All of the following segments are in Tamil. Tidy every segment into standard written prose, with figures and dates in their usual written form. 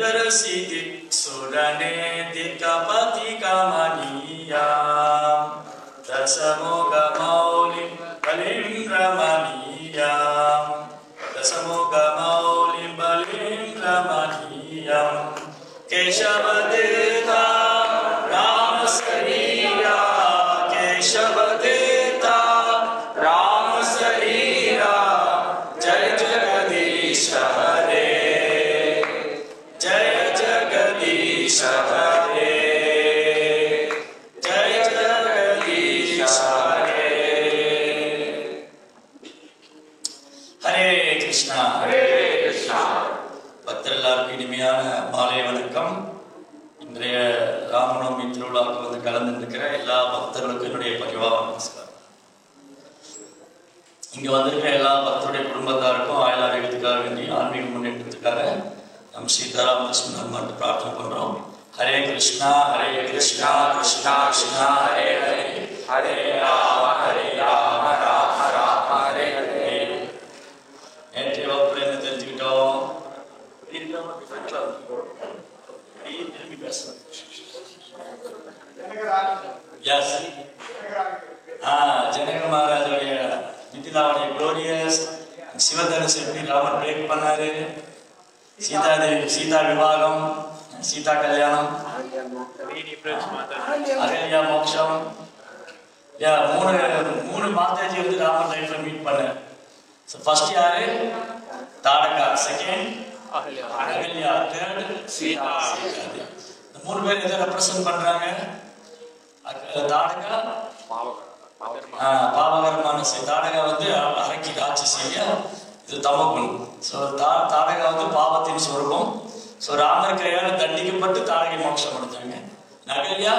Vikarasidik Sudane Dikapati Kamaniyam Dasamoga Maulim Balim Ramaniyam Dasamoga Maulim Balim Ramaniyam Keshavadeta Ramasariya Keshavadeta Ramasariya Jai Jagadisha Hare Jai Jagadisha Hare Jai Jagadisha Hare Hare Krishna Hare Krishna பக்தர்களுக்கு இனிமையான மாலை வணக்கம். இன்றைய ராமநவமி திருவிழாவுக்கு வந்து கலந்துருக்கிற எல்லா பக்தர்களுக்கும் என்னுடைய பரிவான நமஸ்காரம். இங்க வந்திருக்கிற எல்லா பக்தருடைய குடும்பத்தாருக்கும் ஆயுள் ஆரோக்கியத்துக்காக வேண்டி ஆன்மீக முன்னேற்றத்துக்காக நம் சீதாராம் லட்சுமணன் பிரார்த்தனை பண்றோம். ஹரே கிருஷ்ணா ஹரே கிருஷ்ணா கிருஷ்ணா கிருஷ்ணா ஹரே ஹரே ஹரே ராம ராம ராம ஹரே ஹரே. நேற்றைய வகுப்புல என்ன தெரிஞ்சுக்கிட்டோம்? ஜனக மகாராஜுடைய மிதிலாவுடைய குளோரியஸ் சிவதனுசு எப்படி ராமர் பிரேக் பண்ணாரு, சீதாதேவி சீதா விவாகம், சீதா கல்யாணம், அகல்யா மோட்சம், மூணு மாதாஜி வந்து ராமர் லைஃப்ல மீட் பண்ண. ஃபர்ஸ்ட் யாரு? தாடகா, செகண்ட் அகல்யா, தேர்ட் சீதா. இந்த மூணு பேர் எதை ரெப்ரசன்ட் பண்றாங்க? தாடகா பாவகரமான தாடகா வந்து அரக்கி ராட்சசிய, இது தமகுணம். ஸோ தாடகா வந்து பாவத்தின் சொரூபம். ஸோ ராமர் கையால் தண்டிக்கப்பட்டு தாடகை மோட்சம் கொடுத்தாங்க. அகல்யா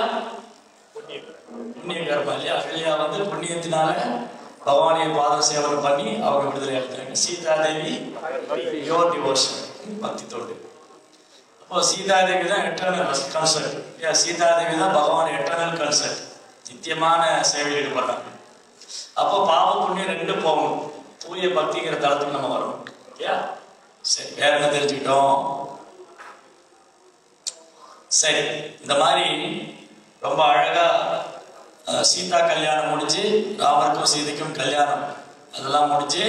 புண்ணிய கர்மா இல்லையா? அகல்யா வந்து புண்ணியத்தினால பகவானிய பாத சேவனை பண்ணி அவங்க விடுதலை எடுத்தாங்க. சீதாதேவி பியோர் டிவோஷன், பக்தி தோடு. அப்போ சீதாதேவி தான் எட்டர்னல் கன்சர்ட். சீதாதேவி தான் பகவான் எட்டர்னல் கன்சர்ட், நித்தியமான சேவையில் ஈடுபடுறாங்க. அப்போ பாவ புண்ணியம் ரெண்டு போகணும், தூய பக்திங்கிற தளத்துக்கு நம்ம வரணும். சரி, வேற என்ன தெரிஞ்சுக்கிட்டோம்? சரி, இந்த மாதிரி ரொம்ப அழகா சீதா கல்யாணம் முடிஞ்சு, ராமருக்கும் சீதைக்கும் கல்யாணம் அதெல்லாம் முடிஞ்சு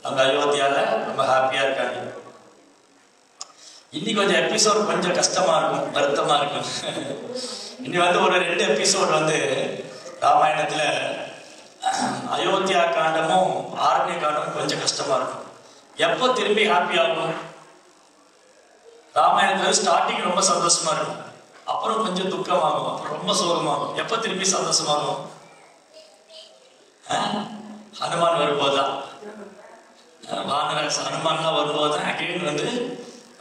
அவங்க அயோத்தியால ரொம்ப ஹாப்பியா இருக்காங்க. இன்னைக்கு கொஞ்சம் எபிசோட் கொஞ்சம் கஷ்டமா இருக்கும், வருத்தமா இருக்கும். இன்னைக்கு வந்து ஒரு 2 எபிசோட் வந்து ராமாயணத்துல அயோத்தியா காண்டமும் ஆரண்ய காண்டமும் கொஞ்சம் கஷ்டமா இருக்கும். எப்போ திரும்பி ஹாப்பி ஆகும்? ராமாயணத்துல ஸ்டார்டிங் ரொம்ப சந்தோஷமா இருக்கும், அப்புறம் கொஞ்சம் துக்கமாகும், அப்புறம் ரொம்ப சோகமாகும். எப்ப திரும்பி சந்தோஷமாகும்? ஹனுமான் வரும்போதுதான், வானராஜ் ஹனுமான்லாம் வரும்போதுதான் அகைன் வந்து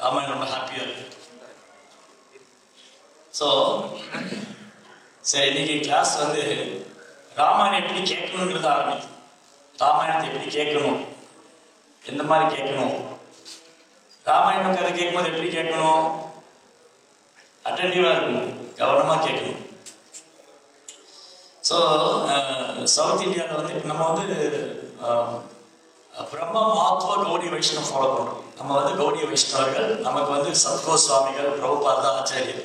ராமாயணம் ரொம்ப ஹாப்பியா இருக்கு. ஸோ சரி, இன்னைக்கு கிளாஸ் வந்து ராமாயணம் எப்படி கேட்கணுங்கிறத ஆரம்பிக்கும். ராமாயணத்தை எப்படி கேட்கணும், எந்த மாதிரி கேட்கணும், ராமாயணம் கதை கேட்கும்போது எப்படி கேட்கணும்? அட்டென்டிவா இருக்கணும், கவனமா கேட்கணும். ஸோ சவுத் இந்தியாவில் வந்து இப்போ நம்ம வந்து பிரம்ம மாத்வ கௌடி வைஷ்ணவ் ஃபாலோ பண்றோம். நம்ம வந்து கௌடிய வைஷ்ணவர்கள், நமக்கு வந்து சத்கோ சுவாமிகள், பிரபுபாதா ஆச்சாரியர்.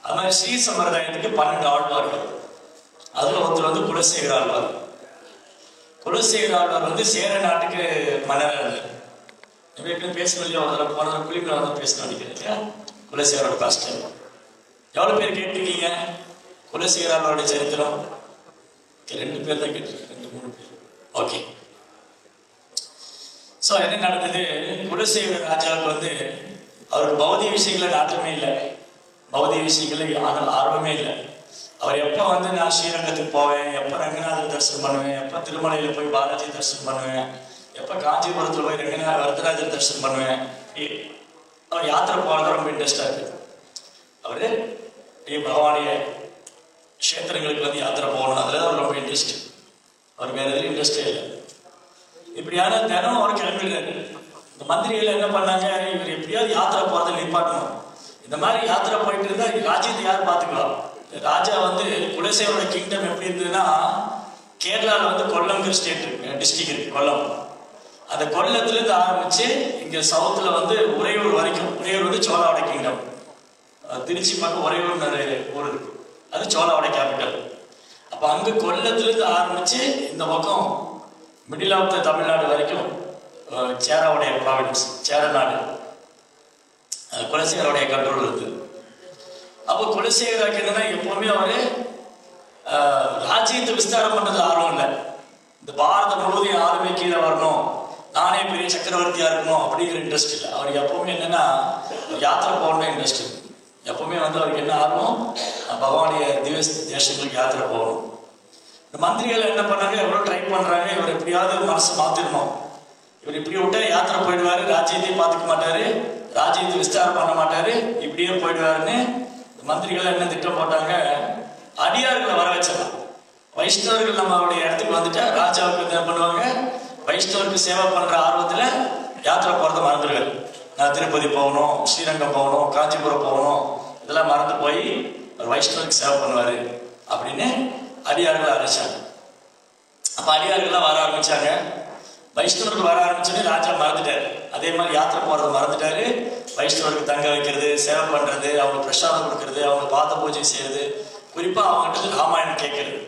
அது மாதிரி ஸ்ரீ சம்பிரதாயத்துக்கு 12 ஆழ்வார்கள். அதுல ஒருத்தர் வந்து குலசேகர ஆழ்வார். குலசேகர ஆழ்வார் வந்து சேர நாட்டுக்கு மன்னராக இருந்தார். பேசணும் இல்லையா? போன குளிப்பில் வந்து பேசணும் நினைக்கிறேன் இல்லையா? குலசேகரோட பாஸ்ட் எவ்வளவு பேர் கேட்டிருக்கீங்க குலசேகர ஆழ்வாருடைய சரித்திரம்? 2 பேர் தான் கேட்டிருக்கேன், 2-3 பேர். ஓகே. ஸோ என்ன நடந்தது? குலசேகர ராஜாவுக்கு வந்து அவருக்கு பௌதிக விஷயங்கள நாட்டமே இல்லை, பௌதிக விஷயங்கள ஆர்வமே இல்லை. அவர் எப்போ வந்து நான் ஸ்ரீரங்கத்துக்கு போவேன், எப்போ ரங்கநாதர் தரிசனம் பண்ணுவேன், எப்போ திருமலையில் போய் பாலாஜி தரிசனம் பண்ணுவேன், எப்போ காஞ்சிபுரத்தில் போய் வரதராஜர் தரிசனம் பண்ணுவேன், அவர் யாத்திரை போகிறது ரொம்ப இன்ட்ரெஸ்டாக இருக்கு. அவர் பகவானிய கஷேத்திரங்களுக்கு வந்து யாத்திரை போகணும், அதில் அவர் ரொம்ப இன்ட்ரெஸ்ட். அவர் வேற எதுவும் இன்ட்ரெஸ்டே இல்லை. இப்படியான தினம் அவர் கிளம்பிடுறாரு. இந்த மந்திரிகள் என்ன பண்ணாங்க, இவர் எப்படியாவது யாத்திரை போறதை நிப்பாட்டணும். இந்த மாதிரி யாத்திரை போயிட்டு இருந்தா ராஜ்யத்தை யார் பார்த்துக்கலாம்? ராஜா வந்து குலசேகரோட கிங்டம் எப்படி இருந்ததுன்னா, கேரளாவில் வந்து கொல்லம் ஸ்டேட் இருக்கு, டிஸ்ட்ரிக்ட் இருக்கு கொல்லம். அந்த கொல்லத்துல இருந்து ஆரம்பிச்சு இங்க சவுத்துல வந்து உறையூர் வரைக்கும், உறையூர் வந்து சோழாவட கிங்டம், திருச்சி பக்கம் உறையூர் ஊர் இருக்கு, அது சோழாவட கேபிட்டல். அப்ப அங்க கொல்லத்துல இருந்து ஆரம்பிச்சு இந்த பக்கம் மிடில் ஆஃப் த தமிழ்நாடு வரைக்கும் சேராவுடைய ப்ராவின்ஸ், சேரநாடு, குலசேகரோடைய கண்ட்ரோல் இருக்கு. அப்போ குலசேகராக்கு என்னன்னா எப்பவுமே அவரு ராஜ்யத்தை விஸ்தாரம் பண்றது ஆர்வம் இல்லை. இந்த பாரத முழுவதும் யாருமே கீழே வரணும், நானே பெரிய சக்கரவர்த்தியா இருக்கணும் அப்படிங்கிற இன்ட்ரெஸ்ட் இல்லை. அவருக்கு எப்பவுமே என்னன்னா யாத்திரை போகணும் இன்ட்ரெஸ்ட் இருக்கு. எப்பவுமே வந்து அவருக்கு என்ன ஆர்வம், பகவானுடைய திவ்ய தேசங்களுக்கு யாத்திரை போகணும். இந்த மந்திரிகள் என்ன பண்ணாங்க, எவ்வளவு ட்ரை பண்றாங்க, இவர் எப்படியாவது மனசு மாத்திரணும், இவர் இப்படி விட்டா யாத்திரை போயிடுவாரு, ராஜ்யத்தையும் பார்த்துக்க மாட்டாரு, ராஜ்யத்தை விஸ்தாரம் பண்ண மாட்டாரு, இப்படியே போயிடுவாருன்னு மந்திரிகள் என்ன திட்டம் போட்டாங்க, அடியார்களை வர வச்சிடலாம். வைஷ்ணவர்கள் நம்மளுடைய இடத்துக்கு வந்துட்டா ராஜாவுக்கு என்ன பண்ணுவாங்க, வைஷ்ணவருக்கு சேவை பண்ற ஆர்வத்துல யாத்திரை போறதை மறந்துடுவாரு. நான் திருப்பதி போகணும், ஸ்ரீரங்கம் போகணும், காஞ்சிபுரம் போகணும், இதெல்லாம் மறந்து போய் வைஷ்ணவருக்கு சேவை பண்ணுவாரு அப்படின்னு அடியார்களை அழைச்சாங்க. அப்ப அடியார்கள்லாம் வர ஆரம்பிச்சாங்க. வைஷ்ணவருக்கு வர ஆரம்பிச்சோன்னே ராஜா மறந்துட்டாரு. அதே மாதிரி யாத்திரை போறதை மறந்துட்டாரு. வைஷ்ணவருக்கு தங்க வைக்கிறது, சேவை பண்றது, அவங்களுக்கு பிரசாதம் கொடுக்கறது, அவங்க பாத பூஜை செய்யறது, குறிப்பா அவங்ககிட்ட ராமாயணம் கேட்கறது.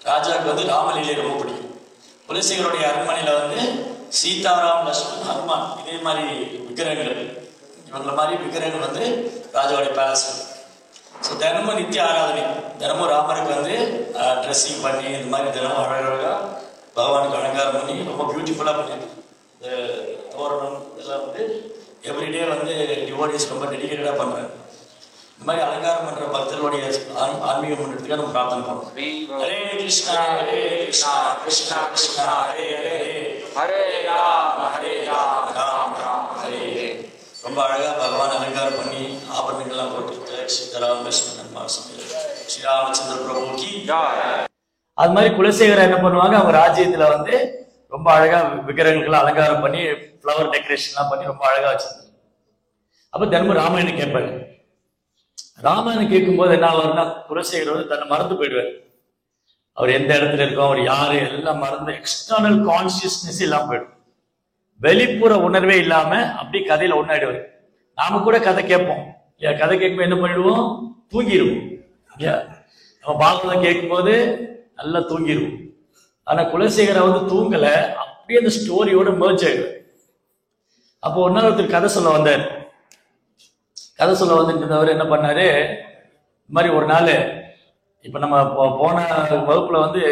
ராஜாவுக்கு வந்து ராமலீலை ரொம்ப பிடிக்கும். குலசேகருடைய அரண்மனையில வந்து சீதாராம், லட்சுமணன், ஹனுமான் இதே மாதிரி விக்கிரகங்கள், இவங்கள மாதிரி விக்கிரகங்கள் வந்து ராஜாவுடைய பேலஸ். ஸோ தினமும் நித்திய ஆராதனை, தினமும் ராமருக்கு வந்து ட்ரெஸ்ஸிங் பண்ணி இந்த மாதிரி தினமும் அழகழகா பகவானுக்கு அலங்காரம் பண்ணி ரொம்ப பியூட்டிஃபுல்லாக பண்ணிருக்கு. இந்த தோரணம் இதெல்லாம் வந்து எவ்ரிடே வந்து டிவோட்டிஸ் ரொம்ப டெடிகேட்டடாக பண்ணுறாங்க. இந்த மாதிரி அலங்காரம் பண்ற பக்தர்களுடைய ஆன்மீகம் பண்ணுறதுக்காக நம்ம பிரார்த்தனை பண்ணுறோம். ஹரே கிருஷ்ணா ஹரே கிருஷ்ணா கிருஷ்ணா கிருஷ்ணா ஹரே ஹரே ஹரே ராம் ராம் ராம் ஹரே ஹரே. ரொம்ப அழகா பகவான் அலங்காரம் பண்ணி ஆபரணங்கள்லாம் போட்டு சீதாராம் லட்சுமணன் ஸ்ரீராமச்சந்திர பிரபுக்கு. அது மாதிரி குலசேகரர் என்ன பண்ணுவாங்க, அவங்க ராஜ்யத்துல வந்து ரொம்ப அழகா விக்கிரகங்கள்லாம் அலங்காரம் பண்ணி ஃப்ளவர் டெக்கரேஷன்லாம் பண்ணி ரொம்ப அழகா வச்சிருந்தாங்க. அப்ப தினமும் ராமாயணம் கேட்பாரு. ராமாயணம் கேட்கும்போது என்ன ஆகுதுன்னா, குலசேகரர் வந்து தன்னை மறந்து போயிடுவார். அவர் எந்த இடத்துல இருக்கோம், அவர் யாரு எல்லாம் மறந்து எக்ஸ்டர்னல் கான்சியஸ்னஸ் இல்லாம போயிடும். வெளிப்புற உணர்வே இல்லாம அப்படி கதையில ஒன்னாயிடுவார். நாம கூட கதை கேட்போம் இல்லையா, கதை கேட்கும்போது என்ன பண்ணிடுவோம், தூங்கிடுவோம் இல்லையா. நம்ம பாகவதம் கேட்கும்போது நல்லா தூங்கிடுவோம். ஆனா குலசேகரை வந்து தூங்கல, அப்படியே அந்த ஸ்டோரியோட மெர்ஜ் ஆயிடுவார். அப்போ ஒரு நாள் ஒருத்தர் கதை சொல்ல வந்தார். கதை சொல்ல வந்துட்டு அவர் என்ன பண்ணாரு, இந்த மாதிரி ஒரு நாள் இப்ப நம்ம போன வகுப்புல வந்து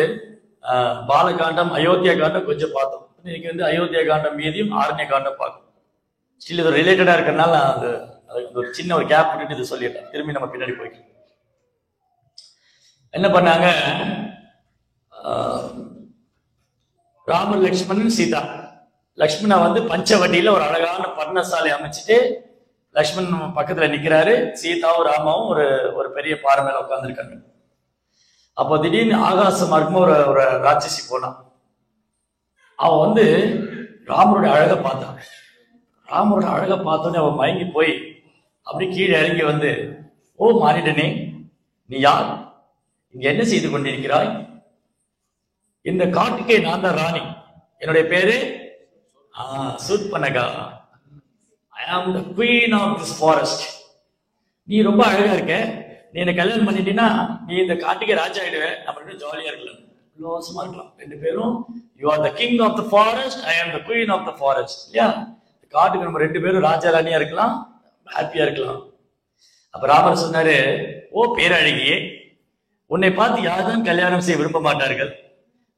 பாலகாண்டம் அயோத்தியா காண்டம் கொஞ்சம் பார்த்தோம். இன்னைக்கு வந்து அயோத்தியா காண்டம் மீதியும் ஆரண்ய காண்டம் பார்க்கணும். ஸ்டில் இது ரிலேட்டடா இருக்கிறதுனால அது ஒரு சின்ன ஒரு கேப் விட்டுட்டு இது சொல்லிட்டேன். திரும்பி நம்ம பின்னாடி போய்க்கலாம். என்ன பண்ணாங்க, ராமர் லக்ஷ்மணன் சீதா. லக்ஷ்மணா வந்து பஞ்சவட்டியில ஒரு அழகான பர்ணசாலை அமைச்சிட்டு லக்ஷ்மணன் பக்கத்துல நிக்கிறாரு, சீதாவும் ராமாவும் ஒரு பெரிய பாறை மேல உட்கார்ந்துருக்காங்க. அப்போ திடீர்னு ஆகாச மார்க்கமா ஒரு ராட்சசி போனான். அவன் வந்து ராமருடைய அழகை பார்த்தான். ராமருடைய அழகை பார்த்தோன்னே அவன் மயங்கி போய் அப்படி கீழே இறங்கி வந்து, ஓ மானிடனே, நீ யார், இங்க என்ன செய்து கொண்டிருக்கிறாய்? இந்த காட்டுக்கே நான் தான் ராணி, என்னுடைய பேரு Surpanakha. I am the queen of this forest. நீ ரொம்ப அழகா இருக்க, நீ என்ன கல்யாணம் பண்ணிட்டீன்னா நீ இந்த காட்டுக்கே ராஜா ஆயிடுவேன், நம்ம ரெண்டும் ஜாலியா இருக்கலாம், க்ளோஸமா இருக்கலாம் ரெண்டு பேரும். You are the king of the forest, I am the queen of the forest இல்லையா. காட்டுக்கு நம்ம ரெண்டு பேரும் ராஜா ராணியா இருக்கலாம், ஹாப்பியா இருக்கலாம். அப்ப ராமர் சொன்னாரு, ஓ பேரழகியே, உன்னை பார்த்து யாரும் கல்யாணம் செய்ய விரும்ப மாட்டார்கள்.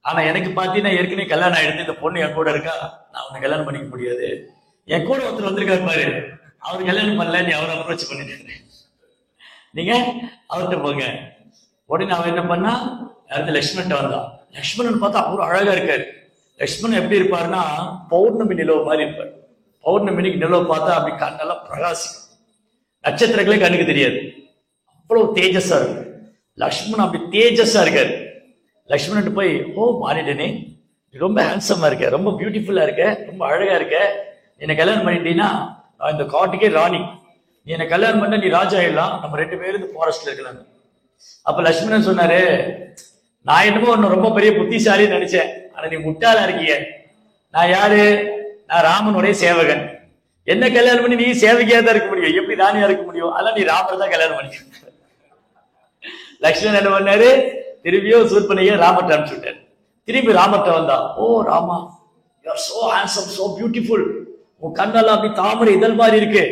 ஆனா எனக்கு பார்த்தீங்கன்னா ஏற்கனவே கல்யாணம் ஆயிடுத்து, இந்த பொண்ணு என் கூட இருக்கா, நான் உன்னை கல்யாணம் பண்ணிக்க முடியாது. என் கூட ஒருத்தர் வந்திருக்காரு பாரு, அவர் கல்யாணம் பண்ணல, நீ அவரை அப்ரோச் பண்ணிட்டு நீங்க அவர்கிட்ட போங்க. உடனே அவன் என்ன பண்ணா, அடுத்து லக்ஷ்மணன் வந்தான். லக்ஷ்மணன் பார்த்தா அவரு அழகா இருக்காரு. லக்ஷ்மணன் எப்படி இருப்பாருன்னா பௌர்ணமி நிலவு மாதிரி இருப்பார். பௌர்ணமிக்கு நிலவு பார்த்தா அப்படி கண்ணெல்லாம் பிரகாசிக்கும், நட்சத்திரங்களே கண்ணுக்கு தெரியாது, அவ்வளவு தேஜஸா இருக்கு. லக்ஷ்மணன் அப்படி தேஜஸா இருக்காரு. லக்ஷ்மணன் போய், ஓ மாறிட்டனே, நீ ரொம்ப ஹேண்ட்ஸமா இருக்க, ரொம்ப பியூட்டிஃபுல்லா இருக்க, ரொம்ப அழகா இருக்க, என்னை கல்யாணம் பண்ணிட்டீங்கன்னா நான் இந்த காட்டுக்கே ராணி, நீ என்னை கல்யாணம் பண்ண நீ ராஜா ஆயிடலாம், நம்ம ரெண்டு பேரும் இந்த ஃபாரஸ்ட்ல இருக்கலாம். அப்ப லக்ஷ்மணன் சொன்னாரு, நான் என்னமோ ஒன்னு ரொம்ப பெரிய புத்திசாலின்னு நினைச்சேன், ஆனா நீ முட்டாளா இருக்கிய. நான் யாரு, நான் ராமனுடைய சேவகன், என்ன கல்யாணம் பண்ணி நீ சேவகியா தான் இருக்க முடியும், எப்படி ராணியா இருக்க முடியும், அதெல்லாம் நீ ராமர் தான் கல்யாணம் பண்ணி. லக்ஷ்மணன் என்ன பண்ணாரு, திரும்பியும் சூர்பனகையை ராமர்ட்ட அனுப்பிச்சு விட்டாரு. திரும்பி ராமர்ட்ட வந்தா, oh Rama, you are so handsome, so beautiful, உன் கண்ணெல்லாம் அப்படி தாமரை இதழ் மாதிரி இருக்கு,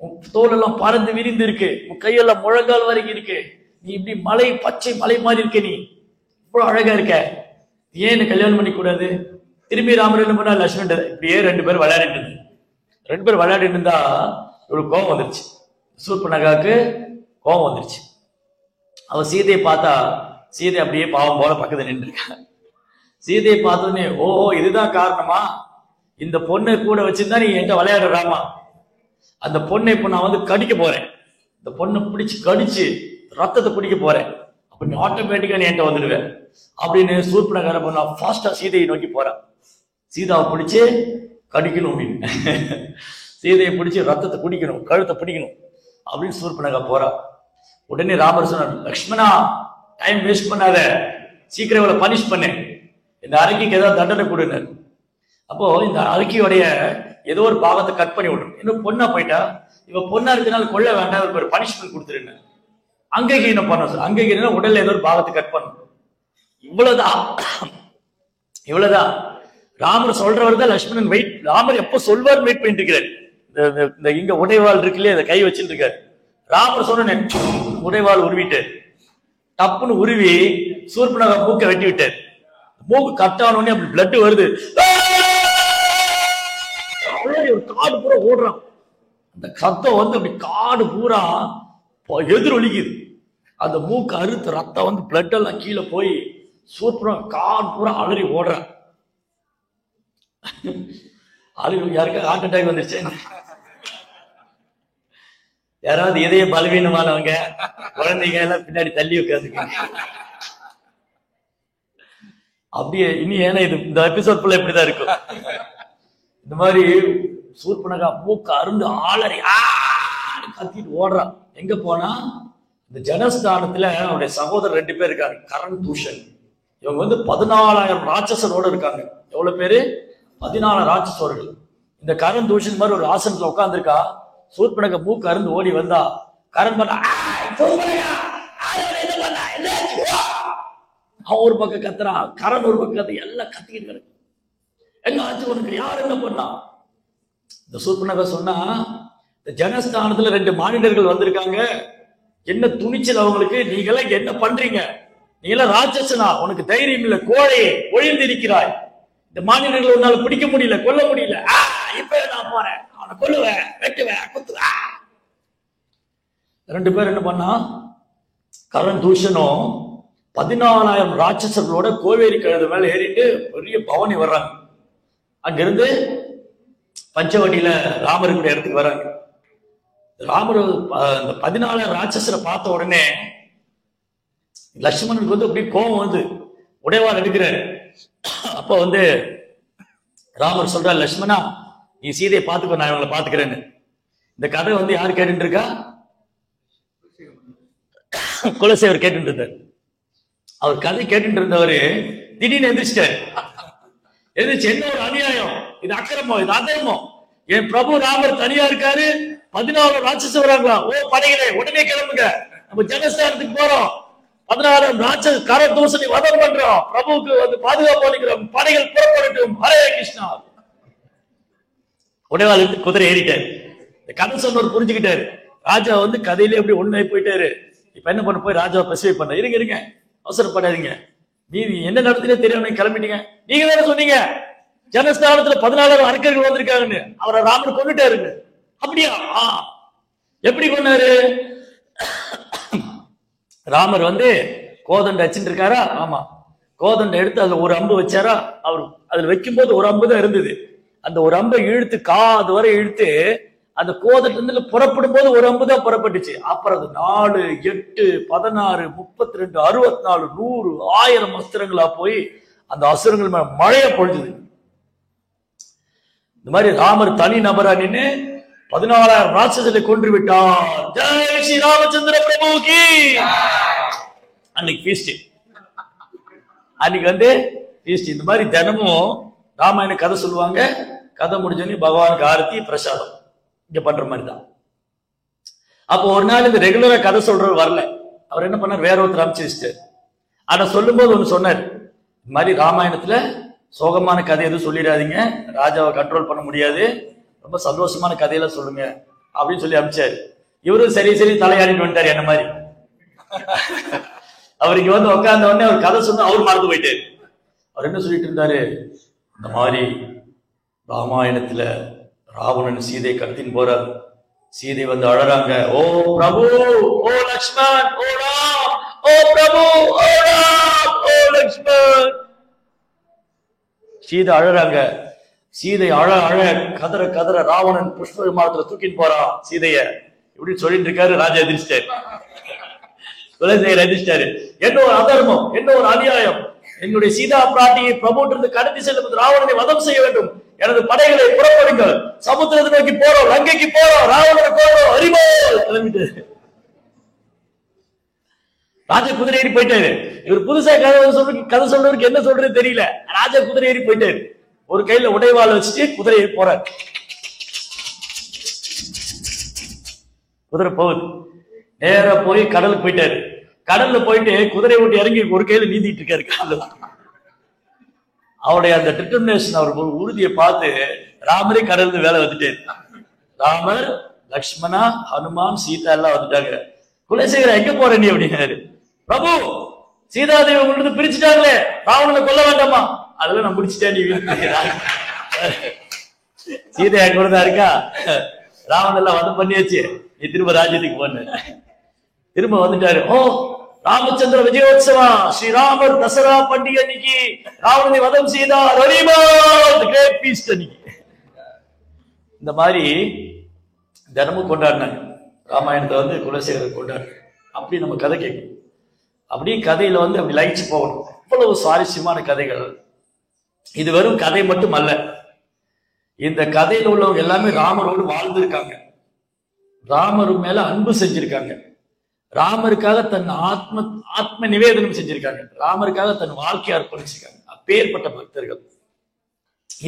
உன் தோலெல்லாம் பறந்து விரிந்து இருக்கு, உன் கையெல்லாம் முழங்கால் வரைக்கும் இருக்கு, நீ இப்படி மலை பச்சை மலை மாதிரி இருக்க, நீ இவ்வளவு அழகா இருக்க, ஏன் என்ன கல்யாணம் பண்ணி கூடாது? திரும்பி ராமர் என்ன பண்ணா, லட்சுமணன் இப்படியே ரெண்டு பேரும் விளையாடிட்டு இருந்தா ஒரு கோபம் வந்துருச்சு. சூர்பனகாவுக்கு கோபம் வந்துருச்சு. அவ சீதையை பார்த்தா, சீதை அப்படியே பாவம் போல பக்கத்துல நின்று இருக்க. சீதையை பார்த்தோன்னே, ஓஹோ இதுதான் காரணமா, இந்த பொண்ணை கூட வச்சிருந்தா நீ என்கிட்ட விளையாடுறாமா, அந்த பொண்ணை இப்ப நான் வந்து கடிக்க போறேன், இந்த பொண்ணை பிடிச்சு கடிச்சு ரத்தத்தை குடிக்க போறேன், அப்ப நீ ஆட்டோமேட்டிக்கா நீ என்கிட்ட வந்துடுவேன் அப்படின்னு சூர்பனகா பண்ணா ஃபாஸ்டா சீதையை நோக்கி போறான். சீதாவை பிடிச்சு கடிக்கணும் அப்படின்னு, சீதையை பிடிச்சு ரத்தத்தை குடிக்கணும், கழுத்தை பிடிக்கணும் அப்படின்னு சூர்பனகா போறா. உடனே ராமர் சொன்னார், லக்ஷ்மணா டைம் வேஸ்ட் பண்ணாத, சீக்கிரம் இவளை பனிஷ் பண்ணு, இந்த அரக்கிக்கு ஏதாவது தண்டனை கொடுங்க. அப்போ இந்த அரக்கியோடைய ஏதோ ஒரு பாகத்தை கட் பண்ணி விடணும். இன்னும் பொண்ணா போயிட்டா, இவ பொண்ணா இருக்கனால கொல்ல வேண்டாம், ஒரு பனிஷ்மெண்ட் கொடுத்துருங்க. அங்ககீனம் பண்ண, அங்ககீனம் உடல்ல ஏதோ ஒரு பாகத்தை கட் பண்ணணும். இவ்வளவுதான் ராமர் சொல்றவர் தான் லட்சுமணன் வெயிட், ராமர் எப்ப சொல்வார் வெயிட் பண்ணிட்டு இருக்கிறார். இந்த இங்க உடைவாள் இருக்கு இல்லையா, இதை கை வச்சுட்டு இருக்காரு. ராமர் சொன்ன உடைவாள் உருவிட்டு டப்புன்னு உருவி சூர்பனகா மூக்கை வெட்டி விட்டார். மூக்கு கட்டானோடனே அப்படி பிளட் வருது, ஒரு காடு பூரா ஓடுறான். அந்த சத்தம் வந்து அப்படி காடு பூரா எதிரொலிக்குது. அந்த மூக்கு அறுத்து ரத்தம் வந்து பிளட் எல்லாம் கீழே போய் சூர்பனகா காடு பூரா அலறி ஓடுறான். யாருக்கா ஹார்ட் அட்டாக் வந்துருச்சு, யாராவது இதய பலவீனமானவங்க குழந்தைங்க எல்லாம் பின்னாடி தள்ளி உட்காந்துருக்காங்க. அப்படியே இனி ஏன்னா இது இந்த எபிசோட் ஃபுல்லா இப்படிதான் இருக்கும். இந்த மாதிரி சூர்பனகா மூக்க அருந்து ஆளறி கத்திட்டு ஓடுறான். எங்க போனா, இந்த ஜனஸ்தானத்துல அவருடைய சகோதரர் 2 பேர் இருக்காங்க, கரண் தூஷன். இவங்க வந்து 14,000 ராட்சசரோட இருக்காங்க. எவ்வளவு பேரு? 14 ராட்சசர்கள். இந்த கரண் தூஷன் மாதிரி ஒரு ஆசனத்துல உட்கார்ந்துருக்கா. சூர்பனகா மூக்கு அருந்து ஓடி வந்தா, கரண் பண்ண அவன் ஒரு பக்கம் கத்துறான், கரண் ஒரு பக்கம் கத்து, எல்லாம் கத்திக்கிட்டு கிடக்கு. என்ன ஆச்சு உனக்கு, யார் என்ன பண்ணா? இந்த சூர்பனகா சொன்னா, இந்த ஜனஸ்தானத்துல 2 மானிடர்கள் வந்திருக்காங்க, என்ன துணிச்சல் அவங்களுக்கு, நீங்களாம் என்ன பண்றீங்க, நீங்களாம் ராட்சசனா, உனக்கு தைரியம் இல்ல, கோழையே ஒழிந்திருக்கிறாய், இந்த மானிடர்கள் உன்னால பிடிக்க முடியல, கொல்ல முடியல, இப்ப நான் போறேன், அவனை கொல்லுவேன், வெட்டுவேன், குத்துவேன். 2 பேர் என்ன பண்ணா, கரண் தூஷனும் 14,000 ராட்சசர்களோட கோவேரி கழுது மேல ஏறிட்டு பெரிய பவனி வர்றாங்க. அங்கிருந்து பஞ்சவடியில ராமருடைய இடத்துக்கு வர்றாங்க. ராமர் இந்த 14,000 ராட்சசரை பார்த்த உடனே லட்சுமணனுக்கு வந்து அப்படியே கோபம் வந்து உடைவாள் எடுக்கிறாரு. அப்ப வந்து ராமர் சொல்றார், லட்சுமணா நீ சீதையை பார்த்துக்கோ, நான் இவங்களை பாத்துக்கிறேன்னு. இந்த கதை வந்து யாரு கேட்டு இருக்கா? குலசேவர் கேட்டு இருந்தார். அவர் கதை கேட்டு இருந்தவரு திடீர்னு எந்திரிச்சிட்டாரு. எந்திரிச்சு, என்ன ஒரு அநியாயம், இது அக்கிரமம், இது அதர்மம், என் பிரபு ராமர் தனியா இருக்காரு, 14 ராட்சச வராங்களா, ஓ படைகளே உடனே கிளம்புங்க, நம்ம ஜனஸ்தானத்துக்கு போறோம், 14 ராட்சச கரண் தூஷனை வதம் பண்றோம், பிரபுவுக்கு வந்து பாதுகாப்பு அளிக்கிறோம், படைகள் புறப்படட்டும், ஹரே கிருஷ்ணா. உடைவாள் குதிரை ஏறிட்டாரு. இந்த கதை சொன்னவர் புரிஞ்சுக்கிட்டாரு. ராஜா வந்து கதையிலே அப்படி ஒண்ணாய் போயிட்டாரு. இப்ப என்ன பண்ண, போய் ராஜாவை பெசிவை பண்ண, இருங்க அவசரப்படாதீங்க, நீ என்ன நடத்தினே தெரியாம கிளம்பிட்டீங்க, நீங்க தானே சொன்னீங்க ஜனஸ்தானத்துல 14 அரக்கர்கள் வந்திருக்காங்கன்னு, அவரை ராமர் கொண்டுட்டாருங்க. அப்படியா? எப்படி கொண்டாரு? ராமர் வந்து கோதண்டை வச்சுட்டு இருக்காரா? ஆமா, கோதண்டை எடுத்து அதுல ஒரு அம்பு வச்சாரா. அவர் அதுல வைக்கும் போது ஒரு அம்பு தான் இருந்தது. அந்த ஒரு அம்பை இழுத்து காது வரை இழுத்து அந்த கோதட்டு புறப்படும் போது ஒரு அம்பு தான் புறப்பட்டுச்சு. அப்புறம் அது 4, 8, 16, 32, 64, 100, 1000 அஸ்திரங்களா போய் அந்த அசுரங்கள் மேல மழைய பொழிஞ்சது. இந்த மாதிரி ராமர் தனி நபரா நின்று 14,000 ராட்சசத்தை கொன்று விட்டார். ஜெய் ஸ்ரீ ராமச்சந்திர பிரபுக்கு. அன்னைக்கு ஃபீஸ்ட், அன்னைக்கு வந்து ஃபீஸ்ட். இந்த மாதிரி தினமும் ராமாயண கதை சொல்லுவாங்க. கதை முடிஞ்சோடனே பகவானுக்கு ஆரத்தி பிரசாதம் இங்க பண்ற மாதிரி தான். அப்போ ஒரு நாள் இந்த ரெகுலரா கதை சொல்றவர் வரல. அவர் என்ன பண்ணார், வேற ஒருத்தர் அமைச்சு வச்சுட்டார். ஆனா சொல்லும்போது ஒண்ணு சொன்னார், இந்த மாதிரி ராமாயணத்துல சோகமான கதை எதுவும் சொல்லிடாதீங்க, ராஜாவை கண்ட்ரோல் பண்ண முடியாது, ரொம்ப சந்தோஷமான கதையெல்லாம் சொல்லுங்க அப்படின்னு சொல்லி அனுப்பிச்சாரு. இவரும் சரி சரி தலையாடிட்டு வந்துட்டாரு என்ன மாதிரி. அவருக்கு வந்து உட்கார்ந்த உடனே அவர் கதை சொன்ன அவர் மறந்து போயிட்டாரு. அவர் என்ன சொல்லிட்டு இருந்தாரு, இந்த மாதிரி ராமாயணத்துல ராவணன் சீதை கடத்தின்னு போறார், சீதை வந்து அழறாங்க, ஓ பிரபு, ஓ லக்ஷ்மண், ஓ ராம், ஓ பிரபு, ஓ ராம், ஓ லக்ஷ்மண். சீதை அழறாங்க. சீதை அழ அழ கதற கதற ராவணன் புஷ்ப விமானத்துல தூக்கின்னு போறான் சீதைய இப்படின்னு சொல்லிட்டு இருக்காரு. ராஜா எதிர்ச்சிட்டாரு, குலசேகர் எதிர்ச்சிட்டாரு. என்ன ஒரு அதர்மம், என்ன ஒரு அநியாயம், என்னுடைய சீதா பிராட்டியை பிரபுட்டிருந்து கடத்தி செல்லும் ராவணனை வதம் செய்ய வேண்டும், எனது படைகளை புறப்படுங்கள், சமுத்திரத்தை நோக்கி போறோம், லங்கைக்கு போறோம், ராவணனை போறோம், அறிவோம் கிளம்பிட்டு ராஜா குதிரை ஏறி போயிட்டாரு. இவர் புதுசா கதை சொல்றவருக்கு என்ன சொல்றது தெரியல. ராஜா குதிரை ஏறி போயிட்டாரு. ஒரு கையில உடைவாள் வச்சுட்டு குதிரை ஏறி போறாரு. குதிரை போகுது, நேர போய் கடலுக்கு போயிட்டாரு. கடல்ல போயிட்டு குதிரை ஓட்டி இறங்கி ஒரு கையில நீந்திட்டு இருக்காரு கடல்ல. அவருடைய அந்த டிட்டர்மினேஷன், அவர் உறுதியை பார்த்து ராமரே கடல்ல வேலை வந்துட்டாரு. ராமர், லக்ஷ்மணா, ஹனுமான், சீதா எல்லாம் வந்துட்டாங்க. குலசேகர எங்க போற நீ அப்படின்னாரு. பிரபு, சீதாதேவி உங்களுக்கு பிரிச்சுட்டாங்களே, ராவணனை கொல்ல வேண்டாமா? அதெல்லாம் நான் முடிச்சுட்டேன், நீ சீதையா கூட தான் இருக்கா, ராவணன் எல்லாம் வதம் பண்ணியாச்சு, நீ திரும்ப ராஜ்யத்துக்கு போன. திரும்ப வந்துட்டாரு. ஓ ராமச்சந்திர விஜயோத்சவா, ஸ்ரீராமர் தசரா பண்டிகை அன்னைக்கு ராவணனை வதம் செய்தார், கிரேட் ஃபீஸ்ட் அன்னைக்கு. இந்த மாதிரி தினமும் கொண்டாடினாங்க ராமாயணத்தை வந்து குலசேகரர் கொண்டாடு. அப்படி நம்ம கதை கேட்கணும், அப்படி கதையில வந்து அப்படி லயிச்சு போகணும். அவ்வளவு சுவாரஸ்யமான கதைகள். இது வெறும் கதை மட்டும் அல்ல, இந்த கதையில உள்ளவங்க எல்லாமே ராமரோடு வாழ்ந்திருக்காங்க, ராமர் மேல அன்பு செஞ்சிருக்காங்க, ராமருக்காக தன் ஆத்ம நிவேதனம் செஞ்சிருக்காங்க, ராமருக்காக தன் வாழ்க்கையை அர்ப்பணிச்சிருக்காங்க. அப்பேற்பட்ட பக்தர்கள்.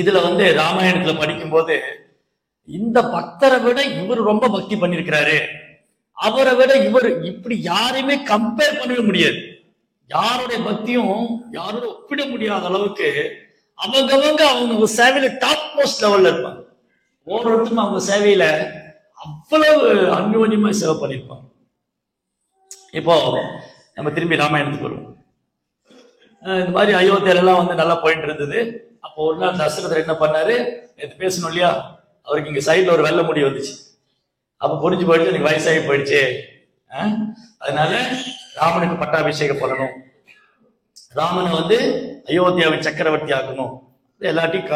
இதுல வந்து ராமாயணத்துல படிக்கும் போது இந்த பக்தரை விட இவர் ரொம்ப பக்தி பண்ணிருக்கிறாரு, அவரை விட இவர் இப்படி யாரையுமே கம்பேர் பண்ணவே முடியாது, யாருடைய பக்தியும் யாரோட ஒப்பிட முடியாத அளவுக்கு அவங்க சேவையில டாப் மோஸ்ட் லெவல்ல இருப்பாங்க. ஒவ்வொருத்தரும் அவங்க சேவையில அவ்வளவு அந்யோன்யமா சேவை பண்ணிருப்பாங்க. இப்போ நம்ம திரும்பி ராமாயணத்துக்கு வருவோம். இந்த மாதிரி அயோத்தியில எல்லாம் வந்து நல்லா போயிட்டு இருந்தது. அப்போ ஒரு நாள் தசரதர் என்ன பண்ணாரு, நேற்று பேசணும் இல்லையா, அவருக்கு இங்க சைட்ல ஒரு வெள்ளை முடி வந்துச்சு. அப்ப புரிஞ்சு போயிடுச்சு, எனக்கு வயசாகி போயிடுச்சு, அதனால ராமனுக்கு பட்டாபிஷேகம் பண்ணணும், ராமனை வந்து அயோத்தியாவை சக்கரவர்த்தி ஆக்கணும், எல்லாத்தையும்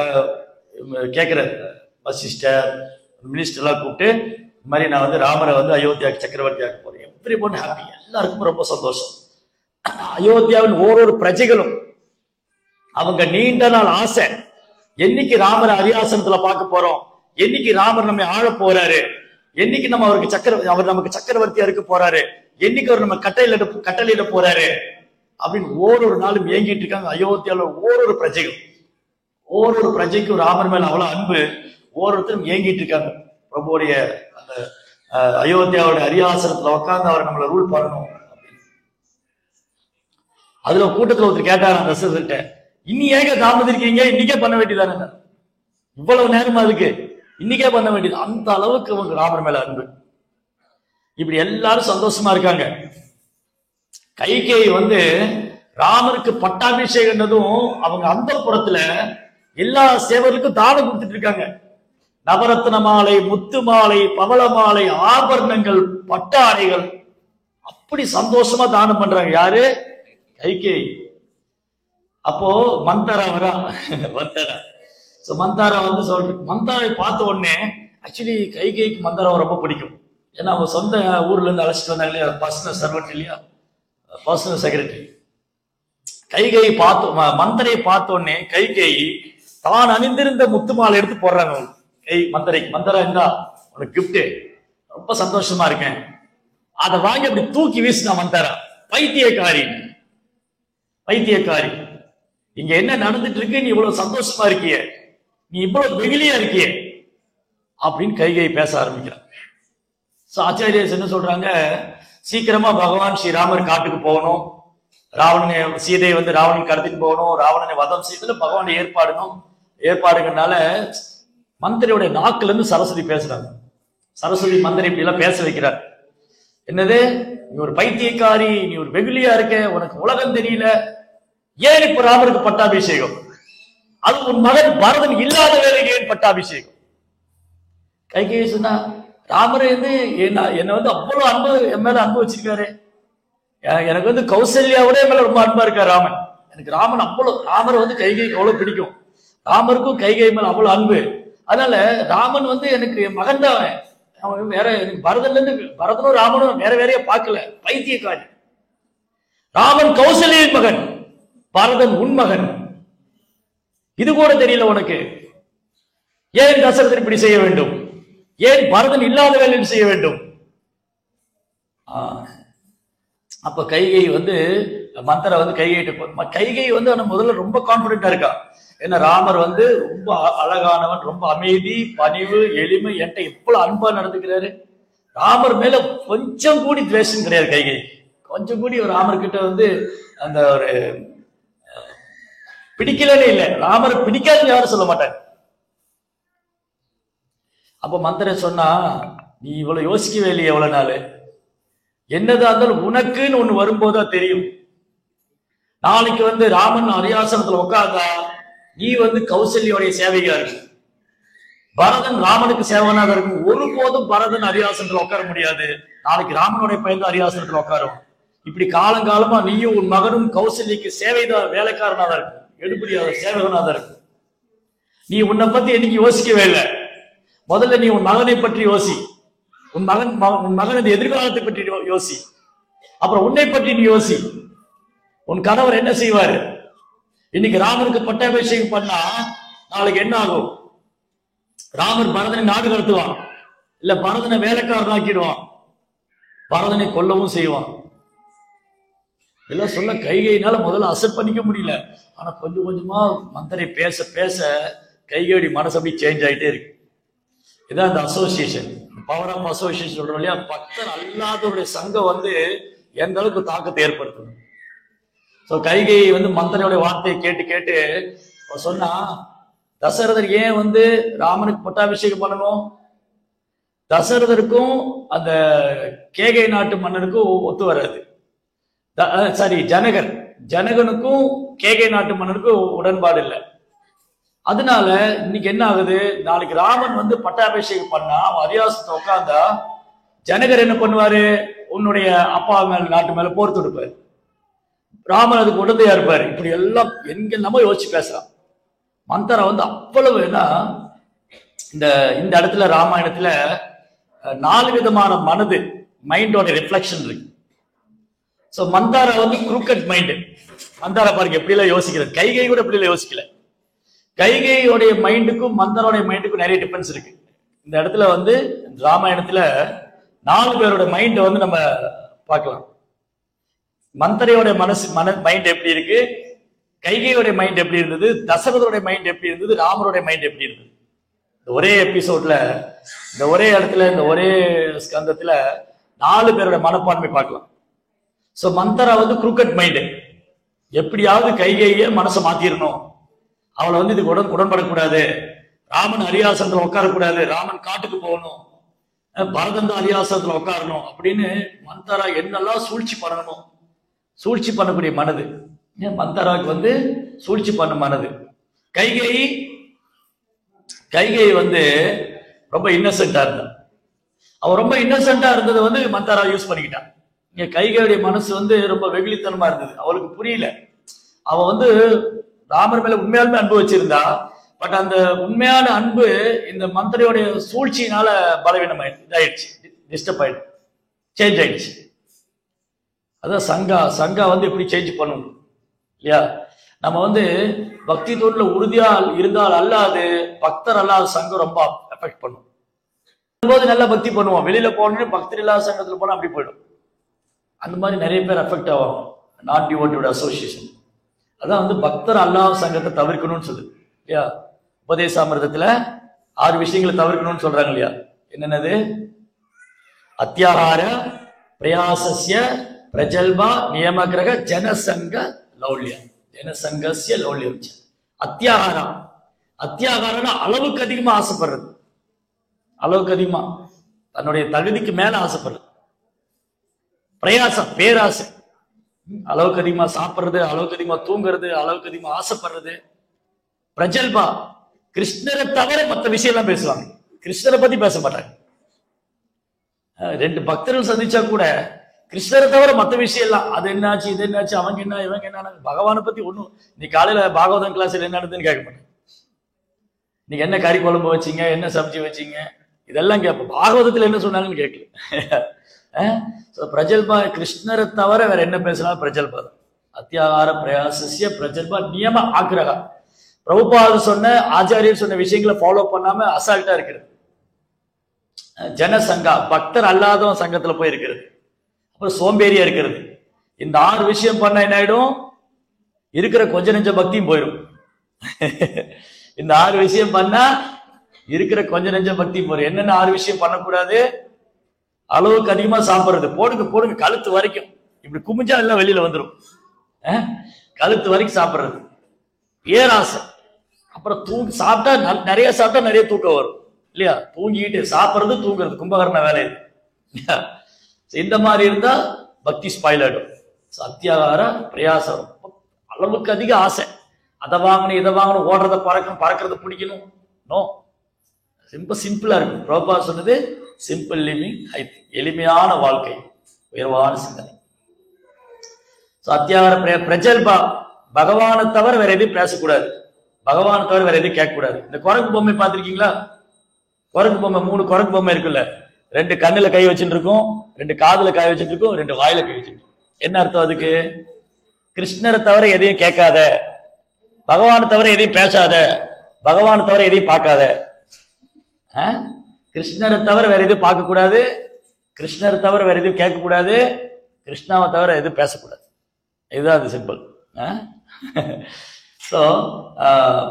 கேட்கிறாரு. வசிஷ்டர், மினிஸ்டர் எல்லாம் கூப்பிட்டு இந்த மாதிரி நான் வந்து ராமரை வந்து அயோத்தியாவுக்கு சக்கரவர்த்தி ஆக்க போறேன். எவ்ரி ஒன் ஹாப்பி, எல்லாருக்கும் ரொம்ப சந்தோஷம். அயோத்தியாவின் ஓரொரு பிரஜைகளும் அவங்க நீண்ட நாள் ஆசை, என்னைக்கு ராமரை அரியாசனத்துல பார்க்க போறோம், என்னைக்கு ராமர் நம்ம ஆழ போறாரு, என்னைக்கு நம்ம அவருக்கு அவர் நமக்கு சக்கரவர்த்தியா இருக்க போறாரு, என்னைக்கு அவர் நம்ம கட்டளையிட போறாரு அப்படின்னு ஒவ்வொரு நாளும் ஏங்கிட்டு இருக்காங்க. அயோத்தியால ஒவ்வொரு பிரஜைக்கும் ராமர் மேல அவ்வளவு அன்பு, ஒவ்வொருத்தரும் ஏங்கிட்டு இருக்காங்க. பிரபுடைய அந்த அயோத்தியாவோட அரியாசனத்துல உட்கார்ந்து அவர் நம்மளை ரூல் பண்ணணும் அப்படின்னு. அதுல கூட்டத்துல ஒருத்தர் கேட்டாரு அந்த தசரதர்கிட்ட, இன்னி ஏங்க தாமதிக்கிறீங்க, இன்னைக்கே பண்ண வேண்டியதானே, இவ்வளவு நேரமா இருக்கு, இன்னைக்கே பண்ண வேண்டியது. அந்த அளவுக்கு அவங்க ராமர் மேல அன்பு. இப்படி எல்லாரும் சந்தோஷமா இருக்காங்க. கைகேயி வந்து ராமருக்கு பட்டாபிஷேகம்னதும் அவங்க அந்த புறத்துல எல்லா சேவர்களுக்கும் தானம் கொடுத்துட்டு இருக்காங்க. நவரத்ன மாலை, முத்து மாலை, பவள மாலை, ஆபரணங்கள், பட்டாடைகள், அப்படி சந்தோஷமா தானம் பண்றாங்க. யாரு? கைகேயி. அப்போ மந்தாரா வரா. மந்தாரா வந்து மந்தாரை பார்த்த உடனே ஆக்சுவலி கைகேயிக்கு மந்தாராவை ரொம்ப பிடிக்கும். ஏன்னா அவங்க சொந்த ஊர்ல இருந்து அழைச்சிட்டு வந்தாங்க இல்லையா, பர்சனல் சர்வெண்ட் இல்லையா, பர்சனல் செக்ரட்டரி. கைகேயி மந்தரை பார்த்த உடனே கைகேயி தான் அணிந்திருந்த முத்து மாலை எடுத்து போடுறாங்க மந்தரைக்கு. மந்தரா இருந்தா உனக்கு கிஃப்ட், ரொம்ப சந்தோஷமா இருக்கேன். அதை வாங்கி அப்படி தூக்கி வீசினா மந்தாரா. பைத்தியக்காரி, இங்க என்ன நடந்துட்டு இருக்கு, நீ இவ்வளவு சந்தோஷமா இருக்கிய, நீ இவ்வளவு வெகுளியா இருக்கியே அப்படின்னு கைகை பேச ஆரம்பிக்கிறான். ஆச்சாரியர் என்ன சொல்றாங்க, சீக்கிரமா பகவான் ஸ்ரீராமர் காட்டுக்கு போகணும், ராவணனை சீதையை வந்து ராவணன் கடத்திட்டு போகணும், ராவணனை வதம் செய்யறதுல பகவான் ஏற்பாடுங்கனால மந்திரியோட நாக்குல இருந்து சரஸ்வதி பேசுறாங்க. சரஸ்வதி மந்திரி இப்படி எல்லாம் பேச வைக்கிறார். என்னது, நீ ஒரு பைத்தியக்காரி, நீ ஒரு வெகுளியா இருக்க, உனக்கு உலகம் தெரியல, ஏன் இப்ப ராமருக்கு பட்டாபிஷேகம், அது உன் மகன் பரதன் இல்லாத வேலைக்கு ஏன் பட்டாபிஷேகம்? கைகேயி சொன்னா, ராமர் வந்து என்ன வந்து அவ்வளவு அன்பு என் மேல அன்பு வச்சிருக்காரு, எனக்கு வந்து கௌசல்யாவோட என் மேல ரொம்ப அன்பா இருக்காரு ராமன், எனக்கு ராமன் அவ்வளவு, ராமர் வந்து கைகைக்கு அவ்வளவு பிடிக்கும், ராமருக்கும் கைகை மேல அவ்வளவு அன்பு, அதனால ராமன் வந்து எனக்கு என் மகன் தான், அவன் வேற எனக்கு பரதன்ல இருந்து பரதனும் ராமனும் வேற வேறையா பார்க்கல, பைத்தியக்காரி, ராமன் கௌசல்யின் மகன், பரதன் உன் மகன், இது கூட தெரியல உனக்கு, ஏன் தசரதன் இப்படி செய்ய வேண்டும், ஏன் பரதன் இல்லாத வேலையில் செய்ய வேண்டும்? அப்ப கைகை வந்து மந்திர வந்து கைகை வந்து முதல்ல ரொம்ப கான்பிடண்டா இருக்கா. ஏன்னா ராமர் வந்து ரொம்ப அழகானவன், ரொம்ப அமைதி, பணிவு, எளிமை, என்கிட்ட எவ்வளவு அன்பா நடந்துக்கிறாரு, ராமர் மேல கொஞ்சம் கூடி துவேஷம் கிடையாது கைகை, கொஞ்சம் கூடி ராமர் கிட்ட வந்து அந்த ஒரு பிடிக்கலன்னு இல்லை, ராமரை பிடிக்காதுன்னு யாரும் சொல்ல மாட்டாங்க. அப்ப மந்திரன் சொன்னா, நீ இவ்வளவு யோசிக்கவே இல்லையே எவ்வளவு நாள், என்னதான் இருந்தாலும் உனக்குன்னு ஒண்ணு வரும்போதுதான் தெரியும், நாளைக்கு வந்து ராமன் அரியாசனத்துல உட்கார்ந்தா நீ வந்து கௌசல்யோடைய சேவையா இருக்கு, பரதன் ராமனுக்கு சேவனாக இருக்கும், ஒருபோதும் பரதன் அரியாசனத்துல உட்கார முடியாது, நாளைக்கு ராமனுடைய பையன் அரியாசனத்துல உட்காரும், இப்படி காலங்காலமா நீயும் உன் மகனும் கௌசல்யக்கு சேவைதான், வேலைக்காரனா தான் இருக்கும், எடுபடியாத சேவகனா தான் இருக்கும், நீ உன்னை பத்தி என்னைக்கு யோசிக்கவே இல்லை, முதல்ல நீ உன் மகனை பற்றி யோசி, உன் மகனது எதிர்காலத்தை பற்றி யோசி, அப்புறம் உன்னை பற்றி நீ யோசி, உன் கணவர் என்ன செய்வாரு, இன்னைக்கு ராமருக்கு பட்டாபிஷேகம் பண்ணா நாளைக்கு என்ன ஆகும், ராமர் பரதனை நாடு கடத்துவான், இல்ல பரதனை வேலைக்காரன் ஆக்கிடுவான், பரதனை கொல்லவும் செய்வான். இதெல்லாம் சொல்ல கைகையினால முதல்ல அசெப்ட் பண்ணிக்க முடியல, ஆனா கொஞ்சம் கொஞ்சமா மந்திரை பேச பேச கைகையோட மனசு அப்படி சேஞ்ச் ஆயிட்டே இருக்கு. இதான் அந்த அசோசியேஷன், பவர் ஆஃப் அசோசியேஷன் சொல்றோம் இல்லையா, பக்தர் அல்லாதவருடைய சங்கம் வந்து எந்த அளவுக்கு தாக்கத்தை ஏற்படுத்தணும். ஸோ கைகை வந்து மந்திரையோட வார்த்தையை கேட்டு கேட்டு சொன்னா, தசரதர் ஏன் வந்து ராமனுக்கு பட்டாபிஷேகம் பண்ணணும், தசரதருக்கும் அந்த கேகை நாட்டு மன்னனுக்கும் ஒத்து வராது, சாரி ஜனகனுக்கும் கேகை நாட்டு மன்னனுக்கும் உடன்பாடு இல்லை, அதனால இன்னைக்கு என்ன ஆகுது, நாளைக்கு ராமன் வந்து பட்டாபிஷேகம் பண்ணா அவன் அரியாசனத்தை உட்கார்ந்தா ஜனகர் என்ன பண்ணுவாரு, உன்னுடைய அப்பா மேல நாட்டு மேல போர் தொடுப்பாரு, ராமன் அதுக்கு உடந்தையா இருப்பாரு, இப்படி எல்லாம் எங்க நம்ம யோசிச்சு பேசலாம். மந்தரா வந்து அவ்வளவு ஏன்னா இந்த இடத்துல ராமாயணத்துல 4 விதமான மனது மைண்டோட ரிஃப்ளெக்ஷன் இருக்கு. சோ மந்தாரா வந்து குரூக்கட் மைண்டு, மந்தாரா பாருங்க எப்படி எல்லாம் யோசிக்கிறது, கைகை கூட எப்படி எல்லாம் யோசிக்கல, கைகையோடைய மைண்டுக்கும் மந்தரோடைய மைண்டுக்கும் நிறைய டிஃபரன்ஸ் இருக்கு. இந்த இடத்துல வந்து ராமாயணத்துல 4 பேரோட மைண்ட் வந்து நம்ம பார்க்கலாம். மந்தரையோட மைண்ட் எப்படி இருக்கு, கைகையோடைய மைண்ட் எப்படி இருந்தது, தசரதோடைய மைண்ட் எப்படி இருந்தது, ராமருடைய மைண்ட் எப்படி இருந்தது, இந்த ஒரே எபிசோட்ல, இந்த ஒரே இடத்துல, இந்த ஒரே ஸ்கந்தத்துல 4 பேரோட மனப்பான்மை பார்க்கலாம். சோ மந்தரா வந்து குரூக்கட் மைண்டு, எப்படியாவது கைகைய மனசை மாத்திரணும், அவளை வந்து இதுக்கு உடன்படக்கூடாது, ராமன் அரியாசனத்துல உட்காரக்கூடாது, ராமன் காட்டுக்கு போகணும், பரதன் தான் அரியாசனத்துல உட்காரணும் அப்படின்னு மந்தரா என்னெல்லாம் சூழ்ச்சி பண்ணணும், சூழ்ச்சி பண்ணக்கூடிய மனது. மந்தராவுக்கு வந்து சூழ்ச்சி பண்ண மனது. கைகை வந்து ரொம்ப இன்னசென்டா இருந்தா, அவ ரொம்ப இன்னசென்டா இருந்ததை வந்து மந்தரா யூஸ் பண்ணிக்கிட்டான். இங்க கைகையுடைய மனசு வந்து ரொம்ப வெகுளித்தனமா இருந்தது, அவளுக்கு புரியல, அவ வந்து ராமர் மேல உண்மையாலுமே அன்பு வச்சிருந்தா, பட் அந்த உண்மையான அன்பு இந்த மந்திரியோடைய சூழ்ச்சியினால பலவீனம் இதாயிடுச்சு, டிஸ்டர்ப் ஆயிடுச்சு, சேஞ்ச் ஆயிடுச்சு. அதான் சங்கா வந்து எப்படி சேஞ்ச் பண்ணணும் இல்லையா, நம்ம வந்து பக்தி தோல்ல உறுதியா இருந்தால் அல்லாது பக்தர் அல்லாத சங்கம் ரொம்ப எஃபெக்ட் பண்ணும். போது நல்லா பக்தி பண்ணுவோம், வெளியில போனோன்னு பக்தர் இல்லாத சங்கத்துல போனா அப்படி போயிடும். அந்த மாதிரி நிறைய பேர் எஃபெக்ட் ஆகும், நாட் டிவோட்டட் அசோசியேஷன். அதான் வந்து பக்தர் அல்லாத சங்கத்தை தவிர்க்கணும்னு சொல்லுது இல்லையா. உபதேசாமிர்தத்துல 6 விஷயங்களை தவிர்க்கணும்னு சொல்றாங்க இல்லையா? என்னென்னது? அத்தியாகார, பிரயாசஸ்ய, பிரஜல்பா, நியமகிரக, ஜனசங்க லௌல்யம். ஜனசங்கஸ்ய லௌல்யம். அத்தியாகாரம். அத்தியாகாரம்னா அளவுக்கு அதிகமா ஆசைப்படுறது, அளவுக்கு அதிகமா தன்னுடைய தகுதிக்கு மேல ஆசைப்படுறது. பிரயாசம், பேராசை, அளவுக்கு அதிகமா சாப்பிடுறது, அளவுக்கு அதிகமா தூங்குறது, அளவுக்கு அதிகமா ஆசைப்படுறது. பிரஜல்பா, கிருஷ்ணரை தவிர மற்ற விஷயம் எல்லாம் பேசுவாங்க, கிருஷ்ணரை பத்தி பேச மாட்டாங்க. 2 பக்தர்கள் சந்திச்சா கூட கிருஷ்ணரை தவிர மற்ற விஷயம் எல்லாம், அது என்னாச்சு, இது என்னாச்சு, அவங்க என்ன, இவங்க என்ன, பகவானை பத்தி ஒண்ணும். நீ காலையில பாகவதம் கிளாஸ்ல என்ன நடந்துன்னு கேட்க மாட்டேன். நீங்க என்ன கறி குழம்பு வச்சீங்க, என்ன சப்ஜி வச்சீங்க, இதெல்லாம் கேட்போம். பாகவதத்துல என்ன சொன்னாங்கன்னு கேட்கல. பிரஜல்பா, கிருஷ்ணரை தவிர வேற என்ன பேசினா பிரஜல்பா தான். அத்தியாகார, பிரயாசஸ்ய, பிரஜல்பா, நியம ஆக்ரகா. பிரபுபாத சொன்ன, ஆச்சாரியர் சொன்ன விஷயங்களை ஃபாலோ பண்ணாம அசால்ட்டா இருக்கிறது. ஜனசங்கா, பக்தர் அல்லாதவன் சங்கத்துல போய் இருக்கிறது. அப்புறம் சோம்பேறியா இருக்கிறது. இந்த 6 விஷயம் பண்ண என்ன ஆயிடும்? இருக்கிற கொஞ்ச நெஞ்ச பக்தியும் போயிடும். இந்த 6 விஷயம் பண்ணா இருக்கிற கொஞ்ச நெஞ்ச பக்தியும் போயிடும். என்னென்ன 6 விஷயம் பண்ணக்கூடாது? அளவுக்கு அதிகமா சாப்பிடுறது, போடுங்க போடுங்க கழுத்து வரைக்கும், இப்படி குமிஞ்சா எல்லாம் வெளியில வந்துடும். கழுத்து வரைக்கும் சாப்பிடுறது. பேராசை. அப்புறம் சாப்பிட்டா நிறைய சாப்பிட்டா நிறைய தூக்கம் வரும் இல்லையா? தூங்கிட்டு சாப்பிடுறது, தூங்குறது, கும்பகர்ண வேலை. இந்த மாதிரி இருந்தா பக்தி ஸ்பாயில் ஆயிடும். அத்தியாகார, பிரயாசம், அளவுக்கு அதிக ஆசை, அதை வாங்கணும் இதை வாங்கணும், ஓடுறத பறக்கணும், பறக்கிறத பிடிக்கணும். நோ, சிம்பிளா இருக்கும். பிரபா சொன்னது சிம்பிள் லிவிங், எளிமையான வாழ்க்கை, உயர்வான சிந்தனை. அத்தியாகார, பிரஜல்பா, பகவானை தவிர வேற எதையும் பேசக்கூடாது, பகவானை தவிர வேற எதையும் கேட்கக்கூடாது. இந்த குரங்கு பொம்மை பார்த்திருக்கீங்களா? குரங்கு பொம்மை, 3 குரங்கு பொம்மை இருக்குல்ல, 2 கண்ணுல கை வச்சுட்டு இருக்கும், 2 காதுல கை வச்சுட்டு இருக்கும், 2 வாயில கை வச்சுட்டு. என்ன அர்த்தம் அதுக்கு? கிருஷ்ணரை தவிர எதையும் கேட்காத, பகவானை தவிர எதையும் பேசாத, பகவானை தவிர எதையும் பார்க்காத. கிருஷ்ணரை தவிர வேற எதுவும் பார்க்க கூடாது, கிருஷ்ணரை தவிர வேற எதுவும் கேட்க கூடாது, கிருஷ்ணாவை தவிர எதுவும் பேசக்கூடாது. இதுதான் அது சிம்பிள்.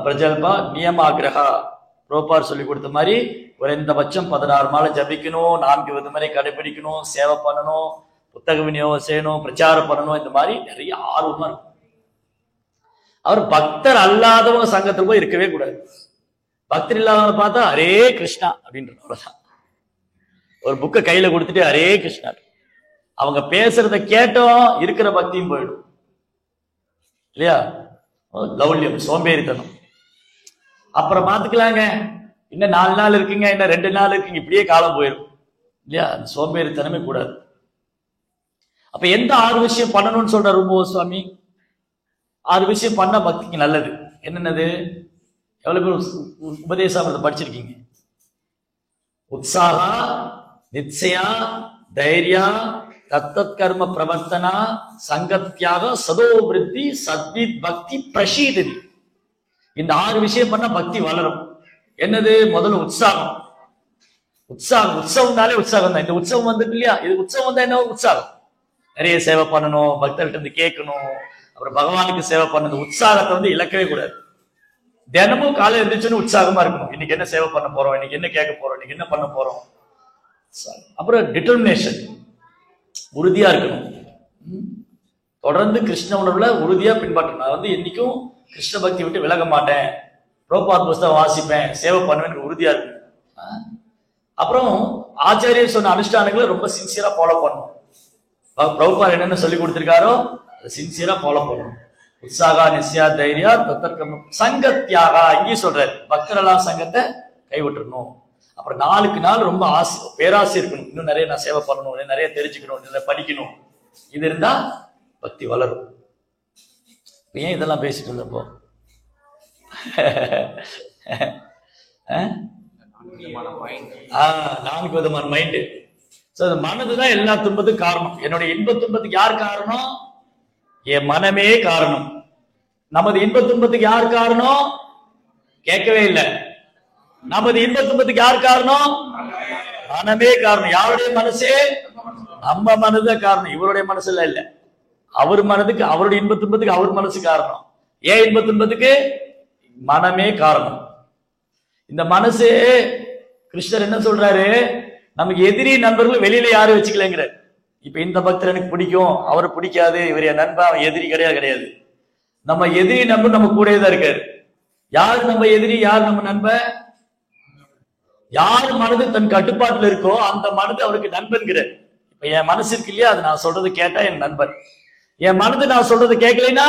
பிரஜல்பா, நியம ஆக்ரகா. ப்ரோபார் சொல்லி கொடுத்த மாதிரி குறைந்தபட்சம் 16 மாலை ஜபிக்கணும், 4 விதமுறை கடைபிடிக்கணும், சேவை பண்ணணும், புத்தக விநியோகம் செய்யணும், பிரச்சாரம் பண்ணணும். இந்த மாதிரி நிறைய ஆர்வமா இருக்கும். அவர் பக்தர் அல்லாதவங்க சங்கத்துல போய் இருக்கவே கூடாது. பக்தர் இல்லாதவங்க பார்த்தா ஹரே கிருஷ்ணா அப்படின்றதான். ஒரு புக்கை கையில கொடுத்துட்டு ஹரே கிருஷ்ணா, அவங்க பேசுறத கேட்டோம் இருக்கிற பக்தியும் போயிடும் இல்லையா? லௌல்யம், சோம்பேறித்தனம். அப்புறம் பார்த்துக்கலாங்க, இன்னும் 4 நாள் இருக்குங்க, இன்னும் 2 நாள் இருக்குங்க, இப்படியே காலம் போயிடும் இல்லையா? அந்த சோம்பேறித்தனமே கூடாது. அப்ப எந்த 6 விஷயம் பண்ணணும்னு சொல்ற ரூபோ சுவாமி? 6 விஷயம் பண்ண பக்திக்கு நல்லது. என்னென்னது? எவ்வளவு பேர் உபதேசம் படிச்சிருக்கீங்க? உற்சாகா, நிச்சயா, தைரியா, தத்தத் கர்ம பிரவர்த்தனா, சங்கத்யாக, சதோவிருத்தி, சத்வித் பக்தி, பிரசீததி. இந்த 6 விஷயம் பண்ணா பக்தி வளரும். என்னது? முதல்ல உற்சாகம். உற்சாகம், உற்சவம்னாலே உற்சாகம் தான். இந்த உற்சவம் வந்துருக்கு இல்லையா? இது உற்சவம் வந்தா என்ன? உற்சாகம். நிறைய சேவை பண்ணணும், பக்தர்கிட்ட இருந்து கேட்கணும், அப்புறம் பகவானுக்கு சேவை பண்ணணும். உற்சாகத்தை இழக்கவே கூடாது. தினமும் காலை எழுந்திரிச்சுன்னு உற்சாகமா இருக்கணும். இன்னைக்கு என்ன சேவை பண்ண போறோம், இன்னைக்கு என்ன கேட்க போறோம், இன்னைக்கு என்ன பண்ண போறோம். அப்புறம் டிட்டர்மினேஷன், உறுதியா இருக்கணும். தொடர்ந்து கிருஷ்ண உணர்வுல உறுதியா பின்பற்றணும். நான் என்னைக்கும் கிருஷ்ண பக்தி விட்டு விலக மாட்டேன், பிரபுபாத் புஸ்தகம் வாசிப்பேன், சேவை பண்ணுவேன், உறுதியா இருக்கு. அப்புறம் ஆச்சாரியர் சொன்ன அனுஷ்டானங்களை ரொம்ப சின்சியரா ஃபாலோ பண்ணணும். பிரபுபாத் என்னென்ன சொல்லி கொடுத்திருக்காரோ அதை சின்சியரா ஃபாலோ பண்ணணும். உற்சாகா, நிச்சயா, தைரியா, தத்தர்க்கம், சங்கத்யாகா. இங்கேயும் சொல்றாரு பக்தரெல்லாம் சங்கத்தை கைவிட்டுறணும். அப்புறம் நாளுக்கு நாள் ரொம்ப ஆசை, பேராசை இருக்கணும். இன்னும் நிறைய நான் சேவை பண்ணணும், நிறைய தெரிஞ்சுக்கணும், நிறைய படிக்கணும். இது இருந்தா பக்தி வளரும். ஏன் இதெல்லாம் பேசிட்டு இருந்தப்போ 4 விதமான மைண்டு. மனதுதான் எல்லா துன்பத்துக்கும் காரணம். என்னுடைய இன்ப துன்பத்துக்கு யார் காரணம்? என் மனமே காரணம். நமது இன்ப துன்பத்துக்கு யார் காரணம்? கேட்கவே இல்லை. நமது இன்ப துன்பத்துக்கு யார் காரணம்? மனமே காரணம். யாருடைய மனசே? நம்ம மனதுதான் காரணம், இவருடைய மனசுல இல்ல. அவர் மனதுக்கு, அவருடைய இன்ப துன்பத்துக்கு அவர் மனசு காரணம். ஏன் இன்ப துன்பத்துக்கு? மனமே காரணம். இந்த மனசு கிருஷ்ணர் என்ன சொல்றாரு, நமக்கு எதிரி நண்பர்கள் வெளியில யாரும் வச்சுக்கலங்கிறார். இப்ப இந்த பக்தர் எனக்கு பிடிக்கும், அவரை பிடிக்காது, இவர் என் நண்பன், அவன் எதிரி கிடையாது. நம்ம எதிரி நண்பன் நம்ம கூடயே தான் இருக்காரு. யார் நம்ம எதிரி, யார் நம்ம நண்பன்? யார் மனது தன் கட்டுப்பாட்டுல இருக்கோ அந்த மனது அவருக்கு நண்பன்கிறார். இப்ப என் மனசு இருக்கு இல்லையா, அது நான் சொல்றது கேட்டா என் நண்பன். என் மனது நான் சொல்றது கேட்கலைன்னா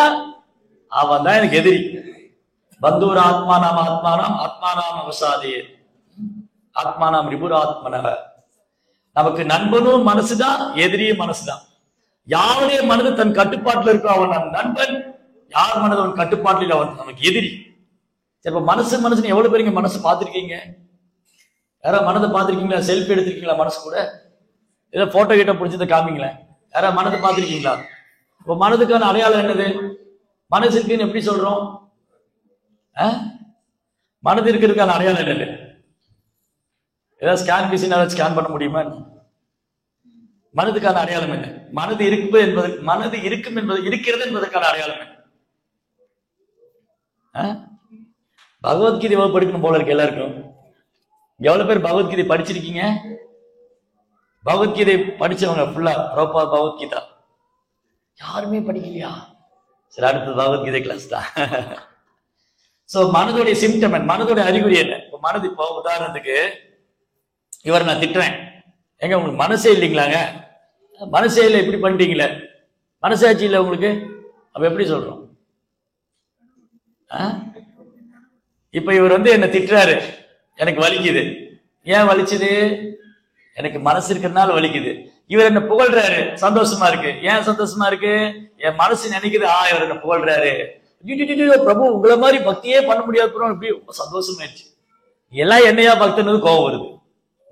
அவன் தான் எனக்கு எதிரி. பந்தூர் ஆத்மானாம் ஆத்மானாம் ஆத்மானாம் அவசாதே ஆத்மானாம் ரிபுராத்மனக. நமக்கு நண்பனும் மனசுதான், எதிரியும் மனசுதான். யாருடைய மனது தன் கட்டுப்பாட்டுல இருக்கோ அவன் நண்பன், யார் மனது அவன் கட்டுப்பாட்டில் அவன் நமக்கு எதிரி. சரி, இப்ப மனசுன்னு எவ்வளவு பேருங்க மனசு பார்த்திருக்கீங்க? யாராவது மனதை பார்த்திருக்கீங்களா? செல்ஃபி எடுத்திருக்கீங்களா மனசு கூட? ஏதோ போட்டோ கிட்ட பிடிச்சதை காமிங்களேன். யாராவது மனதை பார்த்திருக்கீங்களா? இப்ப மனதுக்கான அடையாளம் என்னது? மனசு இருக்குன்னு எப்படி சொல்றோம்? மனது இருக்கிறதுக்கான அடையாளம் என்னது? ஏதாவது ஸ்கேன் மிஷினால ஸ்கேன் பண்ண முடியுமா? மனதுக்கான அடையாளம் என்ன? மனது இருக்கும் என்பது இருக்கிறது என்பதற்கான அடையாளம் என்ன? பகவத்கீதை படிக்கணும் போல இருக்கு எல்லாருக்கும். எவ்வளவு பேர் பகவத்கீதை படிச்சிருக்கீங்க? பகவத்கீதை படிச்சவங்க ஃபுல்லா ப்ரோப்பா பகவத்கீதா யாருமே படிக்கலையா? சரி, அடுத்தது பகவத்கீதை கிளாஸ் தான். சோ மனதுடைய சிம்டம், மனதுடைய அறிகுறி என்ன? இப்ப மனது, இப்போ உதாரணத்துக்கு இவர் நான் திட்டுறேன், எங்க உங்களுக்கு மனசே இல்லைங்களாங்க? மனசே இல்லை, இப்படி பண்ணிட்டீங்களே, மனசாட்சி இல்லை உங்களுக்கு, அப்ப எப்படி சொல்றோம்? இப்ப இவர் என்ன திட்டுறாரு, எனக்கு வலிக்குது. ஏன் வலிச்சுது? எனக்கு மனசு இருக்கிறதுனால வலிக்குது. இவர் என்ன புகழ்றாரு, சந்தோஷமா இருக்கு. ஏன் சந்தோஷமா இருக்கு? என் மனசு நினைக்குது, இவர் என்ன புகழ்றாரு, பிரபு உங்களை மாதிரி பக்தியே பண்ண முடியாது, இப்படி ரொம்ப சந்தோஷமாயிடுச்சு. எல்லாம் என்னையா பக்தனது கோபம் வருது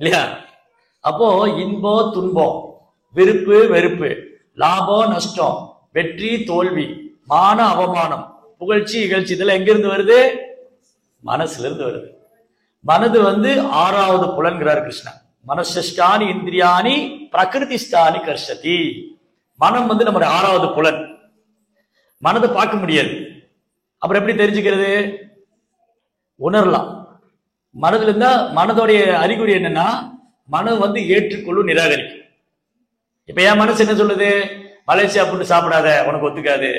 இல்லையா? அப்போ இன்பம் துன்பம், விருப்பு வெறுப்பு, லாபம் நஷ்டம், வெற்றி தோல்வி, மான அவமானம், புகழ்ச்சி இகழ்ச்சி, இதெல்லாம் எங்கிருந்து வருது? மனசுல இருந்து வருது. மனது ஆறாவது புலன்கிறார் கிருஷ்ணா. மனசானி இந்திரியானி பிரகிருதிஸ்தானி கர்ஷதி. மனம் நம்முடைய ஆறாவது புலன். மனதை பார்க்க முடியாது, அப்புறம் எப்படி தெரிஞ்சுக்கிறது? உணரலாம். மனதுல இருந்தா மனதோடைய அறிகுறி என்னன்னா, மனம் ஏற்றுக்கொள்ளும் நிராகரிக்கும். இப்ப என் மனசு என்ன சொல்லுது? மலேசியா ஃபுட்டு சாப்பிடாத, உனக்கு ஒத்துக்காது.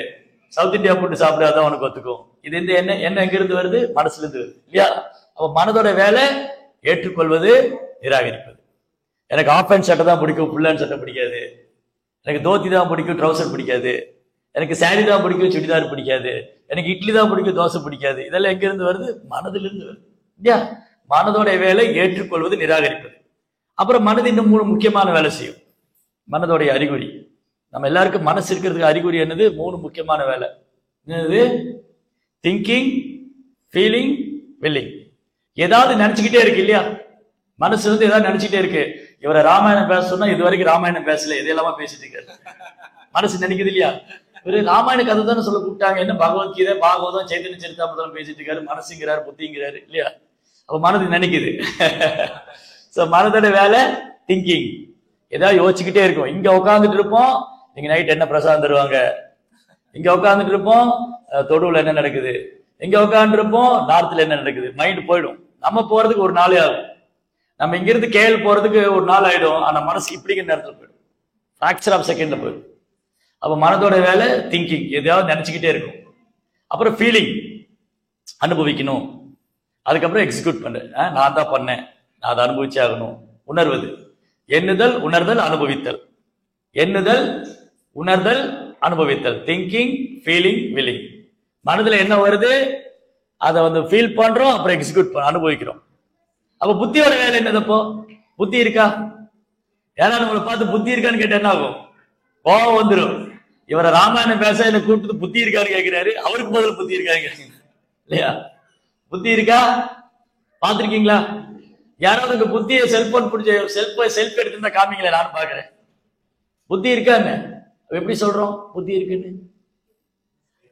சவுத் இந்தியா ஃபுட்டு சாப்பிடாத, உனக்கு ஒத்துக்கும். இது என்ன எங்க இருந்து வருது? மனசுல இருந்து வருது இல்லையா? அப்ப மனதோட வேலை ஏற்றுக்கொள்வது, நிராகரிப்பது. எனக்கு ஆஃப் ஹேண்ட் சட்டை தான் பிடிக்கும், ஃபுல் ஹேண்ட் சட்டை பிடிக்காது. எனக்கு தோத்தி தான் பிடிக்கும், ட்ரௌசர் பிடிக்காது. எனக்கு சாரி தான் பிடிக்கும், சுடிதார் பிடிக்காது. எனக்கு இட்லி தான் பிடிக்கும், தோசை பிடிக்காது. இதெல்லாம் எங்க இருந்து வருது? மனதிலிருந்து இருந்து வருது இல்லையா? மனதோட வேலை ஏற்றுக்கொள்வது, நிராகரிப்பது. அப்புறம் மனது இன்னும் 3 முக்கியமான வேலை செய்யும். மனதோடைய அறிகுறி, நம்ம எல்லாருக்கும் மனசு இருக்கிறதுக்கு அறிகுறி என்னது? 3 முக்கியமான வேலை. என்னது? Thinking, feeling, willing. ஏதாவது நினைச்சுக்கிட்டே இருக்கு இல்லையா? மனசு ஏதாவது நினைச்சுட்டே இருக்கு. இவரை ராமாயணம் பேச சொன்னா இது வரைக்கும் ராமாயணம் பேசல, இதெல்லாமா பேசிட்டு இருக்காரு. மனசு நினைக்குது இல்லையா? இவரு ராமாயண கதை தானே சொல்ல கூப்பிட்டாங்க, என்ன பகவத்கீதை பாகவதம் சைத்தன்ய சரிதாமிரதம் பேசிட்டு இருக்காரு, மனசுங்கிறாரு புத்திங்கிறாரு இல்லையா? அப்ப மனது நினைக்குது. சோ மனதோட வேலை திங்கிங். ஏதாவது யோசிச்சுக்கிட்டே இருக்கும். இங்க உட்காந்துட்டு இருப்போம், நீங்க நைட் என்ன பிரசாதம் தருவாங்க, இங்க உட்காந்துட்டு இருப்போம், தொடுவுல என்ன நடக்குது, இங்க உட்காந்து இருப்போம், நார்த்ல என்ன நடக்குது, மைண்ட் போயிடும். நம்ம போறதுக்கு ஒரு நாளே ஆகும். நம்ம இங்கிருந்து கேள் போறதுக்கு ஒரு நாள் ஆயிடும். ஆனா மனசு இப்படிங்கிற நேரத்துல போயிடும், ஃபிராக்சர் ஆஃப் செகண்ட்ல போயிடும். அப்ப மனதோட வேலை திங்கிங், எதையாவது நினைச்சுக்கிட்டே இருக்கும். அப்புறம் ஃபீலிங், அனுபவிக்கணும். அதுக்கப்புறம் எக்ஸிக்யூட் பண்றேன், நான் தான் பண்ணேன், நான் அதை அனுபவிச்சே ஆகணும். உணர்வது, எண்ணுதல், உணர்தல், அனுபவித்தல். எண்ணுதல், உணர்தல், அனுபவித்தல். Thinking, feeling, willing. மனதுல என்ன வருது அதை ஃபீல் பண்றோம், அப்புறம் எக்ஸிக்யூட் அனுபவிக்கிறோம். அப்ப புத்தியோட வேலை என்னதப்போ? புத்தி இருக்கா? ஏன்னா நம்மளை பார்த்து புத்தி இருக்கான்னு கேட்டா என்ன ஆகும்? கோவம் வந்துடும். இவரை ராமாயணம் பேச என்ன கூப்பிட்டு புத்தி இருக்கான்னு கேட்கிறாரு, அவருக்கு பதில் புத்தி இருக்கான்னு கேட்குறீங்க இல்லையா? புத்தி இருக்கா? பார்த்திருக்கீங்களா? யாராவது புத்தியை செல்போன் பிடிச்ச செல்ஃபி எடுத்துருந்தா காமிங்களேன், நானும் பாக்குறேன். புத்தி இருக்கான்னு எப்படி சொல்றோம் புத்தி இருக்குன்னு?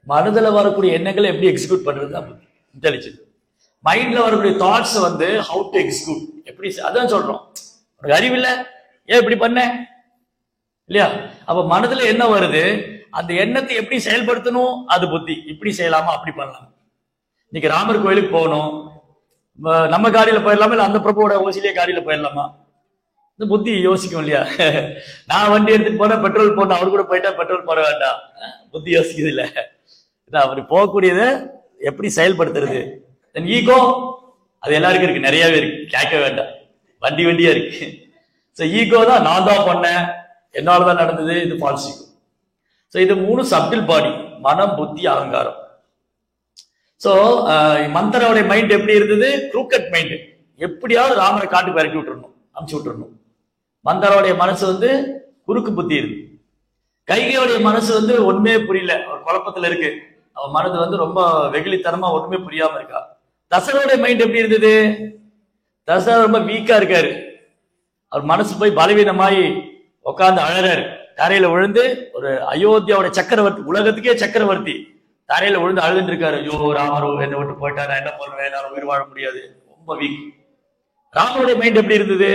மனதுல வரக்கூடிய எண்ணங்களை எப்படி எக்ஸிக்யூட் பண்றது தான் புத்தி, இன்டெலிஜென்ட். மைண்ட்ல வரக்கூடிய தாட்ஸ் ஹவு டு எக்ஸிக்யூட், எப்படி, அதான் சொல்றோம். உனக்கு அறிவு இல்ல, ஏன் இப்படி பண்ண இல்லையா? அப்ப மனதுல என்ன வருது, அந்த எண்ணத்தை எப்படி செயல்படுத்தணும், அது புத்தி. இப்படி செய்யலாமா, அப்படி பண்ணலாம். இன்னைக்கு ராமர் கோயிலுக்கு போகணும், நம்ம காடியில போயிடலாமா, இல்ல அந்த பிரபுவோட ஓசிலேயே காடியில போயிடலாமா? இந்த புத்தி யோசிக்கும் இல்லையா? நான் வண்டி எடுத்துட்டு போனா பெட்ரோல் போடணும், அவரு கூட போயிட்டா பெட்ரோல் போட வேண்டாம். புத்தி யோசிக்குது இல்ல. அப்படி போகக்கூடியதை எப்படி செயல்படுத்துறது? ஈகோ அது எல்லாருக்கும் இருக்கு, நிறையவே இருக்கு, கேட்க வேண்டாம், வண்டியா இருக்கு. ஈகோ தான், நான் தான் பண்ணேன், என்னாலதான் நடந்தது, இது ஃபால்ஸ் ஈகோ. இது 3 சப்டில் பாடி, மனம், புத்தி, அகங்காரம். மந்தரோட மைண்ட் எப்படி இருந்தது? Crooked mind. எப்படியாவது ராமரை காட்டுக்கு இறக்கி விட்டுறணும், அமுச்சு விட்டுறணும். மந்தரோடைய மனசு குறுக்கு புத்தி இருக்கு. கைகையோடைய மனசு ஒண்ணுமே புரியல, அவர் குழப்பத்துல இருக்கு. அவன் மனது ரொம்ப வெகுளித்தனமா ஒண்ணுமே புரியாம இருக்கா. தசரனுடைய மைண்ட் எப்படி இருந்தது? தசரன் ரொம்ப வீக்கா இருக்காரு. அவர் மனசு போய் பலவீனமாயி உட்கார்ந்து அழறாரு. தரையில விழுந்து, ஒரு அயோத்தியாவோட சக்கரவர்த்தி, உலகத்துக்கே சக்கரவர்த்தி, தரையில விழுந்து அழுதுட்டு இருக்காரு. ஐயோ ராமரோ என்னை விட்டு போயிட்டா, நான் என்ன பண்ணுவேன், என்னால உயிர் வாழ முடியாது, ரொம்ப வீக். ராமருடைய மைண்ட் எப்படி இருந்தது?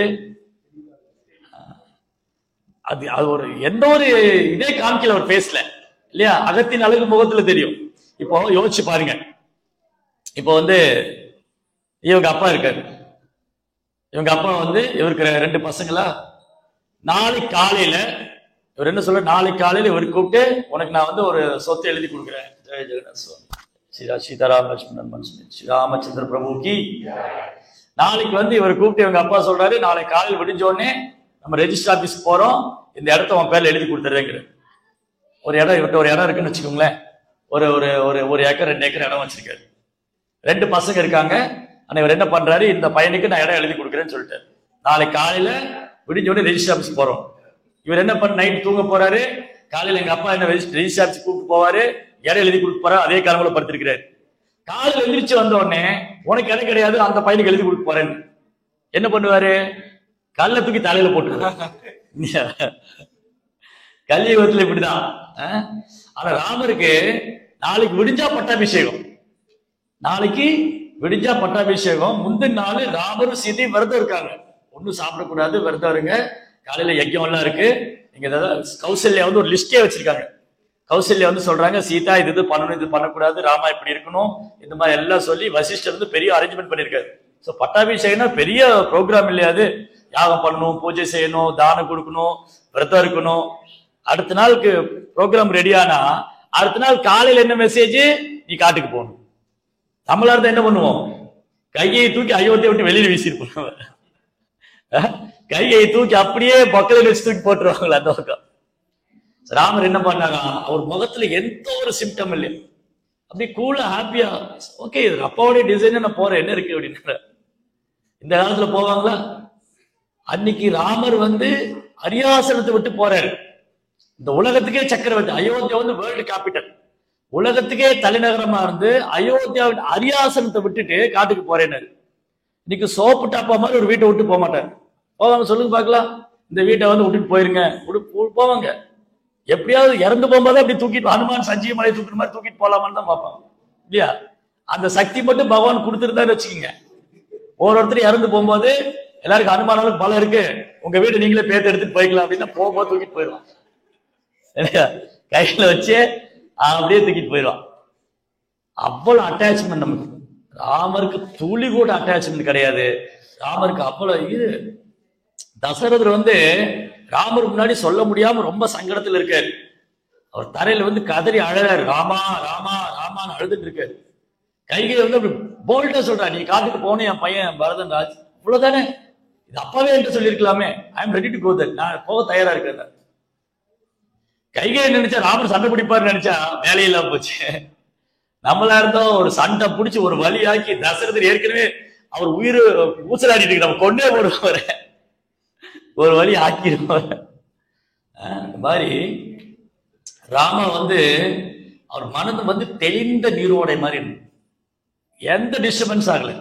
அது ஒரு எந்த ஒரு இதே காமிக்கல ஒரு பேசல இல்லையா? அகத்தின் அழகு முகத்துல தெரியும். இப்போ யோசிச்சு பாருங்க. இப்போ இவங்க அப்பா இருக்காரு. இவங்க அப்பா இவருக்கு 2 பசங்களா. நாளைக்கு காலையில இவர் என்ன சொல்ற, நாளைக்கு காலையில இவர் கூப்பிட்டு, உனக்கு நான் ஒரு சொத்தை எழுதி கொடுக்குறேன். ஜெய ஜெகநாத் சுவாமி, சீதாராம லட்சுமணன் ஸ்ரீராமச்சந்திர பிரபுக்கு. நாளைக்கு இவர் கூப்பிட்டு இவங்க அப்பா சொல்றாரு, நாளைக்கு காலையில் விடிஞ்சோடனே நம்ம ரெஜிஸ்டர் ஆபீஸ் போறோம், இந்த இடத்த உன் பேர்ல எழுதி கொடுத்துறேங்கிற. ஒரு இடம், இவர்கிட்ட ஒரு இடம் இருக்குன்னு வச்சுக்கோங்களேன். ஒரு ஒரு ஒரு ஏக்கர் 2 ஏக்கர் இடம் வச்சிருக்காரு. 2 பசங்க இருக்காங்க. ஆனா இவர் என்ன பண்றாரு, இந்த பையனுக்கு நான் இடம் எழுதி கொடுக்குறேன்னு சொல்லிட்டாரு. நாளைக்கு காலையில விடிஞ்சோடனே ரெஜிஸ்டர் ஆபீஸ் போறோம். இவர் என்ன பண்ண, நைட் தூங்க போறாரு. காலையில எங்க அப்பா என்ன ரெஜிஸ்டர் ஆபீஸ் கூப்பிட்டு போவாரு, இடம் எழுதி கொடுக்க போறாரு. அதே காலங்கள படுத்திருக்கிறாரு. காலையில எழுந்திரிச்சு வந்த உடனே, உனக்கு இடம் கிடையாது, அந்த பையனுக்கு எழுதி கொடுக்க போறேன்னு என்ன பண்ணுவாரு? கல்ல தூக்கி தலையில போட்டு. கலியுகத்துல இப்படிதான். ஆனா ராமருக்கு நாளைக்கு விடிஞ்சா பட்டாபிஷேகம். நாளைக்கு விடிஞ்சா பட்டாபிஷேகம். முந்தின நாள் ராமரும் சீதையும் விரதம் இருக்காங்க. ஒன்னும் சாப்பிடக்கூடாது, விரதம் இருங்க. காலையில யஜ்யம் எல்லாம் இருக்கு. நீங்க கௌசல்யா ஒரு லிஸ்டே வச்சிருக்காங்க. கௌசல்யா சொல்றாங்க, சீதா இது பண்ணணும், இது பண்ணக்கூடாது, ராமா இப்படி இருக்கணும், இந்த மாதிரி எல்லாம் சொல்லி வசிஷ்டர் பெரிய அரேஞ்ச்மெண்ட் பண்ணிருக்காரு. பட்டாபிஷேகம்னா பெரிய ப்ரோக்ராம் இல்லையா? அது யாகம் பண்ணணும், பூஜை செய்யணும், தானம் கொடுக்கணும், விரதம் இருக்கணும். அடுத்த நாளுக்கு ப்ரோக்ராம் ரெடியானா அடுத்த நாள் காலையில என்ன மெசேஜ், நீ காட்டுக்கு போகணும். நம்மளா இருந்தா என்ன பண்ணுவோம்? கையை தூக்கி அயோத்தியை விட்டு வெளியில வீசிருப்போம். கையை தூக்கி அப்படியே பக்கத்துல வச்சு தூக்கி போட்டுருவாங்களா அந்த பக்கம். ராமர் என்ன பண்ணாங்க, அவர் முகத்துல எந்த ஒரு சிம்டம் இல்லை, அப்படி கூலா ஹாப்பியா, ஓகே அப்பாவுடைய டிசைன் நான் போறேன், என்ன இருக்கு அப்படின்னு. இந்த காலத்துல போவாங்களா? அன்னைக்கு ராமர் அரியாசனத்தை விட்டு போறாரு. இந்த உலகத்துக்கே சக்கரவர்த்தி, அயோத்தியா வேர்ல்டு கேபிட்டல், உலகத்துக்கே தலைநகரமா இருந்து அயோத்தியாவின் அரியாசனத்தை விட்டுட்டு காட்டுக்கு போறேன்னு. இன்னைக்கு சோப்பு டாப்பா மாதிரி ஒரு வீட்டை விட்டு போக மாட்டாங்க. போவாங்க சொல்லுங்க பாக்கலாம். இந்த வீட்டை விட்டுட்டு போயிருங்க, போவாங்க. எப்படியாவது இறந்து போகும்போது அப்படி தூக்கிட்டு, ஹனுமான் சஞ்சீவ மலை தூக்குற மாதிரி தூக்கிட்டு போலாமான்னு தான் பார்ப்பாங்க இல்லையா? அந்த சக்தி மட்டும் பகவான் கொடுத்துருந்தாரு வச்சுக்கோங்க. ஒருத்தர் இறந்து போகும்போது எல்லாருக்கும் அனுமானாலும் பலம் இருக்கு, உங்க வீடு நீங்களே பேர்த்து எடுத்துட்டு போய்க்கலாம் அப்படின்னா போகும்போது தூக்கிட்டு போயிடுவான். கையில வச்சு அப்படியே தூக்கிட்டு போயிடுவான். அவ்வளவு அட்டாச்மெண்ட் நமக்கு. ராமருக்கு துளி கூட அட்டாச்மெண்ட் கிடையாது. ராமருக்கு அவ்வளவு இது. தசரதர் ராமர் முன்னாடி சொல்ல முடியாம ரொம்ப சங்கடத்துல இருக்காரு. அவர் தரையில கதறி அழறாரு, ராமா ராமா ராமான்னு அழுதுட்டு இருக்காரு. கைகை அப்படி போல்டா சொல்றா, நீ காட்டுக்கு போனேன் என் பையன் பரதன் ராஜ், இவ்வளவுதானே, இது அப்பாவே என்று சொல்லியிருக்கலாமே, I am ready to go that, நான் போக தயாரா இருக்கேன். கைகை நினைச்சா ராமர் சண்டை பிடிப்பாருன்னு நினைச்சா வேலையில்லாம போச்சு. நம்மளா இருந்தோம் ஒரு சண்டை பிடிச்சி ஒரு வழியாக்கி, தசரதர் ஏற்கனவே அவர் உயிர் ஊசலாடிட்டு இருக்கு, நம்ம கொண்டே போடுவார், ஒரு வழி ஆக்கிடுவார். இந்த மாதிரி ராம அவர் மனது தெளிந்த நீரோடை மாதிரி எந்த டிஸ்டர்பன்ஸ் ஆகல.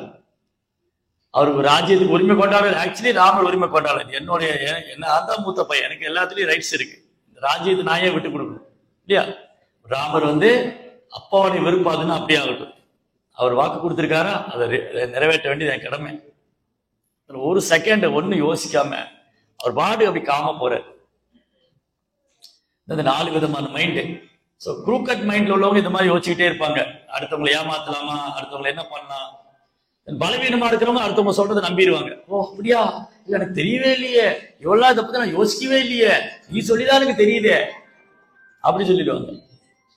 அவருக்கு ராஜ்யத்துக்கு உரிமை கொண்டாடுறது. ஆக்சுவலி ராமர் உரிமை கொண்டாடுறது, என்னுடைய என்ன அதான் மூத்த பையன், எனக்கு எல்லாத்துலயும் ரைட்ஸ் இருக்கு, ராஜ்யத்தை நாயே விட்டு கொடுக்கணும் இல்லையா? ராமர் அப்பாவுடைய விருப்பாதுன்னு அப்படியே ஆகட்டும். அவர் வாக்கு கொடுத்திருக்காரா, அதை நிறைவேற்ற வேண்டியது என் கடமை. ஒரு செகண்ட் ஒண்ணு யோசிக்காம அவர் பாடு அப்படி காம போறாரு. இந்த 4 விதமான மைண்டு. ஸோ க்ரூக்கட் மைண்ட்ல உள்ளவங்க இந்த மாதிரி யோசிச்சுக்கிட்டே இருப்பாங்க. அடுத்தவங்களை ஏமாத்தலாமா, அடுத்தவங்களை என்ன பண்ணலாம். பலவீனமா இருக்கிறவங்க அடுத்தவங்க சொல்றதை நம்பிடுவாங்க. ஓ அப்படியா, எனக்கு தெரியவே இல்லையே, இவ்வளவு இதை பத்தி நான் யோசிக்கவே இல்லையே, நீ சொல்லிதான் எனக்கு தெரியுதே அப்படி சொல்லிடுவாங்க.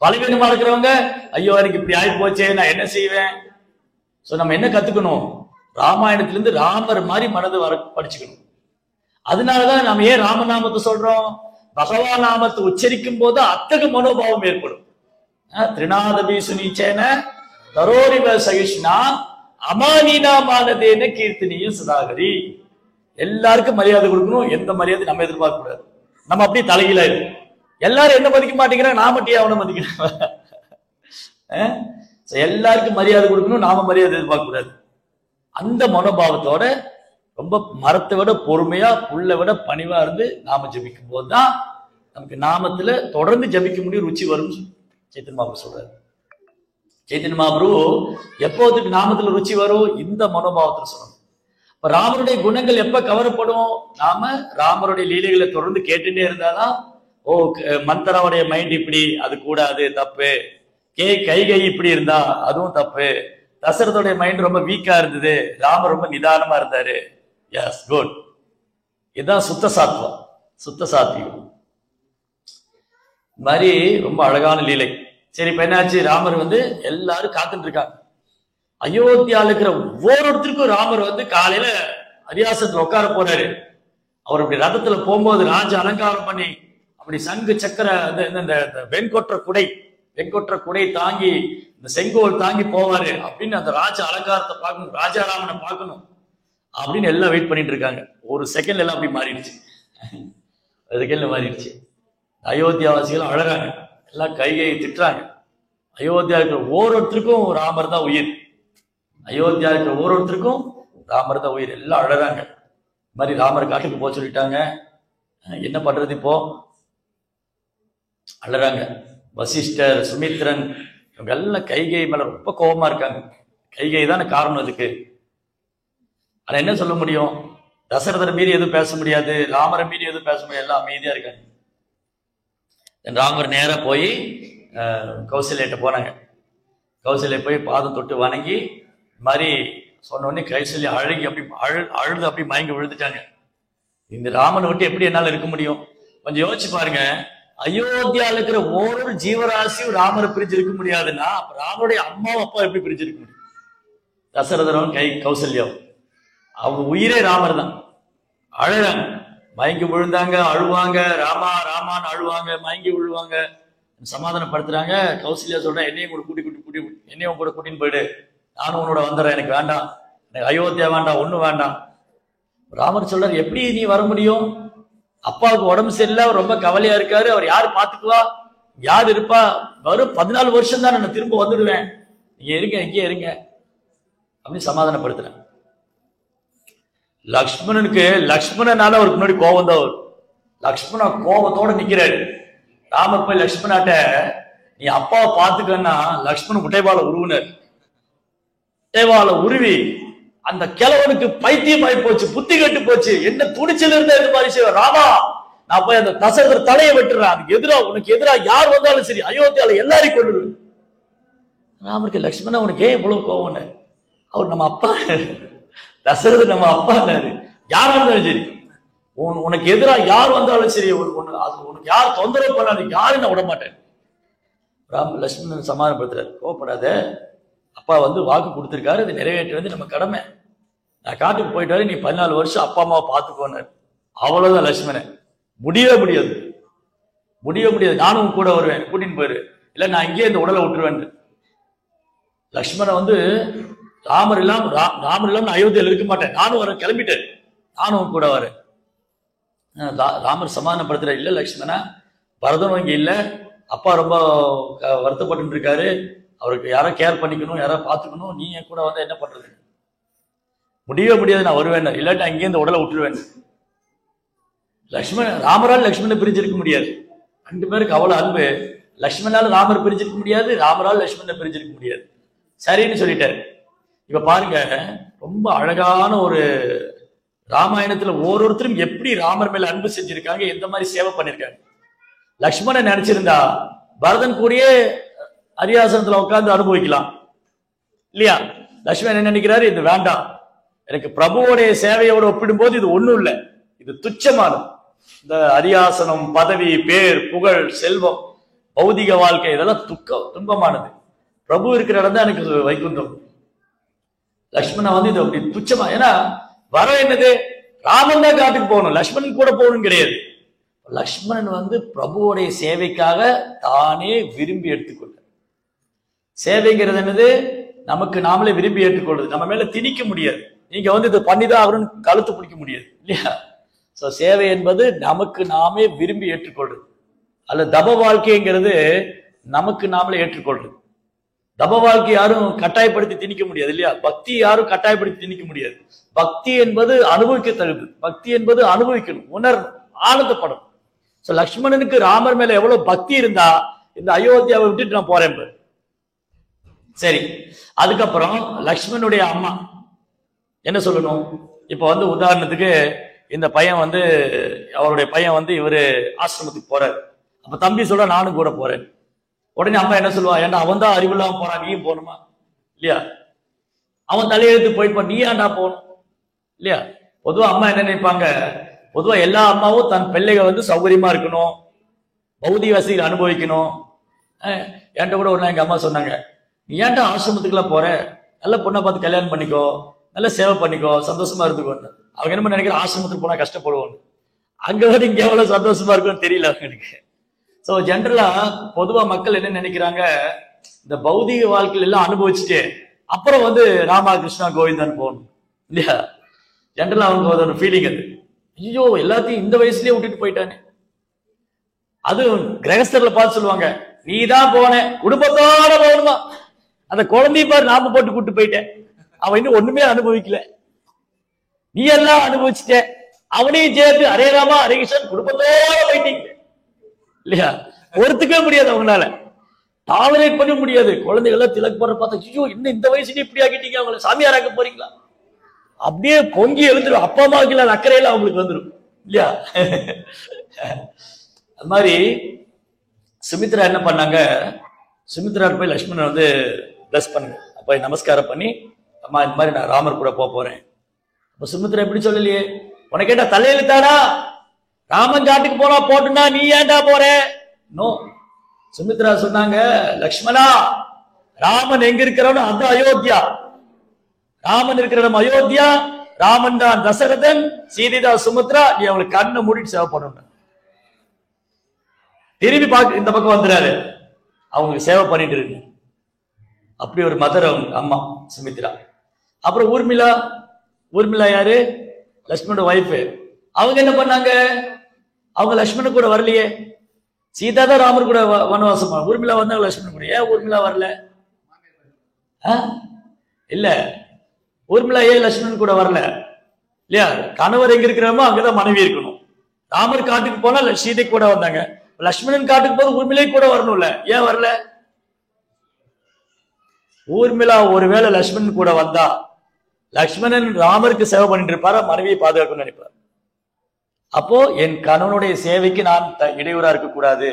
பலவீனமா இருக்கிறவங்க ஐயோ எனக்கு இப்படி ஆகி போச்சே, நான் என்ன செய்வேன்? சோ நம்ம என்ன கத்துக்கணும்? ராமாயணத்திலிருந்து ராமர் மாதிரி மனது படிச்சுக்கணும். அதனாலதான் நம்ம ஏன் ராமநாமத்தை சொல்றோம்? பகவான் நாமத்தை உச்சரிக்கும் போது அத்தகு மனோபாவம் ஏற்படும். திரிநாதபி சுனிச்சேன தரோரிவ சகிஷ்ணா அமானீனாமானதேன கீர்த்தனியும் சுதாகரி. எல்லாருக்கும் மரியாதை கொடுக்கணும். எந்த மரியாதை நம்ம எதிர்பார்க்க கூடாது. நம்ம அப்படியே தலைகீழாயிரும். எல்லாரும் என்ன மதிக்க மாட்டேங்கிறாங்க, நான் மட்டும் அவனை மதிக்கிறேன். எல்லாருக்கும் மரியாதை கொடுக்கணும், நாம மரியாதை எதிர்பார்க்க கூடாது. அந்த மனோபாவத்தோட ரொம்ப மரத்தை விட பொறுமையா, புல்லை விட பணிவா இருந்து நாம ஜபிக்கும் போதுதான் நமக்கு நாமத்துல தொடர்ந்து ஜபிக்க முடியும், ருச்சி வரும். சைத்தன்ய மகாபிரபு சொல்றாரு. சைத்தன்ய மகாபிரபு எப்போதுக்கு நாமத்துல ருச்சி வரும்? இந்த மனோபாவத்துல சொல்லணும். இப்ப ராமருடைய குணங்கள் எப்ப கவரப்படும்? நாம ராமருடைய லீலைகளை தொடர்ந்து கேட்டுட்டே இருந்தாதான், ஓ மந்தராவுடைய மைண்ட் இப்படி, அது கூடாது, தப்பு. கைகை இப்படி இருந்தா அதுவும் தப்பு. தசரதோடைய மைண்ட் ரொம்ப வீக்கா இருந்தது, ராமர் ரொம்ப நிதானமா இருந்தாரு. Yes, good. இதுதான் சுத்த சாத்வம், சுத்த சாத்வீகம். மாதிரி ரொம்ப அழகான லீலை. சரி, இப்ப என்னாச்சு? ராமர் எல்லாரும் காத்துட்டு இருக்காங்க. அயோத்தியால இருக்கிற ஒவ்வொருத்தருக்கும் ராமர் காலையில அரியாசத்துல உட்கார போறாரு. அவர் அப்படி ரதத்துல போகும்போது ராஜ அலங்காரம் பண்ணி அப்படி சங்கு சக்கர வெண்கொற்ற குடை தாங்கி இந்த செங்கோல் தாங்கி போவாரு அப்படின்னு அந்த ராஜ அலங்காரத்தை பார்க்கணும், ராஜாராமனை பார்க்கணும் அப்படின்னு எல்லாம் வெயிட் பண்ணிட்டு இருக்காங்க. ஒரு செகண்ட்ல எல்லாம் அப்படி மாறிடுச்சு. செகண்ட்ல மாறிடுச்சு. அயோத்தியாவாசிகள் அழறாங்க, எல்லாம் கைகையை திட்டுறாங்க. அயோத்தியா இருக்கிற ஒவ்வொருத்தருக்கும் ராமர் தான் உயிர். அயோத்தியா இருக்கிற ஒவ்வொருத்தருக்கும் ராமர் தான் உயிர். எல்லாம் அழறாங்க. இந்த மாதிரி ராமர் காட்டுக்கு போக சொல்லிட்டாங்க, என்ன பண்றது இப்போ? அழறாங்க. வசிஷ்டர், சுமித்ரன், இவங்க எல்லாம் கைகை மேல ரொம்ப கோபமா இருக்காங்க. கைகை தானே காரணம் இதுக்கு. ஆனா என்ன சொல்ல முடியும்? தசரதரை மீறி எதுவும் பேச முடியாது, ராமரை மீறி எதுவும் பேச முடியாது, எல்லாம் அமைதியா இருக்காங்க. ராமர் நேரா போய் கௌசல்யிட்ட போனாங்க. கௌசல்யை போய் பாதம் தொட்டு வணங்கி மாதிரி சொன்ன உடனே கௌசல்யா அழுகி அப்படி அழுது அப்படி மயங்கி விழுந்துட்டாங்க. இந்த ராமனை விட்டு எப்படி என்னால இருக்க முடியும்? கொஞ்சம் யோசிச்சு பாருங்க. அயோத்தியால இருக்கிற ஒவ்வொரு ஜீவராசியும் ராமரை பிரிஞ்சு இருக்க முடியாதுன்னா அப்ப ராமருடைய அம்மாவும் அப்பா எப்படி பிரிஞ்சு இருக்க முடியும்? தசரதரும் கௌசல்யாவும் அவங்க உயிரே ராமர் தான். அழுறாங்க, மயங்கி விழுந்தாங்க, அழுவாங்க, ராமா ராமான்னு அழுவாங்க, மயங்கி விழுவாங்க. சமாதானப்படுத்துறாங்க. கௌசல்யா சொல்றேன், என்னையும் கூட என்னையும் கூட கூட்டின்னு போயிடு, நானும் உன்னோட வந்துடுறேன், எனக்கு வேண்டாம், எனக்கு அயோத்தியா வேண்டாம், ஒண்ணும் வேண்டாம். ராமர் சொல்றாரு, எப்படி நீ வர முடியும்? அப்பாவுக்கு உடம்பு சரியில்லை, அவர் ரொம்ப கவலையா இருக்காரு, அவர் யாரு பாத்துக்குவா, யாரு இருப்பா? வரும் 14 வருஷம் தான், நான் திரும்ப வந்துடுவேன், நீங்க இருங்க, இங்கே இருங்க அப்படின்னு சமாதானப்படுத்துறேன். லக்ஷ்மணனால அவருக்கு முன்னாடி கோபம் தான் வரும். லக்ஷ்மணன் கோபத்தோட நிக்கிறாரு. ராமர் போய் லக்ஷ்மணாட்ட, நீ அப்பாவை பாத்துக்கன்னா லக்ஷ்மணன் முட்டைவாள உருவினர். முட்டைவாள உருவி அந்த கிழவனுக்கு பைத்தியமாயி போச்சு, புத்தி கட்டு போச்சு. என்ன துணிச்சல் இருந்த இது மாதிரி செய்வார். ராமா, நான் போய் அந்த தசரதர் தலையை வெட்டுறேன், அதுக்கு எதிரா உனக்கு எதிரா யார் வந்தாலும் சரி அயோத்தியால எல்லாரையும் கொண்டுருவேன். ராமருக்கு, லக்ஷ்மணன் உனக்கு ஏன் இவ்வளவு கோவம்னு? அவர் நம்ம அப்பா, தசரதர் நம்ம அப்பா, யாரா இருந்தாலும் சரி, உனக்கு எதிராக யார் வந்தாலும் சரி, உனக்கு யார் தொந்தரவு பண்ணாலும் யாரும் நான் விட மாட்டேன். லட்சுமணன் சமாதானப்படுத்துறாரு, கோவப்படாத, அப்பா வாக்கு கொடுத்திருக்காரு, அதை நிறைவேற்ற நம்ம கடமை. நான் காட்டுக்கு போயிட்டாரு, நீ 14 வருஷம் அப்பா அம்மாவை பார்த்துக்கோனாரு. அவ்வளவுதான் லட்சுமணன். முடியவே முடியாது, நானும் கூட வருவேன், கூட்டின்னு போயிரு, இல்ல நான் இங்கேயே இந்த உடலை விட்டுருவேன். லட்சுமணன் ராமர் இல்லாம அயோத்தியாவில் இருக்க மாட்டேன், நானும் வர கிளம்பிட்டேன், நானும் கூட வரேன். ராமர் சமாதானப்படுத்துற, இல்ல லட்சுமணா, பரதன் இங்க இல்ல, அப்பா ரொம்ப வருத்தப்பட்டு இருக்காரு, அவருக்கு யாரோ கேர் பண்ணிக்கணும், யாரோ பாத்துக்கணும், நீ என் கூட என்ன பண்றது? முடியவே முடியாது, நான் வருவேன், இல்லாட்டி அங்கேயே இந்த உடலை விட்டுருவேன். ராமரால் லட்சுமணனை பிரிஞ்சிருக்க முடியாது. 2 பேருக்கு அவ்வளவு அன்பு. லட்சுமணால ராமர் பிரிஞ்சிருக்க முடியாது, ராமரால் லட்சுமணனை பிரிஞ்சிருக்க முடியாது. சரின்னு சொல்லிட்டாரு. இப்ப பாருங்க, ரொம்ப அழகான ஒரு ராமாயணத்துல ஒவ்வொருத்தரும் எப்படி ராமர் மேல அன்பு செஞ்சிருக்காங்க, எந்த மாதிரி சேவை பண்ணிருக்காங்க. லக்ஷ்மணன் நினைச்சிருந்தா பரதன் கூடயே அரியாசனத்துல உட்கார்ந்து அனுபவிக்கலாம் இல்லையா? லட்சுமணன் என்ன நினைக்கிறாரு, இது வேண்டாம், எனக்கு பிரபுவோடைய சேவையோட ஒப்பிடும்போது இது ஒண்ணும் இல்லை, இது துச்சமானது. இந்த அரியாசனம், பதவி, பேர், புகழ், செல்வம், பௌதிக வாழ்க்கை, இதெல்லாம் துன்பமானது. பிரபு இருக்கிற இடம் தான் எனக்கு வைகுண்டம். லக்ஷ்மணன் வந்து இது அப்படி துச்சமா, ஏன்னா வர என்னது, ராமன் தான் காட்டுக்கு போகணும், லக்ஷ்மணன் கூட போகணும் கிடையாது. லக்ஷ்மணன் வந்து பிரபுவோடைய சேவைக்காக தானே விரும்பி எடுத்துக்கொள்ள. சேவைங்கிறது என்னது, நமக்கு நாமளே விரும்பி ஏற்றுக்கொள்வது, நம்ம மேல திணிக்க முடியாது. நீங்க வந்து இது பண்ணிதான் அவருன்னு கழுத்து பிடிக்க முடியாது இல்லையா? சோ சேவை என்பது நமக்கு நாமே விரும்பி ஏற்றுக்கொள்றது. அல்ல தப வாழ்க்கைங்கிறது நமக்கு நாமளே ஏற்றுக்கொள்றது. தப வாழ்க்கை யாரும் கட்டாயப்படுத்தி திணிக்க முடியாது இல்லையா? பக்தி யாரும் கட்டாயப்படுத்தி திணிக்க முடியாது. பக்தி என்பது அனுபவிக்க தகுது. பக்தி என்பது அனுபவிக்கணும், உணரணும், ஆனந்தப்படும். சோ லக்ஷ்மணனுக்கு ராமர் மேல எவ்வளவு பக்தி இருந்தா இந்த அயோத்தியாவை விட்டுட்டு நான் போறேன். சரி, அதுக்கப்புறம் லக்ஷ்மணனுடைய அம்மா என்ன சொல்லணும்? இப்ப வந்து உதாரணத்துக்கு இந்த பையன் வந்து, அவருடைய பையன் வந்து இவரு ஆசிரமத்துக்கு போறாரு. அப்ப தம்பி சொல்ற நானும் கூட போறேன். உடனே அம்மா என்ன சொல்லுவா, ஏன்டா அவன் தான் அறிவில்லாம போறான், நீயும் போகணுமா இல்லையா? அவன் தலையெழுத்து போயிப்பா, நீ ஏன்டா போகணும் இல்லையா? பொதுவா அம்மா என்ன நினைப்பாங்க, பொதுவா எல்லா அம்மாவும் தன் பிள்ளைகள் வந்து சௌகரியமா இருக்கணும், பௌதிக வசதிகள் அனுபவிக்கணும். என்கிட்ட கூட ஒரு நாள் எங்க அம்மா சொன்னாங்க, நீ ஏன்டா ஆசிரமத்துக்குலாம் போற, நல்ல பொண்ணை பார்த்து கல்யாணம் பண்ணிக்கோ, நல்ல சேவை பண்ணிக்கோ, சந்தோஷமா இருந்துக்கோ. அவங்க என்ன நினைக்கிற, ஆசிரமத்துக்கு போனா கஷ்டப்படுவோம், அங்க வந்து இங்க எவ்வளவு சந்தோஷமா இருக்கும்னு தெரியல அவங்களுக்கு. சோ ஜென்ரலா பொதுவா மக்கள் என்ன நினைக்கிறாங்க, இந்த பௌதிக வாழ்க்கையில எல்லாம் அனுபவிச்சுட்டு அப்புறம் வந்து ராமா கிருஷ்ணா கோவிந்தன் போகணும் இல்லையா? ஜென்ரலா அவங்க ஒரு ஃபீலிங் அது, ஐயோ எல்லாத்தையும் இந்த வயசுலயே விட்டுட்டு போயிட்டானே. அது கிரகஸ்தர்ல பார்த்து சொல்லுவாங்க, நீ தான் போன, குடும்பத்தோட போகணுமா, அந்த குழந்தைய பாரு நாம போட்டு கூட்டு போயிட்டேன், அவன் இன்னும் ஒண்ணுமே அனுபவிக்கல, நீ எல்லாம் அனுபவிச்சுட்ட, அவனையும் சேர்த்து அரே ராமா ஹரே கிருஷ்ணன் குடும்பத்தோட போயிட்டீங்க இல்லையா? ஒருத்துக்கவே முடியாது, அவங்களால டாலரேட் பண்ண முடியாது. குழந்தைகள் திலக் போற பார்த்தா, ஐயோ இன்னும் இந்த வயசுல இப்படி ஆக்கிட்டீங்க, அவங்களை சாமியாராக்க போறீங்களா, அப்படியே பொங்கி எழுந்துடும், அப்பா அம்மாவுக்கு அக்கறையில அவங்களுக்கு வந்துடும் இல்லையா? அது மாதிரி சுமித்ரா என்ன பண்ணாங்க, சுமித்ரா போய் லட்சுமணன் வந்து பிளஸ் பண்ணுங்க, போய் நமஸ்காரம் பண்ணி, அம்மா இந்த மாதிரி நான் ராமர் கூட போறேன். அப்ப சுமித்ரா எப்படி சொல்லலையே, உனக்கு கேட்டா தலையெழுத்தாடா, ராமன் காட்டுக்கு போனா போட்டுனா நீ ஏன்டா போற? நோ, சுமித்ரா சொன்னாங்க, லக்ஷ்மணா ராமன் எங்க இருக்கிறவனோ அந்த அயோத்தியா, ராமன் இருக்கிற இடம் அயோத்தியா, ராமன் தான் தசரதன், சீதைதா சுமித்ரா, நீ அவங்களுக்கு கண்ணை மூடிட்டு சேவை பண்ணணும். திரும்பி பார்க்க இந்த பக்கம் வந்துறாரு, அவங்களுக்கு சேவை பண்ணிட்டு இருக்கு. அப்படி ஒரு மதர் அவங்க அம்மா சுமித்ரா. அப்புறம் ஊர்மிளா, ஊர்மிளா யாரு, லட்சுமணோட வைஃப். அவங்க என்ன பண்ணாங்க, அவங்க லட்சுமணன் கூட வரலையே, சீதா தான் ராமர் கூட வனவாசம். ஊர்மிளா வந்தாங்க லட்சுமணன் கூட, ஏன் ஊர்மிளா வரல? இல்ல, ஊர்மிளா ஏன் லட்சுமணன் கூட வரல இல்லையா? கணவர் எங்க இருக்கிறாமோ அங்கதான் மனைவி இருக்கணும். ராமர் காட்டுக்கு போனா சீதை கூட வந்தாங்க, லட்சுமணன் காட்டுக்கு போது ஊர்மிளை கூட வரணும்ல, ஏன் வரல? ஊர்மிளா ஒருவேளை லட்சுமணன் கூட வந்தா லட்சுமணன் ராமருக்கு சேவை பண்ணிட்டு இருப்பாரா, மனைவியை பாதுகாக்கணும்னு நினைப்பார். அப்போ என் கணவனுடைய சேவைக்கு நான் இடையூறா இருக்க கூடாது,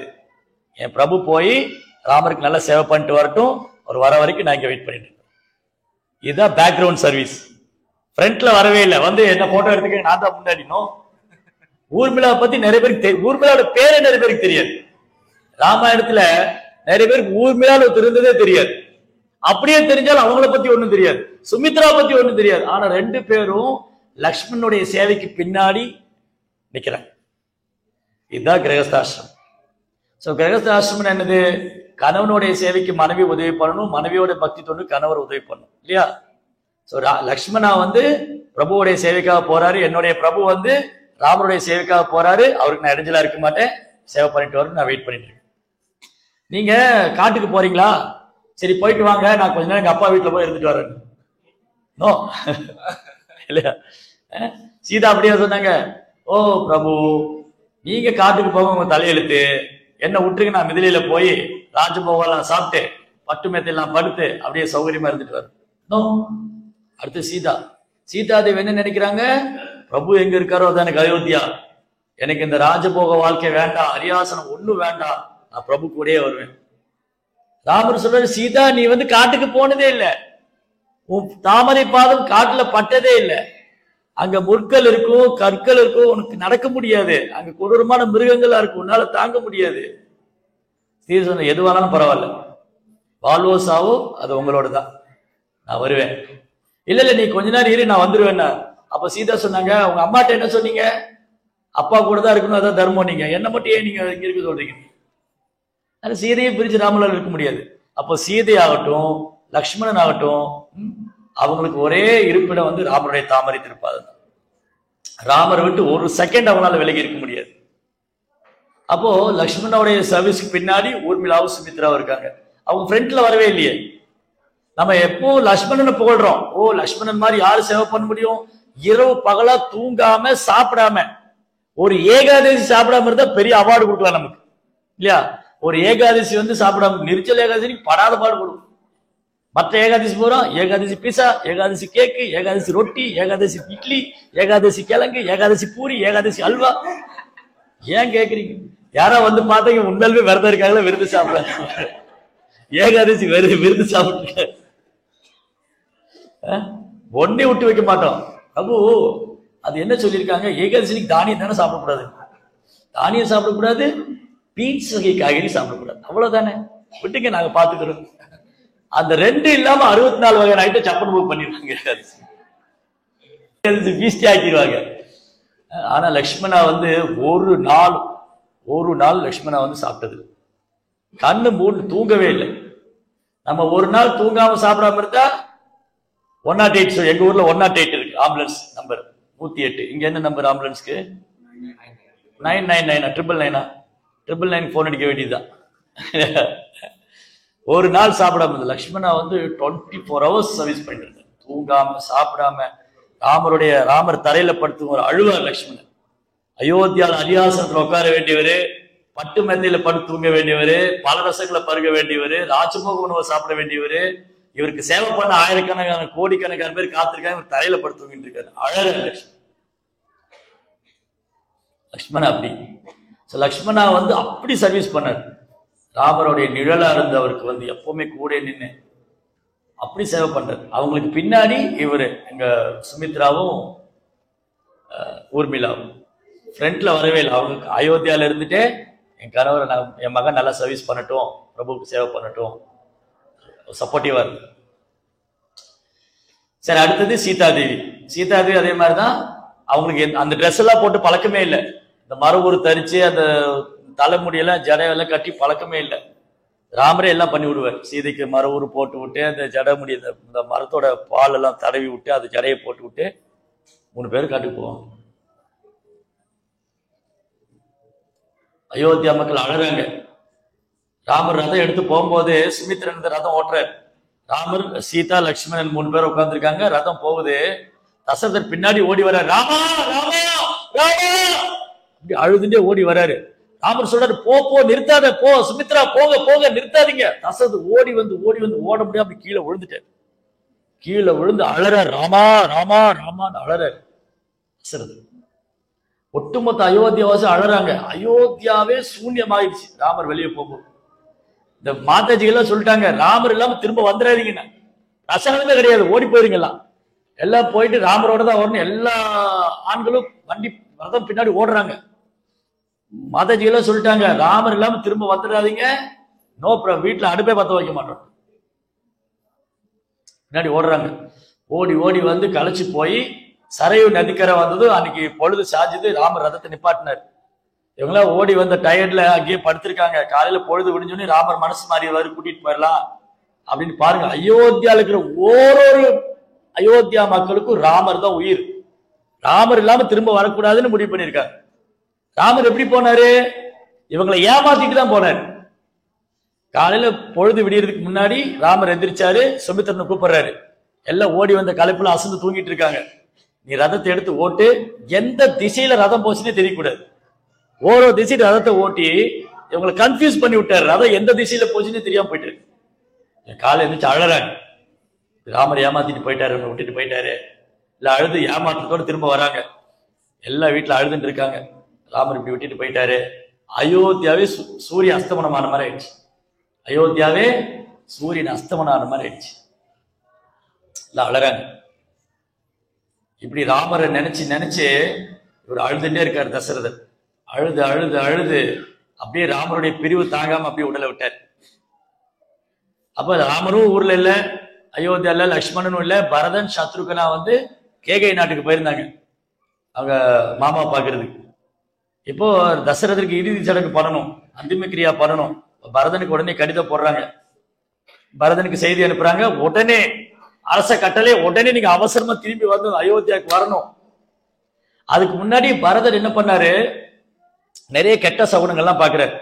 என் பிரபு போய் ராமருக்கு நல்லா சேவை பண்ணிட்டு வரட்டும், ஒரு வர வரைக்கும் நான் இங்க வெயிட் பண்ணிட்டு இருக்கேன். இதுதான் பேக்ரவுண்ட் சர்வீஸ். ஃப்ரண்ட்ல வரவே இல்லை, வந்து என்ன போட்டோ எடுத்துக்க நான் தான் முன்னாடினோம். ஊர்மிளா பத்தி நிறைய பேருக்கு, ஊர்மிளாவோட பேரே நிறைய பேருக்கு தெரியாது. ராமாயணத்துல நிறைய பேருக்கு ஊர்மிளால இருந்ததே தெரியாது. அப்படியே தெரிஞ்சாலும் அவங்கள பத்தி ஒண்ணும் தெரியாது, சுமித்ரா பத்தி ஒண்ணும் தெரியாது. ஆனா ரெண்டு பேரும் லக்ஷ்மணனுடைய சேவைக்கு பின்னாடி நிக்கிறாங்க. இதுதான் கிரகஸ்தாசிரமம். சோ கிரகஸ்தாசிரமம் என்னது, கணவனுடைய சேவைக்கு மனைவி உதவி பண்ணணும், மனைவியோட பக்தி தொண்டு கணவர் உதவி பண்ணணும் இல்லையா? சோ லக்ஷ்மணா வந்து பிரபுவோடைய சேவைக்காக போறாரு, என்னுடைய பிரபு வந்து ராமருடைய சேவைக்காக போறாரு, அவருக்கு நான் இடைஞ்சலா இருக்க மாட்டேன், சேவை பண்ணிட்டு வரும், நான் வெயிட் பண்ணிட்டு இருக்கேன். நீங்க காட்டுக்கு போறீங்களா, சரி போயிட்டு வாங்க, நான் கொஞ்ச நேரம் எங்க அப்பா வீட்டுல போய் இருந்துட்டு வரேன். நோ இல்லையா? சீதா அப்படியே சொன்னாங்க, ஓ பிரபு நீங்க காட்டுக்கு போக உங்க தலையெழுத்து, என்ன விட்டுருக்கு, நான் மிதிலையில போய் ராஜபோகெல்லாம் சாப்பிட்டு பட்டு மேத்தையெல்லாம் படுத்து அப்படியே சௌகரியமா இருந்துட்டு வரேன். நோ. அடுத்து சீதா, சீதாதேவி என்ன நினைக்கிறாங்க, பிரபு எங்க இருக்காரோ அதான் எனக்கு அயோத்தியா, எனக்கு இந்த ராஜபோக வாழ்க்கை வேண்டாம், அரியாசனம் ஒண்ணும் வேண்டாம், நான் பிரபு கூடயே வருவேன். ராமர் சொல்றாரு, சீதா நீ வந்து காட்டுக்கு போனதே இல்லை, உன் தாமரை பாதம் காட்டுல பட்டதே இல்லை. அங்க முற்கள் இருக்கும், கற்கள் இருக்கும், உனக்கு நடக்க முடியாது. அங்க கொடூரமான மிருகங்களா இருக்கும், உன்னால தாங்க முடியாது. சீதை சொன்ன, எதுவானாலும் பரவாயில்ல, வாழ்வோ சாவோ அது உங்களோட தான், நான் வருவேன். இல்ல இல்ல நீ கொஞ்ச நேரம் இரு, நான் வந்துருவேன்னா. அப்ப சீதா சொன்னாங்க, உங்க அம்மாட்ட என்ன சொன்னீங்க? அப்பா கூட தான் இருக்கணும், அதான் தர்மம். நீங்க என்ன மட்டும் ஏன் நீங்க இங்க இருக்க சொல்றீங்க? ஆனா சீதையை பிரிச்சு ராமலால் இருக்க முடியாது. அப்போ சீதை ஆகட்டும், லக்ஷ்மணன் ஆகட்டும், அவங்களுக்கு ஒரே இருப்பிடம் வந்து ராமருடைய தாமரை திருப்பாதம். ராமரை விட்டு ஒரு செகண்ட் அவங்களால விலகி இருக்க முடியாது. அப்போ லக்ஷ்மணனுடைய சர்வீஸ்க்கு பின்னாடி ஊர்மிளாவும் சுமித்ராவும் இருக்காங்க. அவங்க ஃப்ரெண்ட்ல வரவே இல்லையே. நம்ம எப்போ லக்ஷ்மணனை புகழ்றோம், ஓ லக்ஷ்மணன் மாதிரி யாரு சேவை பண்ண முடியும்? இரவு பகலா தூங்காம சாப்பிடாம, ஒரு ஏகாதசி சாப்பிடாம இருந்தா பெரிய அவார்டு கொடுக்கலாம் நமக்கு இல்லையா? ஒரு ஏகாதசி வந்து சாப்பிடாம, நிர்ஜல ஏகாதசி படாத பாடு கொடுக்கும். மற்ற ஏகாதசி போறோம், ஏகாதசி பீஸா, ஏகாதசி கேக்கு, ஏகாதசி ரொட்டி, ஏகாதசி இட்லி, ஏகாதசி கிழங்கு, ஏகாதசி பூரி, ஏகாதசி அல்வா. ஏன் கேக்குறீங்க? யாரா வந்து பார்த்தீங்க உண்மையிலுமே விரதம் இருக்காங்களா? விருது சாப்பிடுறாங்க. ஏகாதசி விருது சாப்பிட்டு ஒன்னே விட்டு வைக்க மாட்டோம். அப்போ அது என்ன சொல்லியிருக்காங்க? ஏகாதசிக்கு தானியம் தானே சாப்பிடக்கூடாது, தானியம் சாப்பிடக்கூடாது, பீன்ஸ் வகை காய்கறி சாப்பிடக்கூடாது, அவ்வளவுதானே. விட்டுங்க, நாங்க பாத்துக்கிறோம். அந்த ரெண்டு இல்லாம 64 வகை ஐட்டம் சப்பன் புக் பண்ணிருக்காங்க, பீஸ்டி ஆக்கிடுவாங்க. ஆனா லக்ஷ்மணா வந்து ஒரு நாள் லக்ஷ்மணா வந்து சாப்பிட்டது, கண்ணு மூணு தூங்கவே இல்லை. நம்ம ஒரு நாள் தூங்காம சாப்பிடாம இருந்தா 108. எங்க ஊர்ல 108 இருக்கு ஆம்புலன்ஸ் நம்பர் 108. இங்க என்ன நம்பர் ஆம்புலன்ஸ்க்கு? 999 999 போன் அடிக்க வேண்டியதுதான். ஒரு நாள் சாப்பிடாம இருந்தது. லக்ஷ்மணா வந்து 24 hours சர்வீஸ் பண்ணிட்டு இருந்தார், தூங்காம சாப்பிடாம. ராமர் தரையில படுத்து ஒரு அழுவார் லக்ஷ்மணன். அயோத்தியால அரியாசனத்துல உட்கார வேண்டியவரு, பட்டு மெத்தையில படுத்து தூங்க வேண்டியவரு, பல ரசங்களை பருக வேண்டியவரு, ராஜபோக உணவை சாப்பிட வேண்டியவரு. இவருக்கு சேவை பண்ண ஆயிரக்கணக்கான கோடிக்கணக்கான பேர் காத்திருக்காங்க, இவர் தரையில படுத்து தூங்கிட்டு இருக்காரு. அழற லக்ஷ்மணா அப்படி. லக்ஷ்மணா வந்து அப்படி சர்வீஸ் பண்ணார். ராமருடைய நிழலா இருந்தவருக்கு வந்து எப்பவுமே கூட நின்று அப்படி சேவை பண்றாரு. அவங்களுக்கு பின்னாடி இவரு எங்க சுமித்ராவும் ஊர்மிளாவும் ஃப்ரண்ட்ல வரவே இல்லை. அவங்க அயோத்தியால இருந்துட்டே என் கணவரை என் மகன் நல்லா சர்வீஸ் பண்ணட்டும், பிரபுக்கு சேவை பண்ணட்டும், சப்போர்ட்டிவா இருக்கு. சரி, அடுத்தது சீதாதேவி அதே மாதிரிதான். அவங்களுக்கு அந்த ட்ரெஸ் எல்லாம் போட்டு பழக்கமே இல்லை. இந்த மரபுரு தரிச்சு அந்த தலைமுடியெல்லாம் ஜடையெல்லாம் கட்டி பழக்கமே இல்லை. ராமரே எல்லாம் பண்ணி விடுவார். சீதைக்கு மரபுரு போட்டு விட்டு, அந்த ஜடை முடி இந்த மரத்தோட பால் எல்லாம் தடவி விட்டு, அது ஜடையை போட்டு விட்டு 3 பேர் காட்டுக்கு போவாங்க. அயோத்தியா மக்கள் அழறாங்க. ராமர் ரதம் எடுத்து போகும்போது சுமித்ரன் இந்த ரதம் ஓட்டுறார். ராமர், சீதா, லக்ஷ்மணன் 3 பேர் உட்கார்ந்துருக்காங்க. ரதம் போகுது. தசரதர் பின்னாடி ஓடி வர்றாரு. ராமா ராமா ராமா அப்படி அழுதுண்டே ஓடி வர்றாரு. ராமர் சொல்றாரு, போ நிறுத்தாத, போ சுமித்ரா, போக நிறுத்தாதீங்க. தசரதர் ஓடி வந்து ஓட முடியாது, அப்படி கீழே விழுந்துட்டார். கீழே விழுந்து அழறாரு, ராமா ராமா ராமான்னு அழறாரு தசரதர். ஒட்டுமொத்த அயோத்தியாவாசி அழறாங்க. அயோத்தியாவே சூன்யமாயிடுச்சு ராமர் வெளியே போகும்போது. இந்த மாதாஜிகள்லாம் சொல்லிட்டாங்க, ராமர் இல்லாம திரும்ப வந்துடாதீங்கன்னு. ரசகனமே கிடையாது, ஓடி போயிருங்கலாம். எல்லாம் போயிட்டு ராமரோட தான் வரணும். எல்லா ஆண்களும் வண்டி ரதம் பின்னாடி ஓடுறாங்க. மாதாஜிகள்லாம் சொல்லிட்டாங்க, ராமர் இல்லாம திரும்ப வந்துடாதீங்க, நோ ப்ராப்ளம், வீட்டுல அடுப்பே பத்த வைக்க மாட்டோம். பின்னாடி ஓடுறாங்க. ஓடி வந்து களைச்சு போய் சரையு நதிக்கரை வந்தது. அன்னைக்கு பொழுது சாஞ்சுது. ராமர் ரதத்தை நிப்பாட்டினார். இவங்களாம் ஓடி வந்த டயர்ட்ல அங்கேயே படுத்திருக்காங்க. காலையில பொழுது விடிஞ்சோன்னு ராமர் மனசு மாறி கூட்டிட்டு போயிடலாம் அப்படின்னு பாருங்க. அயோத்தியால இருக்கிற ஓரொரு அயோத்தியா மக்களுக்கும் ராமர் தான் உயிர். ராமர் இல்லாம திரும்ப வரக்கூடாதுன்னு முடிவு பண்ணிருக்காங்க. ராமர் எப்படி போனாரு? இவங்களை ஏமாத்திட்டு தான் போனாரு. காலையில பொழுது விடியறதுக்கு முன்னாடி ராமர் எந்திரிச்சாரு. சுமித்திரனை கூப்பிடுறாரு. எல்லாம் ஓடி வந்த களைப்புல அசந்து தூங்கிட்டு இருக்காங்க. நீ ரதத்தை எடுத்து ஓட்டு, எந்த திசையில ரதம் போச்சுன்னே தெரியக்கூடாது. ஓரோ திசையில ரதத்தை ஓட்டி இவங்களை கன்ஃபியூஸ் பண்ணி விட்டாரு. ரதம் எந்த திசையில போச்சுன்னு தெரியாம போயிட்டு இருக்கு. காலை எந்திரிச்சு அழறாங்க. ராமர் ஏமாத்திட்டு போயிட்டாரு, விட்டுட்டு போயிட்டாரு. இல்ல அழுது ஏமாற்றத்தோட திரும்ப வராங்க. எல்லா வீட்டுல அழுதுன்னு இருக்காங்க. ராமர் இப்படி விட்டுட்டு போயிட்டாரு. அயோத்தியாவே சூரிய அஸ்தமனமான மாதிரி ஆயிடுச்சு. அயோத்தியாவே சூரியன் அஸ்தமனம் ஆன மாதிரி ஆயிடுச்சு. அழறாங்க. இப்படி ராமரை நினைச்சு நினைச்சு இவர் அழுதுட்டே இருக்காரு தசரதர். அழுது அழுது அழுது அப்படியே ராமருடைய பிரிவு தாங்காம அப்படியே உடலை விட்டார். அப்ப ராமரும் ஊர்ல இல்ல, அயோத்தியால லக்ஷ்மணனும் இல்ல, பரதன் சத்ருகனா வந்து கேகை நாட்டுக்கு போயிருந்தாங்க அவங்க மாமா பாக்குறதுக்கு. இப்போ தசரதருக்கு இறுதி சடங்கு பண்ணணும், அந்திம கிரியா பண்ணணும். பரதனுக்கு உடனே கடிதம் போடுறாங்க, பரதனுக்கு செய்தி அனுப்புறாங்க. உடனே அரச கட்டளை, உடனே நீங்க அவசரமா திரும்பி வந்து அயோத்தியாவுக்கு வரணும். அதுக்கு முன்னாடி பரதர் என்ன பண்ணாரு, நிறைய கெட்ட சகுனங்கள்லாம் பாக்குறாரு.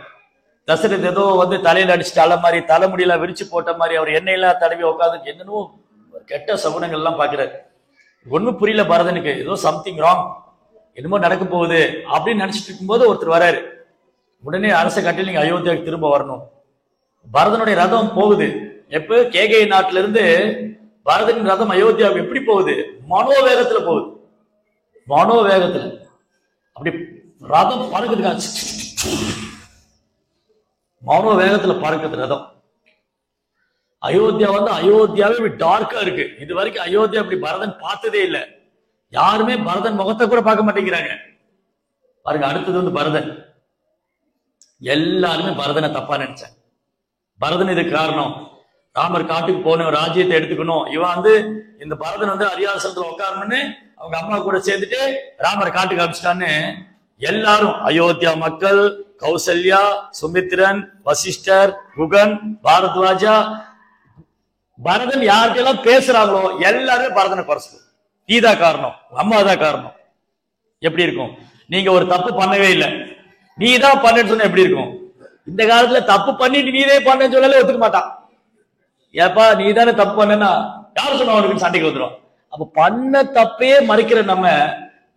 தசரத் ஏதோ வந்து தலையில அடிச்சுட்டு அலை மாதிரி, தலைமுடியெல்லாம் விரிச்சு போட்ட மாதிரி, அவர் எண்ணெயெல்லாம் தடவி உட்காந்து என்னென்னோ கெட்ட சகுனங்கள்லாம் பாக்குறாரு. ஒன்னும் புரியல பரதனுக்கு, ஏதோ சம்திங் ராங், என்னமோ நடக்க போகுது அப்படின்னு நினைச்சிட்டு இருக்கும்போது ஒருத்தர் வராரு. உடனே அரச கட்டளை நீங்க அயோத்தியாவுக்கு திரும்ப வரணும். பரதனுடைய ரதம் போகுது. எப்ப கேகை நாட்டுல இருந்து பரதனின் ரதம் அயோத்தியாவுக்கு எப்படி போகுது, மனோவேகத்துல போகுது. மனோவேகத்துல அப்படி ரதம் பறக்குதுக்கா, மனோவேகத்துல பறக்குது ரதம். அயோத்தியா வந்து அயோத்தியாவே டார்க்கா இருக்கு. இது வரைக்கும் அயோத்தியா அப்படி பரதன் பார்த்ததே இல்லை. யாருமே பரதன் முகத்தை கூட பார்க்க மாட்டேங்கிறாங்க. பாருங்க, அடுத்தது வந்து பரதன். எல்லாருமே பரதனை தப்பா நினைச்சாங்க. பரதன் இதுக்கு காரணம், ராமர் காட்டுக்கு போகணும், ராஜ்யத்தை எடுத்துக்கணும், இவன் வந்து இந்த பரதன் வந்து அரியாசனத்துல உட்காரணும்னு அவங்க அம்மா கூட சேர்ந்துட்டு ராமர் காட்டுக்கு அனுப்பிச்சிட்டான்னு எல்லாரும், அயோத்தியா மக்கள், கௌசல்யா, சுமித்ரன், வசிஷ்டர், குகன், பாரத்வாஜா, பரதன் யார்கிட்டலாம் பேசுறாங்களோ எல்லாருமே பரதனை குறைச்சு, நீதான் காரணம், அம்மாதான் காரணம். எப்படி இருக்கும்? நீங்க ஒரு தப்பு பண்ணவே இல்லை, நீதான் பண்ணேன்னு சொன்ன எப்படி இருக்கும்? இந்த காலத்துல தப்பு பண்ணிட்டு நீதே பண்ணேன்னு சொல்லல ஒத்துக்க மாட்டான். ஏப்பா நீ தானே தப்பு பண்ணனா, யாரு சொன்ன அவனுக்கு சண்டைக்கு வந்துடும். அப்ப பண்ண தப்பே மறைக்கிற நம்ம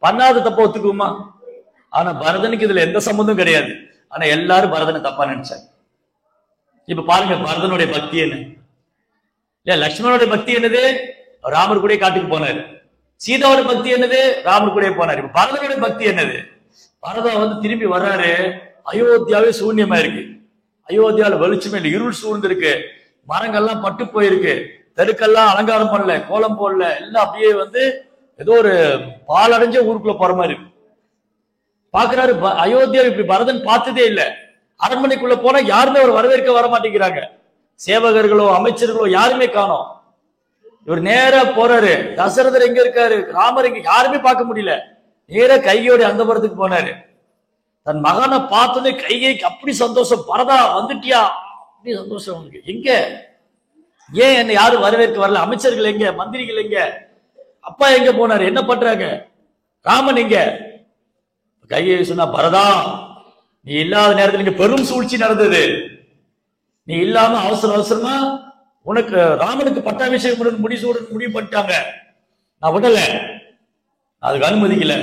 பண்ணாத தப்ப ஒத்துக்குவோமா? ஆனா பரதனுக்கு இதுல எந்த சம்பந்தம் கிடையாது. ஆனா எல்லாரும் பரதனை தப்பா நினைச்சாங்க. இப்ப பாருங்க பரதனுடைய பக்தி என்ன, இல்ல லட்சுமணனுடைய பக்தி என்னது, ராமர் கூட காட்டுக்கு போனாரு. சீதாவோட பக்தி என்னது, ராமர் கூட போனாரு. இப்ப பரதனுடைய பக்தி என்னது, பரதன் வந்து திரும்பி வர்றாரு. அயோத்தியாவே சூன்யமா இருக்கு, அயோத்தியால வெளிச்சமே இல்லை, இருள் சூழ்ந்து இருக்கு, மரங்கள்லாம் பட்டு போயிருக்கு, தெருக்கெல்லாம் அலங்காரம் பண்ணல, கோலம் போடல, எல்லாம் அப்படியே வந்து ஏதோ ஒரு பாலடைஞ்ச ஊருக்குள்ள போற மாதிரி இருக்கு. பாக்குறாரு அயோத்தியா இப்படி பரதன் பார்த்ததே இல்லை. அரண்மனைக்குள்ள போனா யாருமே ஒரு வரவேற்க வர மாட்டேங்கிறாங்க, சேவகர்களோ அமைச்சர்களோ யாருமே காணோம். இவர் நேரா போறாரு, தசரதர் எங்க இருக்காரு, ராமர் எங்க, யாருமே பார்க்க முடியல. நேரா கைகையோட அந்தபுரத்துக்கு போனாரு. தன் மகனை பார்த்தோன்னே கைகைக்கு அப்படி சந்தோஷம், பரதா வந்துட்டியா, அப்படி சந்தோஷம் அவனுக்கு. எங்க, ஏன் என்ன யாரும் வரவேற்க வரல, அமைச்சர்கள் எங்க, மந்திரிகள் எங்க, அப்பா எங்க போனாரு, என்ன பண்றாங்க, ராமன் எங்க? கையை சொன்னா, பரதா நீ இல்லாத நேரத்தில் இங்க பெரும் சூழ்ச்சி நடந்தது, நீ இல்லாம அவசர அவசரமா உனக்கு ராமனுக்கு பட்டாபிஷேகம் முடிவு பண்ணிட்டாங்க, நான் விடல, அதுக்கு அனுமதிக்கல,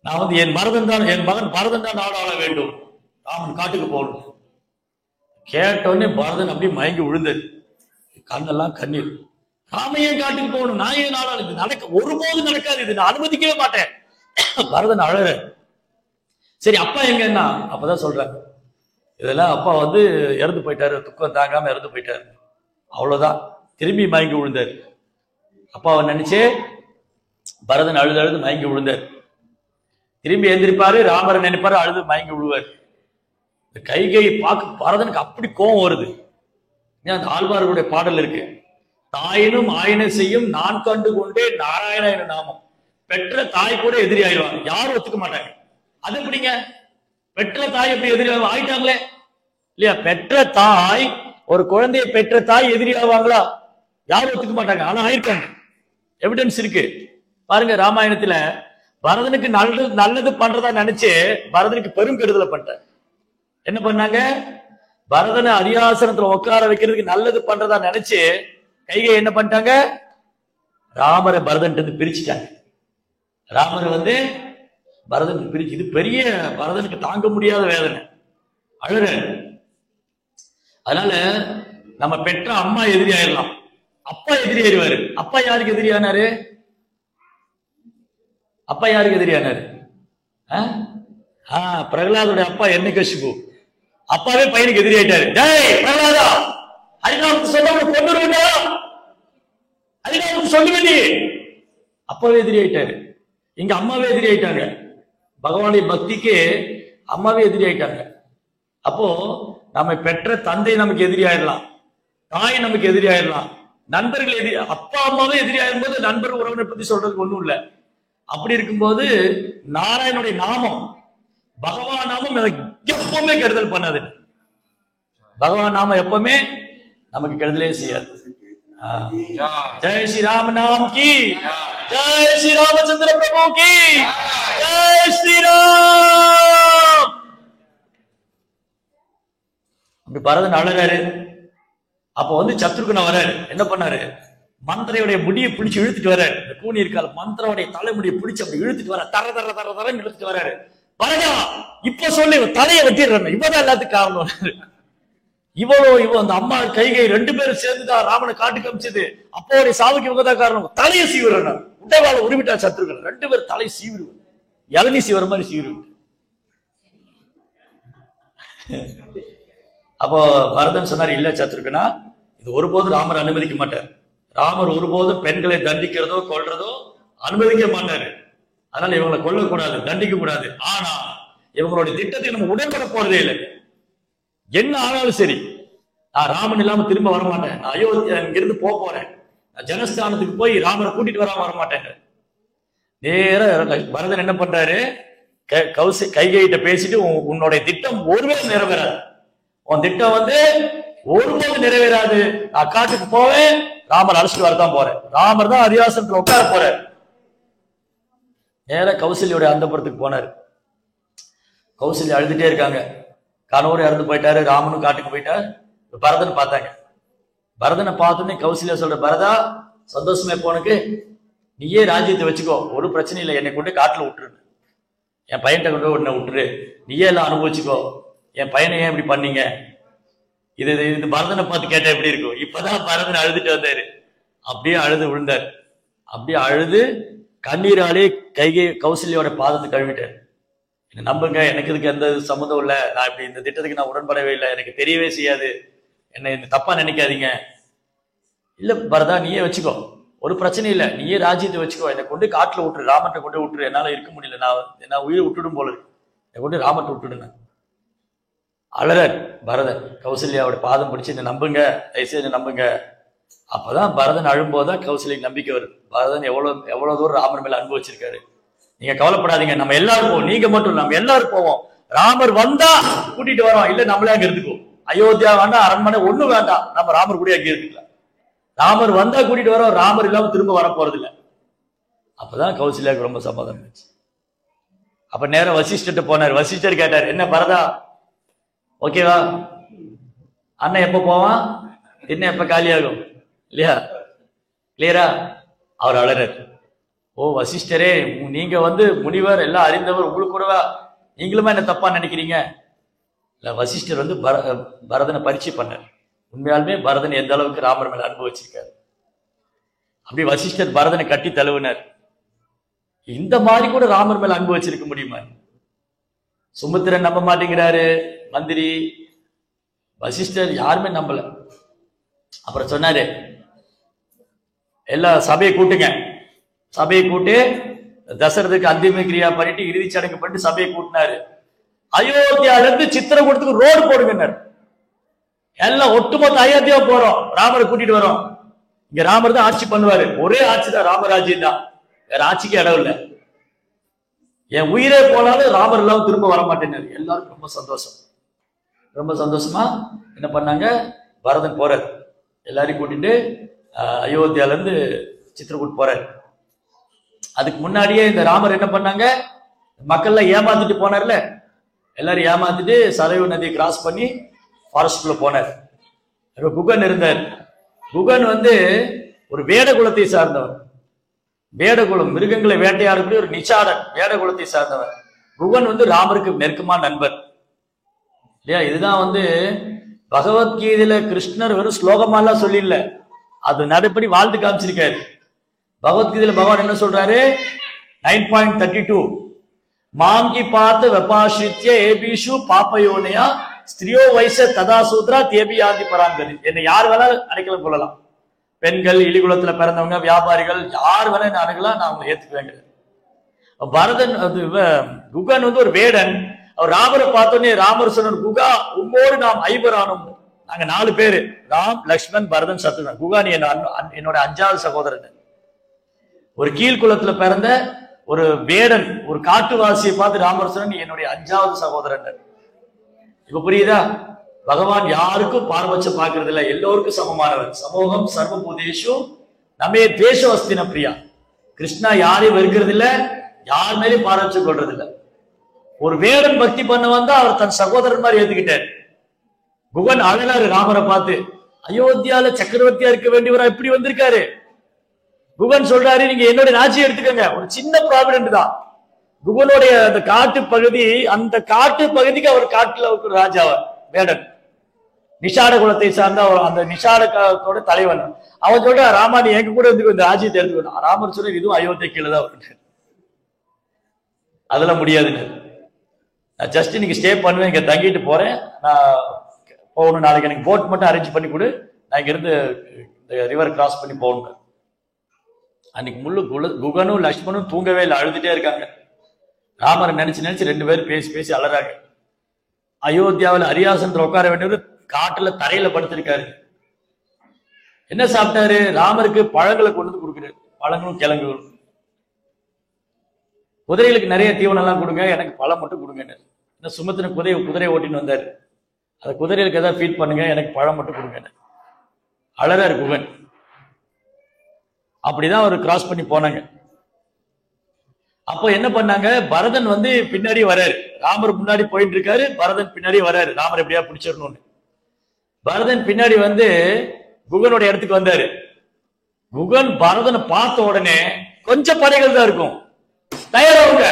நான் வந்து என் மகன் பரதன் தான் நாடாள வேண்டும், ராமன் காட்டுக்கு போகணும். கேட்டோடனே பரதன் அப்படியே மயங்கி விழுந்தது, கண்ணெல்லாம் கண்ணீர். ராமையன் காட்டுக்கு போகணும், நான் ஏன் நாடாள, இது நடக்க ஒருபோது நடக்காது, இது நான் அனுமதிக்கவே மாட்டேன். பரதன் அழற. சரி அப்பா எங்கன்னா, அப்பதான் சொல்றாங்க இதெல்லாம் அப்பா வந்து இறந்து போயிட்டாரு, துக்கம் தாங்காம இறந்து போயிட்டாரு, அவ்வளவுதான். திரும்பி மயங்கி விழுந்தார். அப்பாவை நினைச்சே பரதன் அழுது அழுது மயங்கி விழுந்தார். திரும்பி எழுந்திருப்பாரு, ராமரை நினைப்பாரு, அழுது மயங்கி விழுவார். இந்த கைகை பார்க்க பரதனுக்கு அப்படி கோபம் வருது. அந்த ஆழ்வார்களுடைய பாடல் இருக்கு, தாயினும் ஆயினை செய்யும் நான் கண்டு கொண்டே நாராயண என நாமம், பெற்ற தாய் கூட எதிரி ஆயிடுவாங்க, யாரும் ஒத்துக்க மாட்டாங்க. அது எப்படிங்க, பெற்ற தாய் எப்படி எதிரி ஆயிட்டாங்களே இல்லையா? பெற்ற தாய், ஒரு குழந்தையை பெற்ற தாய் எதிரி ஆவாங்களா? யாரும் ஒத்துக்க மாட்டாங்க, ஆனா ஆயிருக்காங்க, எவிடன்ஸ் இருக்கு. பாருங்க ராமாயணத்துல பரதனுக்கு நல்லது பண்றதா நினைச்சு பரதனுக்கு பெரும் கெடுதலை பண்ணிட்டார். என்ன பண்ணாங்க, பரதனை அரியாசனத்துல உட்கார வைக்கிறதுக்கு நல்லது பண்றதா நினைச்சு கைகை என்ன பண்ணிட்டாங்க, ராமரை பரதன் பிரிச்சுட்டாங்க. ராமரை வந்து பரதனுக்கு பிரிச்சு, இது பெரிய பரதனுக்கு தாங்க முடியாத வேதனை, அழுற. அதனால நம்ம பெற்ற அம்மா எதிரி ஆயிடலாம், அப்பா எதிரி ஆயிடுவாரு. அப்பா யாருக்கு எதிரியானாரு, அப்பா யாருக்கு எதிரியானாரு? பிரகலாதோட அப்பா ஹிரண்யகசிபு, அப்பாவே பையனுக்கு எதிரி ஆயிட்டாரு. டேய் பிரகலாதா, ஹரிநாமத்தை சொன்ன கொண்டு வருவா, ஹரிநாமத்தை ராமனுக்கு சொல்லவே அப்பவே எதிரி ஆயிட்டாரு. இங்க அம்மாவே எதிரி ஆயிட்டாங்க. பகவானுடைய பக்திக்கு அம்மாவே எதிரி ஆயிட்டாங்க. அப்போ நம்ம பெற்ற தந்தை நமக்கு எதிரி ஆயிடலாம், தாய் நமக்கு எதிரி ஆயிடலாம், நண்பர்கள் எதிரி, அப்பா அம்மாவே எதிரி ஆயிடும் போது நண்பர் உறவினை பத்தி சொல்றதுக்கு ஒண்ணும் இல்லை. அப்படி இருக்கும்போது நாராயணனுடைய நாமம், பகவான் நாமம் எனக்கு எப்பவுமே கெடுதல் பண்ணாது. பகவான் நாமம் எப்பவுமே நமக்கு கெடுதலே செய்யாது. जय श्री राम नाम की, जय श्री रामचंद्र प्रभु की, जय श्री राम. அப்படி பரதன் அழறாரு. அப்ப வந்து சத்ருகன வராரு. என்ன பண்ணாரு? மந்திரையுடைய முடியை பிடிச்சு இழுத்துட்டு வர்றாரு. இந்த கூனி இருக்கால மந்திரவுடைய தலைமுடியை பிடிச்சு அப்படி இழுத்துட்டு வர தர தர தர தர இழுத்துட்டு வர்றாரு. பரதா இப்ப சொல்லி தலையை வெட்டிடுறாங்க, இவதான் எல்லாத்துக்கும் காரணம். இவ அந்த அம்மா கைகை 2 பேரும் சேர்ந்துதான் ராமனை காட்டுக்கு அமிச்சது. அப்போடைய சாவுக்கு இவங்கதான் காரணம். தலையை சீவிடுறாங்க, உடைவாள உருவிட்டா சத்ருகன். 2 பேரும் தலை சீவிடுவாங்க, இளநீ சீவர மாதிரி சீவிடுவாங்க. அப்போ பரதன் சொன்னார், இல்ல சத்ருகனா, இது ஒருபோதும் ராமர் அனுமதிக்க மாட்டார். ராமர் ஒருபோதும் பெண்களை தண்டிக்கிறதோ கொல்றதோ அனுமதிக்க மாட்டாரு. அதனால இவங்களை கொல்லக்கூடாது, தண்டிக்க கூடாது. ஆனா இவங்களுடைய திட்டத்தை நம்ம உடன்பட போறதே இல்லை. என்ன ஆனாலும் சரி, நான் ராமன் இல்லாம திரும்ப வரமாட்டேன். நான் அயோத்தியா இங்கிருந்து போறேன், நான் ஜனஸ்தானத்துக்கு போய் ராமரை கூட்டிட்டு வரமாட்டேன். நேர பரதன் என்ன பண்றாரு? கைகையிட்ட பேசிட்டு, உன்னுடைய திட்டம் ஒருவேளை நிறைவேறாது, உன் திட்டம் வந்து ஒருபோது நிறைவேறாது. நான் காட்டுக்கு போவேன், ராமர் அழைச்சிட்டு வரதான் போறேன். ராமர் தான் அரியாசனத்துல உட்கார போறாரு. நேர கௌசல்யோட அந்தப்புறத்துக்கு போனாரு. கௌசல்யா அழுதுட்டே இருக்காங்க. கணவர் இறந்து போயிட்டாரு, ராமனும் காட்டுக்கு போயிட்டாரு. பரதன் பார்த்தாங்க. பரதனை பார்த்தோன்னே கௌசல்யா சொல்ற, பரதா சந்தோஷமே போனக்கு, நீயே ராஜ்யத்தை வச்சுக்கோ, ஒரு பிரச்சனை இல்லை, என்னை கொண்டு காட்டுல விட்டுரு, என் பையன்கிட்ட கொண்டு உன்னை விட்டுரு, நீயே எல்லாம் அனுபவிச்சுக்கோ, என் பையனை ஏன் இப்படி பண்ணீங்க? இது பரதனை பார்த்து கேட்டா எப்படி இருக்கும்? இப்பதான் பரதன் அழுதுட்டு வந்தாரு. அப்படியே அழுது விழுந்தார். அப்படியே அழுது கண்ணீராலே கௌசல்யோட பாதத்தை கழுவிட்டார். என்ன நம்புங்க, எனக்கு இதுக்கு எந்த சம்மந்தம் இல்லை, நான் இப்படி இந்த திட்டத்துக்கு நான் உடன்படவே இல்லை, எனக்கு தெரியவே செய்யாது, என்னை இந்த தப்பா நினைக்காதீங்க. இல்ல பரதா, நீயே வச்சுக்கோ, ஒரு பிரச்சனை இல்லை, நீயே ராஜ்யத்தை வச்சுக்கோ, என்னை கொண்டு காட்டுல விட்டுரு, ராமர்கிட்ட கொண்டு விட்டுரு, என்னால இருக்க முடியல, நான் உயிரை விட்டுடும் போல இருக்கு, என்னை கொண்டு ராமர்கிட்ட விட்டுடுங்க. அழறர் பரதன். கௌசல்யாவோட பாதம் பிடிச்சு, என்ன நம்புங்க, தயவுசெய்து நம்புங்க. அப்பதான் பரதன் அழும்போதுதான் கௌசல்யாக்கு நம்பிக்கை வருது. பரதன் எவ்வளவு தூரம் ராமர் மேல அனுபவிச்சிருக்காரு. நீங்க கவலைப்படாதீங்க, நம்ம எல்லாரும் போவோம், நீங்க மட்டும் நம்ம எல்லாரும் போவோம், ராமர் வந்தா கூட்டிட்டு வரோம், இல்ல நம்மளே அங்க இருந்துக்குவோம், அயோத்தியா வேண்டாம், அரண்மனை ஒண்ணும் வேண்டாம், நம்ம ராமர் கூட அங்கே இருந்துக்கலாம், ராமர் வந்தா கூட்டிட்டு வரோம், ராமர் இல்லாம திரும்ப வர போறது இல்லை. அப்பதான் கௌசல்யாவுக்கு ரொம்ப சமாதானம் ஆச்சு. அப்ப நேரம் வசிஷ்டர்கிட்ட போனார். வசிஷ்டர் கேட்டார், என்ன பரதா ஓகேவா, அண்ணன் எப்ப போவான், என்ன எப்ப காலியாகும் இல்லையா, கிளியரா? அவர் அழறார். ஓ வசிஷ்டரே, நீங்க வந்து முனிவர், எல்லாம் அறிந்தவர், உங்களுக்கு கூடவா, நீங்களுமா என்ன தப்பா நினைக்கிறீங்க? இல்ல, வசிஷ்டர் வந்து பரதனை பரீட்சை பண்ணார். உண்மையாலுமே பரதன் எந்த அளவுக்கு ராமர் மேல அனுபவிச்சிருக்காரு. அப்படி வசிஷ்டர் பரதனை கட்டி தழுவினார். இந்த மாதிரி கூட ராமர் மேல அனுபவிச்சிருக்க முடியுமா? சுமித்திரன் நம்ப மாட்டேங்கிறாரு, மந்திரி. வசிஷ்டர் யாருமே நம்பல. அப்புறம் சொன்னாரு, எல்லா சபையை கூட்டுங்க, சபையை கூட்டு தசரதுக்கு அந்திம கிரியா பண்ணிட்டு இறுதி சடங்கு பண்ணிட்டு சபையை கூட்டினாரு. அயோத்தியால இருந்து சித்திரகூடத்துக்கு ரோடு போடுங்க, எல்லாம் ஒட்டுமொத்த அயோத்தியா போறோம், ராமரை கூட்டிட்டு வரோம். இங்க ராமர் தான் ஆட்சி பண்ணுவாரு, ஒரே ஆட்சி தான், ராமராஜ்யம் தான், வேற ஆட்சிக்கு இடம் இல்லை. என் உயிரே போனாலும் ராமர் எல்லாம் திரும்ப வர மாட்டேன்னாரு. எல்லாருக்கும் ரொம்ப சந்தோஷம். ரொம்ப சந்தோஷமா என்ன பண்ணாங்க, பரதன் போறாரு, எல்லாரையும் கூட்டிட்டு அயோத்தியால இருந்து சித்திரகூட் போறாரு. அதுக்கு முன்னாடியே இந்த ராமர் என்ன பண்ணாங்க, மக்கள்லாம் ஏமாத்திட்டு போனார்ல, எல்லாரும் ஏமாத்திட்டு சரையு நதியை கிராஸ் பண்ணி ஃபாரஸ்ட்குள்ள போனார். குகன் இருந்தார். குகன் வந்து ஒரு வேட குலத்தை சார்ந்தவர். வேடகுலம், மிருகங்களை வேட்டையாடக்கூடிய ஒரு நிச்சாடன், வேடகுலத்தை சார்ந்தவர். குகன் வந்து ராமருக்கு நெருக்கமான நண்பர் இல்லையா? இதுதான் வந்து பகவத்கீதையில கிருஷ்ணர் வெறும் ஸ்லோகமாலாம் சொல்லிடல, அது நடைப்படி வாழ்ந்து காமிச்சிருக்காரு. பகவத்கீதையில பகவான் என்ன சொல்றாரு, 9.32 மாங்கி பார்த்து வெப்பாசித்ய ஏபிஷு பாப்பயோனையா ஸ்திரியோ வயச ததா சூத்ரா தேபி ஆதி பராங்கதி. என்னை யார் வேணாலும் அடைக்கலம் கொள்ளலாம், பெண்கள், இலிகுலத்துல பிறந்தவங்க, வியாபாரிகள், யார் வேணா என்ன அணுகலாம், நான் அவங்களை ஏத்துக்குவேங்க. பரதன் குகன் வந்து ஒரு வேடன். அவர் ராமரை பார்த்தோன்னே ராமர் சொன்னார், குகா உம்மோடு நாம் ஐவரானோம். நாங்க 4 பேரு, ராம், லக்ஷ்மண், பரதன், சத்ருகன். குகா நீ என்னோட 5வது சகோதரன். ஒரு கீழ்குலத்துல பிறந்த ஒரு வேடன், ஒரு காட்டுவாசியை பார்த்து ராமர் சொன்னார், நீ என்னுடைய 5வது சகோதரன். இப்ப புரியுதா? பகவான் யாருக்கும் பாரபட்சம் பார்க்கறது இல்லை, எல்லோருக்கும் சமமானவர். சமூகம் சர்வபூதேஷு நமே தேசவஸ்தின பிரியா. கிருஷ்ணா யாரையும் வெறுக்கிறது இல்ல, யார் மேலேயும் பாரபட்சம் கொள்றது இல்ல. ஒரு வேடன் பக்தி பண்ண வந்தா அவர் தன் சகோதரன் மாதிரி ஏத்துக்கிட்டார். குகன் அழகாரு ராமரை பார்த்து, அயோத்தியால சக்கரவர்த்தியா இருக்க வேண்டியவரா இப்படி வந்திருக்காரு. குகன் சொல்றாரு, நீங்க என்னுடைய ராஜ்யம் எடுத்துக்கங்க. ஒரு சின்ன ப்ராப்ளம் தான். குகனுடைய அந்த காட்டு பகுதி, அந்த காட்டு பகுதிக்கு அவர் காட்டுல ஒரு ராஜாவர் வேடன், நிஷாட குலத்தை சார்ந்த அந்த நிஷாடத்தோட தலைவன். அவன் சொல்ற, ராமா நீ எங்க கூட வந்து இந்த ராஜ்யத்தை எடுத்துக்கணும். ராமர் சொல்ற, இதுவும் அயோத்தியா கீழே தான் வரும். அதெல்லாம் முடியாதுன்னு, நான் ஜஸ்ட் நீங்க ஸ்டே பண்ணுவேன், இங்க தங்கிட்டு போறேன், நான் போகணும், நாளைக்கு எனக்கு போட் மட்டும் அரேஞ்ச் பண்ணி கொடு, நான் இங்க இருந்து ரிவர் கிராஸ் பண்ணி போகணும். அன்னைக்கு முள்ளு குகனும் லக்ஷ்மணும் தூங்கவே இல்லை, அழுதுட்டே இருக்காங்க. ராமரை நினைச்சு நினைச்சு 2 பேரும் பேசி பேசி அலறாங்க. அயோத்தியாவில் அரியாசனத்துல உட்கார வேண்டியவர் காட்டுல தரையில படுத்திருக்காரு. என்ன சாப்பிட்டாரு? ராமருக்கு பழங்களை கொண்டு வந்து கொடுக்குறாரு, பழங்களும் கிழங்குகளும். குதிரைகளுக்கு நிறைய தீவனம் எல்லாம் கொடுங்க, எனக்கு பழம் மட்டும் கொடுங்க. என்ன சுமத்தின குதிரை ஓட்டின்னு வந்தாரு, அந்த குதிரைகளுக்கு ஏதாவது ஃபீட் பண்ணுங்க, எனக்கு பழம் மட்டும் கொடுங்க. அழறாரு குகன். அப்படிதான் அவர் கிராஸ் பண்ணி போனாங்க. அப்போ என்ன பண்ணாங்க, பரதன் வந்து பின்னாடி வராரு, ராமர் முன்னாடி போயிட்டு இருக்காரு, பரதன் பின்னாடி வராரு, ராமர் எப்படியா பிடிச்சிடணும்னு. பரதன் பின்னாடி வந்து குகனுடைய இடத்துக்கு வந்தாரு. குகன் பரதனை பார்த்த உடனே கொஞ்சம் படைகள் தான் இருக்கும், தயாராக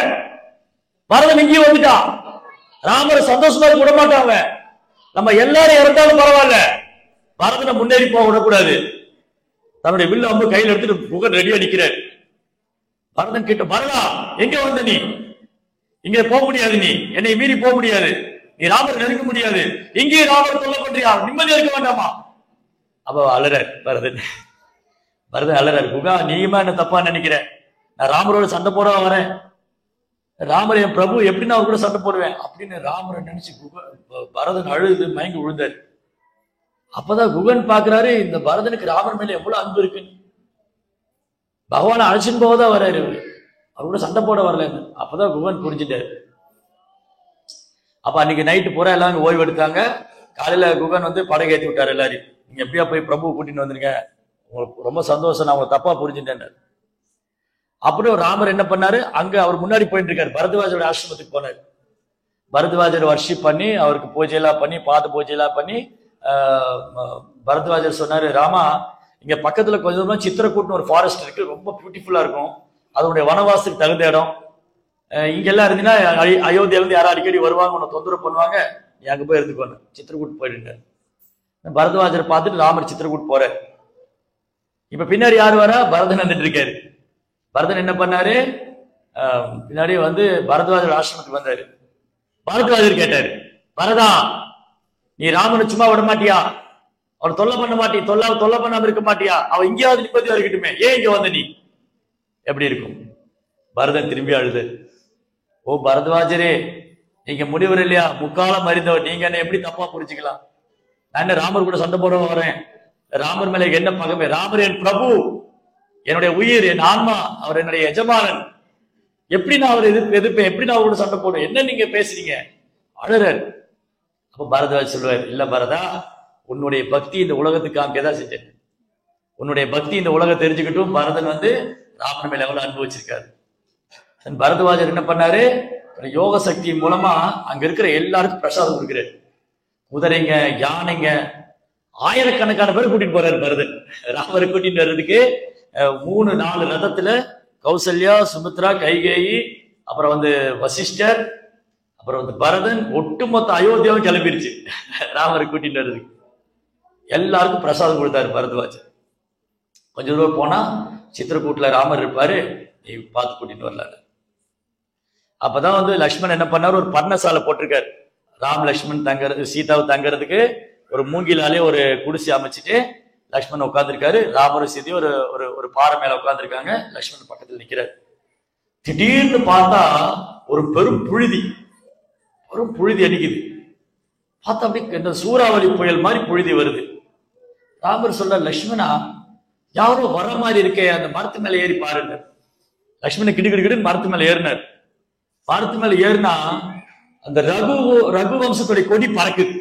பரதன் இங்கேயும் வந்துட்டான். ராமர் சந்தோஷமா விட மாட்டாங்க, நம்ம எல்லாரும் இறந்தாலும் பரவாயில்ல, பரதனை முன்னேறி போக விடக்கூடாது. தன்னுடைய வில்லு அம்பு கையில் எடுத்துட்டு குகன் ரெடியா நிக்கிறார். பரதன் கிட்ட, பரதா எங்க வந்த நீ? இங்க போக முடியாது, நீ என்னை மீறி போக முடியாது, நீ ராமரை நெருங்க முடியாது, இங்கேயும் ராமரை தொல்லை பண்றியா, நிம்மதியா இருக்க வேண்டாமா? அப்ப அலறார் பரதன். பரதன் அலறார், குகா நீயுமா என்ன தப்பா நினைக்கிற? நான் ராமரோட சண்டை போட வரேன், ராமர் என் பிரபு, எப்படி நான் அவர் கூட சண்டை போடுவேன் அப்படின்னு ராமரை நினைச்சு பரதன் அழுது மயங்கி விழுந்தாரு. அப்பதான் குகன் பாக்குறாரு, இந்த பரதனுக்கு ராமர் மேல எவ்வளவு அன்பு இருக்குன்னு. பகவானை அழைச்சின்னு போவதான் வர்றாரு, அவர் கூட சண்டை போட வரல. அப்பதான் குகன் புரிஞ்சுட்டாரு. அப்ப அன்னைக்கு நைட்டு பூரா எல்லாரும் ஓய்வு எடுத்தாங்க. காலையில குகன் வந்து படகு ஏற்றி விட்டாரு எல்லாரும், நீங்க எப்படியா போய் பிரபு கூட்டின்னு வந்துருங்க, உங்களுக்கு ரொம்ப சந்தோஷம், நான் உங்களை தப்பா புரிஞ்சுட்டேன். அப்புறம் ராமர் என்ன பண்ணாரு, அங்க அவர் முன்னாடி போயிட்டு இருக்காரு, பரத்வாஜோட ஆசிரமத்துக்கு போனாரு. பரத்வாஜர் வர்ஷிப் பண்ணி, அவருக்கு பூஜையெல்லாம் பண்ணி, பாத பூஜையெல்லாம் பண்ணி, பரத்வாஜர் சொன்னாரு, ராமா இங்க பக்கத்துல கொஞ்சம் தூரம் சித்திரக்கூட்னு ஒரு ஃபாரஸ்ட் இருக்கு, ரொம்ப பியூட்டிஃபுல்லா இருக்கும், அதனுடைய வனவாசத்துக்கு தகுந்த இடம். இங்கெல்லாம் இருந்தீங்கன்னா அயோத்தியில இருந்து யாரும் அடிக்கடி வருவாங்க, உன்னை தொந்தரவு பண்ணுவாங்க, நீ அங்க போய் இருந்துக்கோன்னு சித்திரக்கூட் போயிட்டு. பரத்வாஜர் பார்த்துட்டு ராமர் சித்திரக்கூட் போறாரு. இப்ப பின்னாடி யாரு வரா? பரதன் வந்துட்டு இருக்காரு. பரதன் என்ன பண்ணாரு, பின்னாடி வந்து பரத்வாஜர் ஆசிரமத்துக்கு வந்தாரு. பரத்வாஜர் கேட்டாரு, பரதா நீ ராமனை சும்மா விட மாட்டியா, அவனை தொல்லை பண்ண மாட்டியா, தொல்லை பண்ணாம இருக்க மாட்டியா, அவன் இங்கேயாவது நிம்மதியா இருக்கட்டுமே, ஏன் இங்க வந்த நீ? எப்படி இருக்கும்? பரதன் திரும்பி அழுது, ஓ பரத்வாஜரே, நீங்க முடிவர் இல்லையா, முக்காலம் அறிந்தவர், நீங்க என்ன எப்படி தப்பா புரிஞ்சுக்கலாம்? நான் என்ன ராமர் கூட சண்டை போட வரேன்? ராமர் மேல என்ன பகமே? ராமர் என் பிரபு, என்னுடைய உயிர், என் ஆன்மா, அவர் என்னுடைய எஜமானன், எப்படி நான் அவரை எதிர்ப்பேன், எப்படி நான் அவரோட சண்டை போடுவேன்? என்ன நீங்க பேசுறீங்க? அழறர். அப்ப பரத்வாஜ் சொல்லுவார், இல்ல பரதா, உன்னுடைய பக்தி இந்த உலகத்துக்கு காமிக்கதான் செஞ்சேன், உன்னுடைய பக்தி இந்த உலகம் தெரிஞ்சுக்கிட்டும் பரதன் வந்து ராமன் மேல எவ்வளவு அனுபவிச்சிருக்காரு. பரத்வாஜர் என்ன பண்ணாரு, யோக சக்தி மூலமா அங்க இருக்கிற எல்லாருக்கும் பிரசாதம் கொடுக்கிறாரு. குதிரைங்க, யானைங்க, ஆயிரக்கணக்கான பேர் கூட்டிட்டு போறாரு பரதன். ராமரை கூட்டிட்டு வர்றதுக்கு 3-4 ரதத்துல கௌசல்யா, சுமித்ரா, கைகேயி, அப்புறம் வந்து வசிஷ்டர், அப்புறம் வந்து பரதன், ஒட்டுமொத்த அயோத்தியாவும் கிளம்பிருச்சு ராமரை கூட்டிட்டு வர்றதுக்கு. எல்லாருக்கும் பிரசாதம் கொடுத்தாரு பரத்வாஜர். கொஞ்ச தூரம் போனா சித்திரக்கூட்ல ராமர் இருப்பாரு, நீ பார்த்து கூட்டிட்டு வரல. அப்பதான் வந்து லக்ஷ்மண் என்ன பண்ணாரு, ஒரு பர்ணசாலை போட்டிருக்காரு, ராம் லக்ஷ்மண் தங்கறது, சீதாவை தங்கறதுக்கு ஒரு மூங்கிலாலே ஒரு குடிசை அமைச்சிட்டு லக்ஷ்மணன் உட்கார்ந்துருக்காரு. ராமரும் சீதை ஒரு ஒரு பாறை மேல உட்கார்ந்துருக்காங்க. லக்ஷ்மணன் பக்கத்தில் நிக்கிறார். திடீர்னு பார்த்தா ஒரு பெரும் புழுதி அடிக்குது. பார்த்தா அப்படி இந்த சூறாவளி புயல் மாதிரி புழுதி வருது. ராமர் சொல்ற, லக்ஷ்மணா யாரோ வர மாதிரி இருக்கே, அந்த மரத்து மேல ஏறி பாருங்க. லக்ஷ்மணன் கிடுகிடுன்னு மரத்து மேல ஏறினார். மரத்து மேல ஏறினா அந்த ரகுவம்சத்துடைய கொடி பறக்குது.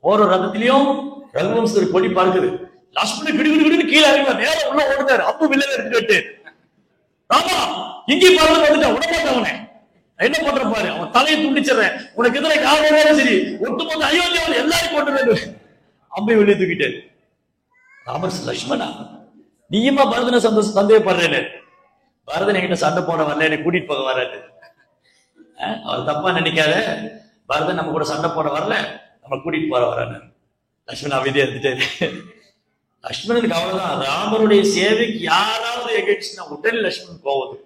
ஒரு ரதத்திலையும் ரகுவம்சத்துடைய கொடி பறக்குது. லக்ஷ்மணன் கிடுகிடுன்னு கீழே இறங்க நேரம் உள்ள ஓடுனார். அப்ப வில்லன் எடுத்துக்கிட்டு, ராமா இங்கே பறந்து வந்துட்டான், உடனே என்ன பண்ற பாரு, அவன் தலையை துண்டிச்சிடறேன், உனக்கு எதிராக யாரும் சரி ஒட்டுமொத்த அயோத்தியாவில் எல்லாரும் கொண்டு அம்பை வெளியே தூக்கிட்டாரு. ராமர், லக்ஷ்மணா நீயுமா பரதனை சந்தேகப்படுறேன்னு, பரதன் என்கிட்ட சண்டை போட வரல, என்னை கூட்டிட்டு போக வர்றாரு. அவர் தப்பா நினைக்காத, பரதன் நம்ம கூட சண்டை போட வரல, நம்ம கூட்டிட்டு போற வர்றாரு. லக்ஷ்மணன் அமைதியா இருந்துட்டாரு. லக்ஷ்மணனுக்கு அவ்வளவுதான், ராமருடைய சேவைக்கு யாராவது எகேன்ஸ்ட்னா உடனே லக்ஷ்மணன் போகுது.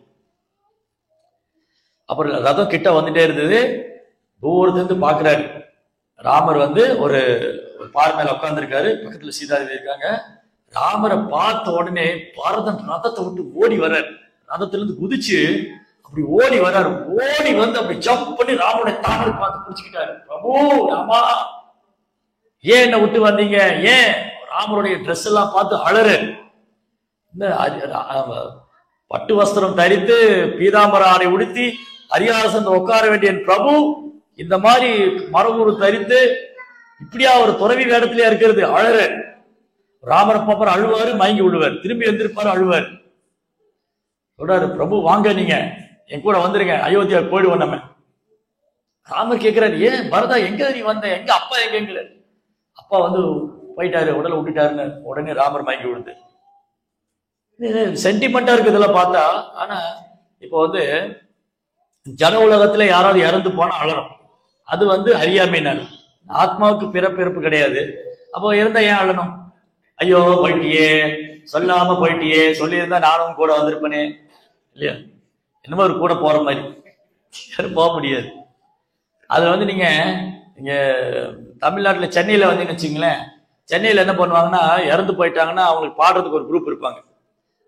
அப்புறம் ரதம் கிட்ட வந்துட்டே இருந்தது. தூரத்துல இருந்து பாக்குறாரு, ராமர் ஒரு பாறை மேல உட்கார்ந்துருக்காரு, பக்கத்துல சீதாதேவி இருக்காங்க. ராமரை பார்த்த உடனே பரதன் ரதத்தை விட்டு ஓடி வர்றாரு. ரதத்துல இருந்து குதிச்சு அப்படி ஓடி வர்றாரு. ஓடி வந்து அப்படி ஜம்ப் பண்ணி ராமனுடைய தாமரை பார்த்து பிடிச்சுக்கிட்டாரு. பிரபு ராமா, ஏன் என்ன விட்டு வந்தீங்க, ஏன்? ராமருடைய ட்ரெஸ் எல்லாம் பார்த்து அழறு. பட்டு வஸ்திரம் தரித்து பீதாம்பர ஆடை உடுத்தி அரியாசன் உட்கார வேண்டிய பிரபு இந்த மாதிரி மரபூறு தரித்து இப்படியா ஒரு துறவி வேடத்திலேயே இருக்கிறது, அழற. ராமரை பாப்பர் அழுவாரு, மயங்கி விடுவார், திரும்பி வந்திருப்பாரு, அழுவார். சொல்றாரு, பிரபு வாங்க, நீங்க என் கூட வந்துருங்க, அயோத்தியா போயிடுவோம் நம்ம. ராமர் கேட்கிறாரு, ஏன் பரதா எங்க நீ வந்த, எங்க அப்பா எங்க? அப்பா போயிட்டாரு, உடலை விட்டுட்டாருன்னு. உடனே ராமர் மயங்கி விடுது. சென்டிமெண்டா இருக்கு இதெல்லாம் பார்த்தா. ஆனா இப்போ ஜன உலகத்துல யாராவது இறந்து போனா அழறோம். அது அறியாமைனால. ஆத்மாவுக்கு பிறப்பிறப்பு கிடையாது. அப்போ இருந்தா ஏன் அழணும்? ஐயோ போயிட்டியே, சொல்லாம போயிட்டியே, சொல்லியிருந்தா நானும் கூட வந்திருப்பேனே, இல்லையா? என்னமோ ஒரு கூட போற மாதிரி போக முடியாது. அது நீங்க இங்க தமிழ்நாட்டுல சென்னையில வச்சுங்களேன், சென்னையில என்ன பண்ணுவாங்கன்னா, இறந்து போயிட்டாங்கன்னா அவங்களுக்கு பாடுறதுக்கு ஒரு குரூப் இருப்பாங்க.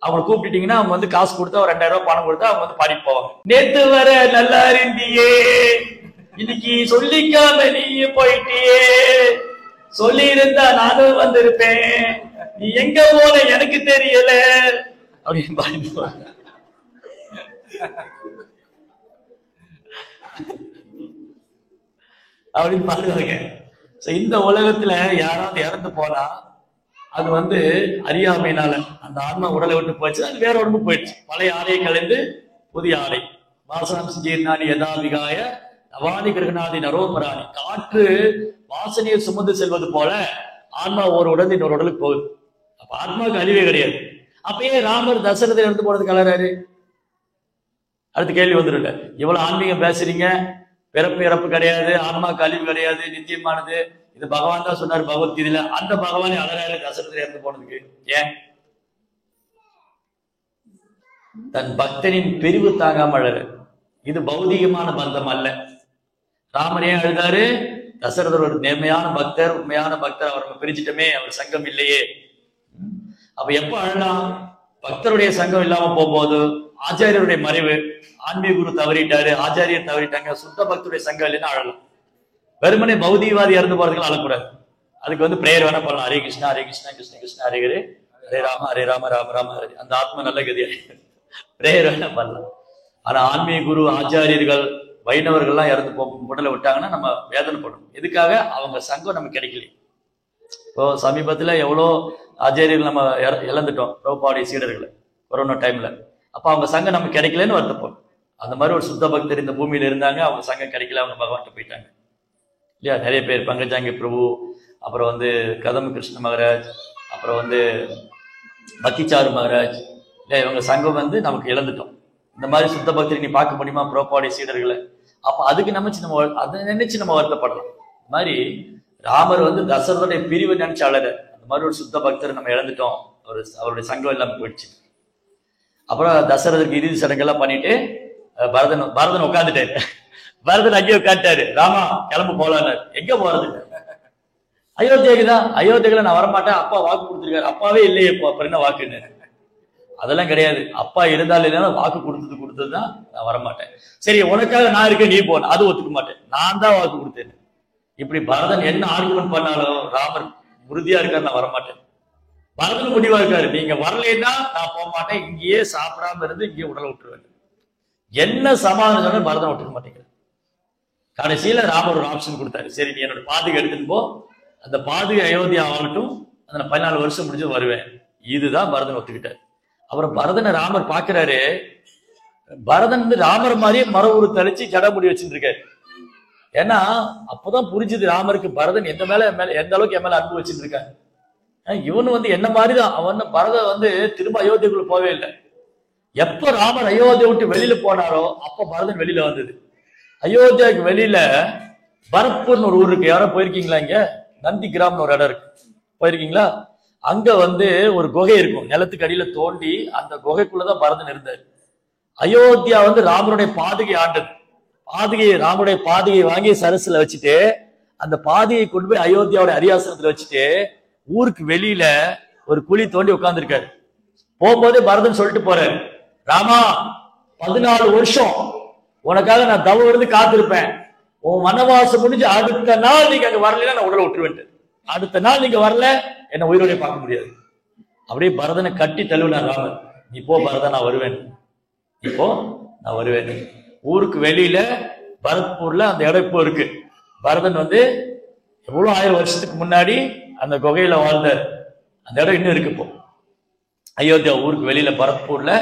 அவங்க கூப்பிட்டீங்கன்னா அவங்க காசு கொடுத்தா ஒரு 2000 ரூபாய் பணம் கொடுத்தா அவங்க பாடிட்டு போவாங்க. நேத்து வர நல்லா இருந்தியே, இன்னைக்கு சொல்லிக்காம நீ போயிட்டியே, சொல்லி இருந்தா நானும் வந்திருப்பேன், நீ எங்க போன எனக்கு தெரியல அப்படின்னு பாடிட்டு போவாங்க. அப்படின்னு பாடுவாங்க. இந்த உலகத்துல யாராவது இறந்து போனா அது அறியாமையினால அந்த ஆன்மா உடலை விட்டு போச்சு, அது வேற உடம்பு போயிடுச்சு. பழைய ஆடையை கலைந்து புதிய ஆடை. வாசனம் செஞ்சீர்னானி யதாவிகாய நவானி கிரகநாதி நரோபராணி. காற்று வாசனையை சுமந்து செல்வது போல ஆன்மா ஒரு உடல் இன்னொரு உடலுக்கு போகுது. அப்ப ஆத்மாவுக்கு அழிவே கிடையாது. அப்பயே ராமர் தசரதை இறந்து போறதுக்கு அழறாரு. அடுத்த கேள்வி வந்துருல, இவ்வளவு ஆன்மீகம் பேசுறீங்க, பிறப்பு இறப்பு கிடையாது, ஆன்மாவுக்கு அழிவு கிடையாது, நித்தியமானது, இது பகவான் தான் சொன்னார் பகவத்கீதையில. அந்த பகவானே அழகாக தசரதை இறந்து போனதுக்கு ஏன்? தன் பக்தனின் பிரிவு தாங்காம அழகு. இது பௌதிகமான பந்தம் அல்ல. ராமர் ஏன் அழுதாரு? தசரதர் ஒரு நேர்மையான பக்தர், உண்மையான பக்தர், அவர் பிரிச்சுட்டமே, அவர் சங்கம் இல்லையே. அப்ப எப்ப அழலாம்? பக்தருடைய சங்கம் இல்லாம போகும்போது, ஆச்சாரியருடைய மறைவு, ஆன்மீக குரு தவறிட்டாரு, ஆச்சாரியர் தவறிட்டாங்க, சுத்த பக்தருடைய சங்கம் இல்லைன்னா அழலாம். வெறுமனே பௌதிகவாதி இறந்து போறதுக்கு அழக்கூடாது. அதுக்கு பிரேயர் வேணா பண்ணலாம். ஹரே கிருஷ்ணா ஹரே கிருஷ்ணா கிருஷ்ண கிருஷ்ணா ஹரே ஹரே, ஹரே ராம ராம ராம ஹரே. அந்த ஆத்மா நல்ல கதியா பிரேயர் வேணா பண்ணலாம். ஆனா ஆன்மீக குரு, ஆச்சாரியர்கள், வைணவர்கள்லாம் இறந்து உடலை விட்டாங்கன்னா நம்ம வேதனைப்படணும். எதுக்காக? அவங்க சங்கம் நமக்கு கிடைக்கல. இப்போ சமீபத்துல எவ்வளோ ஆச்சாரியர்கள் நம்ம இழந்துட்டோம், பிரபுபாவுடைய சீடர்களை, கொரோனா டைம்ல. அப்ப அவங்க சங்கம் நமக்கு கிடைக்கலன்னு வருத்தப்படும். அந்த மாதிரி ஒரு சுத்த பக்தர் இந்த பூமியில இருந்தாங்க, அவங்க சங்கம் கிடைக்கல, அவங்க பகவான்கிட்ட போயிட்டாங்க, இல்லையா? நிறைய பேர், பங்கஜாங்கி பிரபு, அப்புறம் கதம் கிருஷ்ண மகராஜ், அப்புறம் பக்திச்சாரு மகராஜ், இல்லையா? இவங்க சங்கம் நமக்கு இழந்துட்டோம். இந்த மாதிரி சுத்த பக்தரை நீ பார்க்க முடியுமா, பிரபுபாவுடைய சீடர்களை? அப்ப அதுக்கு அதை நினைச்சு நம்ம வருத்தப்படலாம். இந்த மாதிரி ராமர் தசரதோடைய பிரிவை நினைச்சு அழற. அந்த மாதிரி ஒரு சுத்த பக்தரை நம்ம இழந்துட்டோம், அவருடைய சங்கம் இல்லாம போயிடுச்சு. அப்புறம் தசரதற்கு இறுதி சடங்கெல்லாம் பண்ணிட்டு பரதன் உட்காந்துட்டாரு. பரதன் அங்கேயே உட்காந்துட்டாரு. ராமா கிளம்பு போலான்னு. எங்க போறது? அயோத்தியாக்கு தான். அயோத்தியால நான் வரமாட்டேன், அப்பா வாக்கு கொடுத்துருக்காரு. அப்பாவே இல்லையே இப்போ, அப்புறம் என்ன வாக்குன்னு? அதெல்லாம் கிடையாது. அப்பா இருந்தாலும் இல்லைன்னா வாக்கு கொடுத்ததுதான் நான் வரமாட்டேன். சரி, உனக்காக நான் இருக்கேன், நீ போன, அது ஒத்துக்க மாட்டேன், நான் தான் வாக்கு கொடுத்தேன். இப்படி பரதன் என்ன ஆர்குமெண்ட் பண்ணாலும் ராமர் உறுதியா இருக்காரு, நான் வரமாட்டேன். பரதன் முடிவா இருக்காரு, நீங்க வரலைன்னா நான் போக மாட்டேன், இங்கேயே சாப்பிடாம இருந்து இங்கேயே உடலை விட்டுருவேன். என்ன சமாதானம் சொன்னா பரதன் விட்டுக்க மாட்டேங்கிறார். கடைசியில ராமர் ஒரு ஆப்ஷன் கொடுத்தாரு, சரி நீ என்னோட பாதுகை எடுத்துன்னு போ, அந்த பாதுகை அயோத்தியா ஆகட்டும், அந்த 14 வருஷம் முடிஞ்சு வருவேன். இதுதான் பரதன் ஒத்துக்கிட்டார். அப்புறம் பரதனை ராமர் பாக்குறாரு, பரதன் வந்து ராமர் மாதிரியே மர உரு தழிச்சு ஜடமுடி வச்சுட்டு இருக்காரு. ஏன்னா அப்பதான் புரிஞ்சுது ராமருக்கு பரதன் எந்த அளவுக்கு என் மேல அன்பு வச்சுட்டு இருக்காங்க. இவனு வந்து என்ன மாதிரிதான் அவன். பரதன் வந்து திரும்ப அயோத்தியக்குள்ள போவே இல்லை. எப்ப ராமர் அயோத்தியை விட்டு வெளியில போனாரோ அப்ப பரதன் வெளியில வந்தது. அயோத்தியாவுக்கு வெளியில பரத்பூர்னு ஒரு ஊர் இருக்கு, யாரோ போயிருக்கீங்களா? இங்க நந்தி கிராம்னு ஒரு இடம் இருக்கு, போயிருக்கீங்களா? அங்க வந்து ஒரு குகை இருக்கும், நிலத்துக்கு அடியில தோண்டி அந்த குகைக்குள்ளதான் பரதன் இருந்தார். அயோத்தியா வந்து ராமருடைய பாதுகை ஆண்டது. ராமருடைய பாதுகையை வாங்கி சரசுல வச்சுட்டு அந்த பாதையை கொண்டு போய் அயோத்தியாவோட அரியாசனத்துல வச்சுட்டு ஊருக்கு வெளியில ஒரு குழி தோண்டி உட்கார்ந்துருக்காரு. போகும்போதே பரதன் சொல்லிட்டு போறாரு, ராமா 14 வருஷம் உனக்காக நான் தவம் இருந்து காத்திருப்பேன். உன் வனவாசம் முடிஞ்சு அடுத்த நாள் நீங்க அங்க வரல, நான் உடலை விட்டுருவேன். அடுத்த நாள் நீங்க வரல, என்ன உயிரோட பார்க்க முடியாது. அப்படியே பரதனை கட்டி தள்ளுவினார் ராமர். நீ போ பரதன், நான் வருவேன், இப்போ நான் வருவேன். ஊருக்கு வெளியில பரத்பூர்ல அந்த இடம் இப்போ இருக்கு. பரதன் வந்து எவ்வளவு 1000 வருஷத்துக்கு முன்னாடி அந்த குகையில வாழ்ந்தார். அந்த இடம் இன்னும் இருக்கு. இப்போ அயோத்தியா ஊருக்கு வெளியில பரத்பூர்ல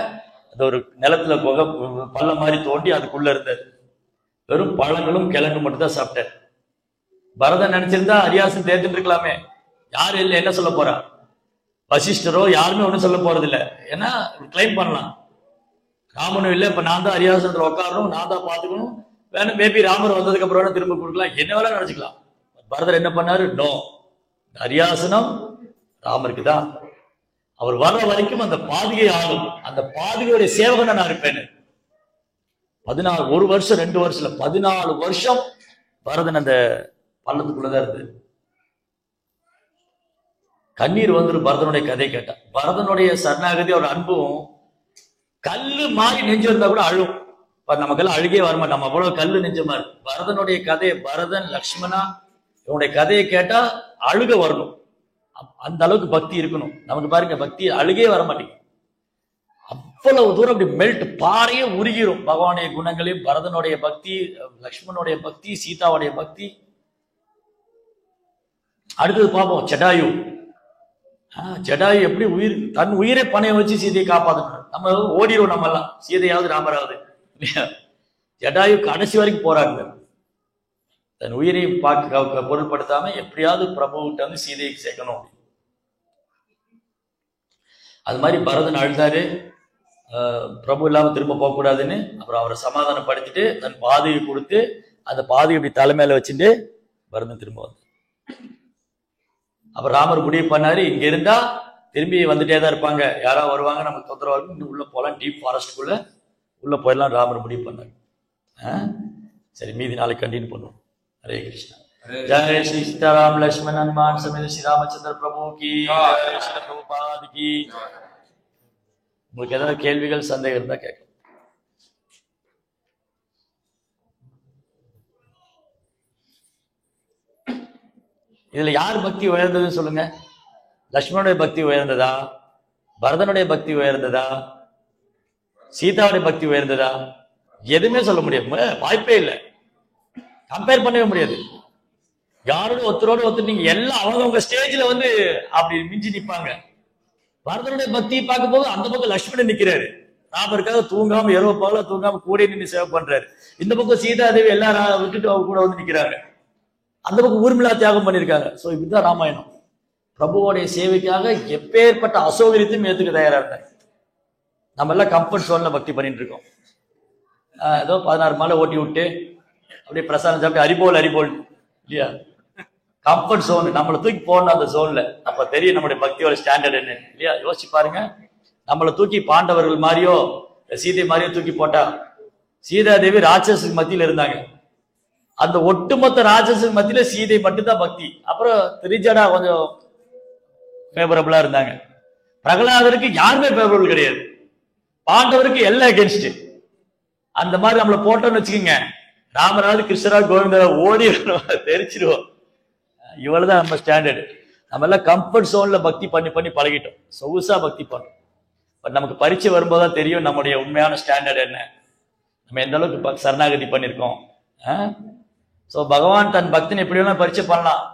அந்த ஒரு நிலத்துல குகை பள்ளம் மாதிரி தோண்டி அதுக்குள்ள இருந்தார். வெறும் பழங்களும் கிழங்கு மட்டும் தான் சாப்பிட்டார். பரதன் நினைச்சிருந்தா அரியாசன் தேர்ந்துட்டு இருக்கலாமே. யாரு இல்லை, என்ன சொல்ல போறா? வசிஷ்டரோ யாருமே ஒன்றும் சொல்ல போறது இல்லை. ஏன்னா கிளைம் பண்ணலாம், ராமனும் இல்லை, இப்ப நான் தான் அரியாசனத்துல உட்காரணும், நான் தான் பாத்துக்கணும், வேணும் மேபி ராமர் வந்ததுக்கு அப்புறம் வேணா திரும்ப கொடுக்கலாம், என்ன வேணா நினைச்சுக்கலாம். பரதர் என்ன பண்ணாரு? நோ, அரியாசனம் ராமருக்கு தான். அவர் வர்ற வரைக்கும் அந்த பாதுகை ஆகும், அந்த பாதுகையுடைய சேவகனை நான் இருப்பேன்னு. 1 வருஷம் 2 வருஷம் 14 வருஷம் பரதன் அந்த பள்ளத்துக்குள்ளதான் இருந்து. கண்ணீர் வந்து பரதனுடைய கதை கேட்டா. பரதனுடைய சரணாகதி அவர் அன்பும் கல்லு மாறி நெஞ்சு வந்தா கூட அழும். நமக்கெல்லாம் அழுகே வரமாட்டோம், நம்ம அவ்வளவு கல்லு நெஞ்சமா இருக்கு. பரதனுடைய கதையை, பரதன் லக்ஷ்மணா இவனுடைய கதையை கேட்டா அழுக வரணும். அந்த அளவுக்கு பக்தி இருக்கணும் நமக்கு. பாருங்க, பக்தி அழுகே வர மாட்டேங்குது. அவ்வளவு தூரம் அப்படி மெல்ட், பாறையே உருகிரும். பகவானுடைய குணங்களையும், பரதனுடைய பக்தி, லக்ஷ்மணனுடைய பக்தி, சீதாவுடைய பக்தி. அடுத்தது பார்ப்போம், ஜடாயு. ஜடாயு எப்படி தன் உயிரை பணைய வச்சு சீதையை காப்பாற்றணும். நம்ம ஓடிடுவோம், நம்ம எல்லாம் சீதையாவது ராமராவது இல்லையா? ஜடாயு கடைசி வரைக்கும் போராடுங்க, தன் உயிரை பொருட்படுத்தாம எப்படியாவது பிரபுகிட்ட வந்து சீதையை சேர்க்கணும். அது மாதிரி பரதன் அழுதாரு, பிரபு இல்லாம திரும்ப போகக்கூடாதுன்னு. அப்புறம் அவரை சமாதானப்படுத்திட்டு தன் பாதையை கொடுத்து அந்த பாதையை இப்படி தலைமையில வச்சுட்டு பரதன் திரும்ப வந்து. அப்புறம் ராமர் முடிவு பண்ணாரு, இங்க இருந்தா திரும்பி வந்துட்டே தான் இருப்பாங்க, யாராவது வருவாங்க, நமக்கு தொந்தரவாக இன்னும் உள்ள போகலாம், டீப் ஃபாரஸ்ட்குள்ள உள்ள போயிடலாம் ராமர் முடிவு பண்ணாரு. சரி, மீதி நாளைக்கு கண்டினியூ பண்ணுவோம். हरे कृष्णा। जय श्री सीताराम लक्ष्मण हनुमान समेत श्री रामचंद्र प्रभु की जय, श्री प्रभुपाद की। உங்களுக்கு ஏதாவது கேள்விகள் சந்தேகம் இருந்தா கேட்க. இதுல யார் பக்தி உயர்ந்ததுன்னு சொல்லுங்க. லக்ஷ்மணனுடைய பக்தி உயர்ந்ததா, பரதனுடைய பக்தி உயர்ந்ததா, சீதாவுடைய பக்தி உயர்ந்ததா? எதுவுமே சொல்ல முடியாது, வாய்ப்பே இல்லை, கம்பேர் பண்ணவே முடியாது. யாரோட ஒருத்தர் நீங்க எல்லாம் அவங்க ஸ்டேஜ்ல வந்து அப்படி மிஞ்சி நிப்பாங்க. பரதனுடைய பக்தியை பார்க்கும் போது அந்த பக்கம் லட்சுமணன் நிக்கிறாரு, ராமருக்காக தூங்காம இரவு பகல தூங்காம கூட நின்று சேவை பண்றாரு. இந்த பக்கம் சீதாதேவி எல்லாரும் விட்டுட்டு அவங்க கூட வந்து நிக்கிறாங்க. அந்த பக்கம் ஊர்மிளா தியாகம் பண்ணிருக்காங்க. சோ இப்படிதான் ராமாயணம். பிரபுவோடைய சேவைக்காக எப்பேற்பட்ட அசௌகரியத்தையும் ஏத்துக்க தயாரா இருந்தாங்க. நம்ம எல்லாம் கம்ஃபர்ட் ஜோன்ல பக்தி பண்ணிட்டு இருக்கோம். ஏதோ 16 மாலை ஓட்டி விட்டு அப்படியே பிரசாதம் சாப்பிட்டு அரிபோல் இல்லையா, கம்ஃபர்ட் ஜோன். நம்மளை தூக்கி போடணும் அந்த ஜோன்ல, அப்ப தெரியும் நம்முடைய பக்தியோட ஸ்டாண்டர்ட் என்ன இல்லையா. யோசிச்சு பாருங்க, நம்மளை தூக்கி பாண்டவர்கள் மாதிரியோ சீதை மாதிரியோ தூக்கி போட்டா, சீதாதேவி ராட்சஸுக்கு மத்தியில இருந்தாங்க. அந்த ஒட்டுமொத்த ராட்சசன் மத்தியில சீதை மட்டும்தான் பக்தி. அப்புறம் திரிஜடா கொஞ்சம் ஃபேவரபிளா இருந்தாங்க. பிரகலாதருக்கு யாருமே ஃபேவரபிள் கிடையாது. பாண்டவருக்கு எல்லாம் அகேன்ஸ்ட். அந்த மாதிரி நம்மளை போட்டோம்னு வச்சுக்கோங்க, ராமராவது கிருஷ்ணரா கோவிந்தரா ஓடி தெரிச்சிருவோம். இவ்வளவுதான் நம்ம ஸ்டாண்டர்டு. நம்ம எல்லாம் கம்ஃபர்ட் ஜோன்ல பக்தி பண்ணி பண்ணி பழகிட்டோம், சொகுசா பக்தி பண்ணோம். பட் நமக்கு பரீட்சை வரும்போதுதான் தெரியும் நம்முடைய உண்மையான ஸ்டாண்டர்ட் என்ன, நம்ம எந்த அளவுக்கு சரணாகதி பண்ணியிருக்கோம். ஸோ பகவான் தன் பக்தனை எப்படி வேணாலும் பரீட்சை பண்ணலாம்.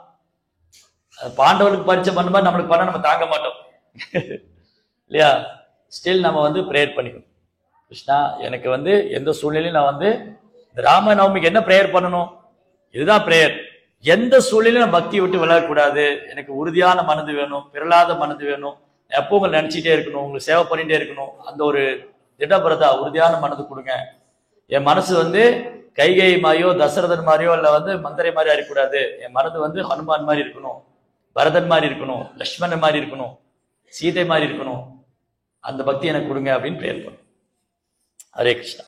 பாண்டவர்களுக்கு பரீட்சை பண்ணும்போது நம்மளுக்கு பண்ண நம்ம தாங்க மாட்டோம் இல்லையா? ஸ்டில் நம்ம வந்து ப்ரேயர் பண்ணிக்கணும். கிருஷ்ணா, எனக்கு வந்து எந்த சூழ்நிலையும் நான் வந்து இந்த ராம நவமிக்கு என்ன ப்ரேயர் பண்ணணும், இதுதான் ப்ரேயர். எந்த சூழ்நிலையும் நான் பக்தியை விட்டு விளையாடக்கூடாது. எனக்கு உறுதியான மனது வேணும், பிறலாத மனது வேணும். எப்போ உங்களை நினைச்சிட்டே இருக்கணும், உங்களுக்கு சேவை பண்ணிட்டே இருக்கணும். அந்த ஒரு திடபிரதா உறுதியான மனது கொடுங்க. என் மனசு வந்து கைகை மாதிரியோ தசரதன் மாதிரியோ இல்ல வந்து மந்திரை மாதிரி அறியக்கூடாது. என் மனது வந்து ஹனுமான் மாதிரி இருக்கணும், பரதன் மாதிரி இருக்கணும், லக்ஷ்மணன் மாதிரி இருக்கணும், சீதை மாதிரி இருக்கணும். அந்த பக்தி எனக்கு கொடுங்க அப்படின்னு ப்ரேயர் பண்ணும். ஹரே கிருஷ்ணா.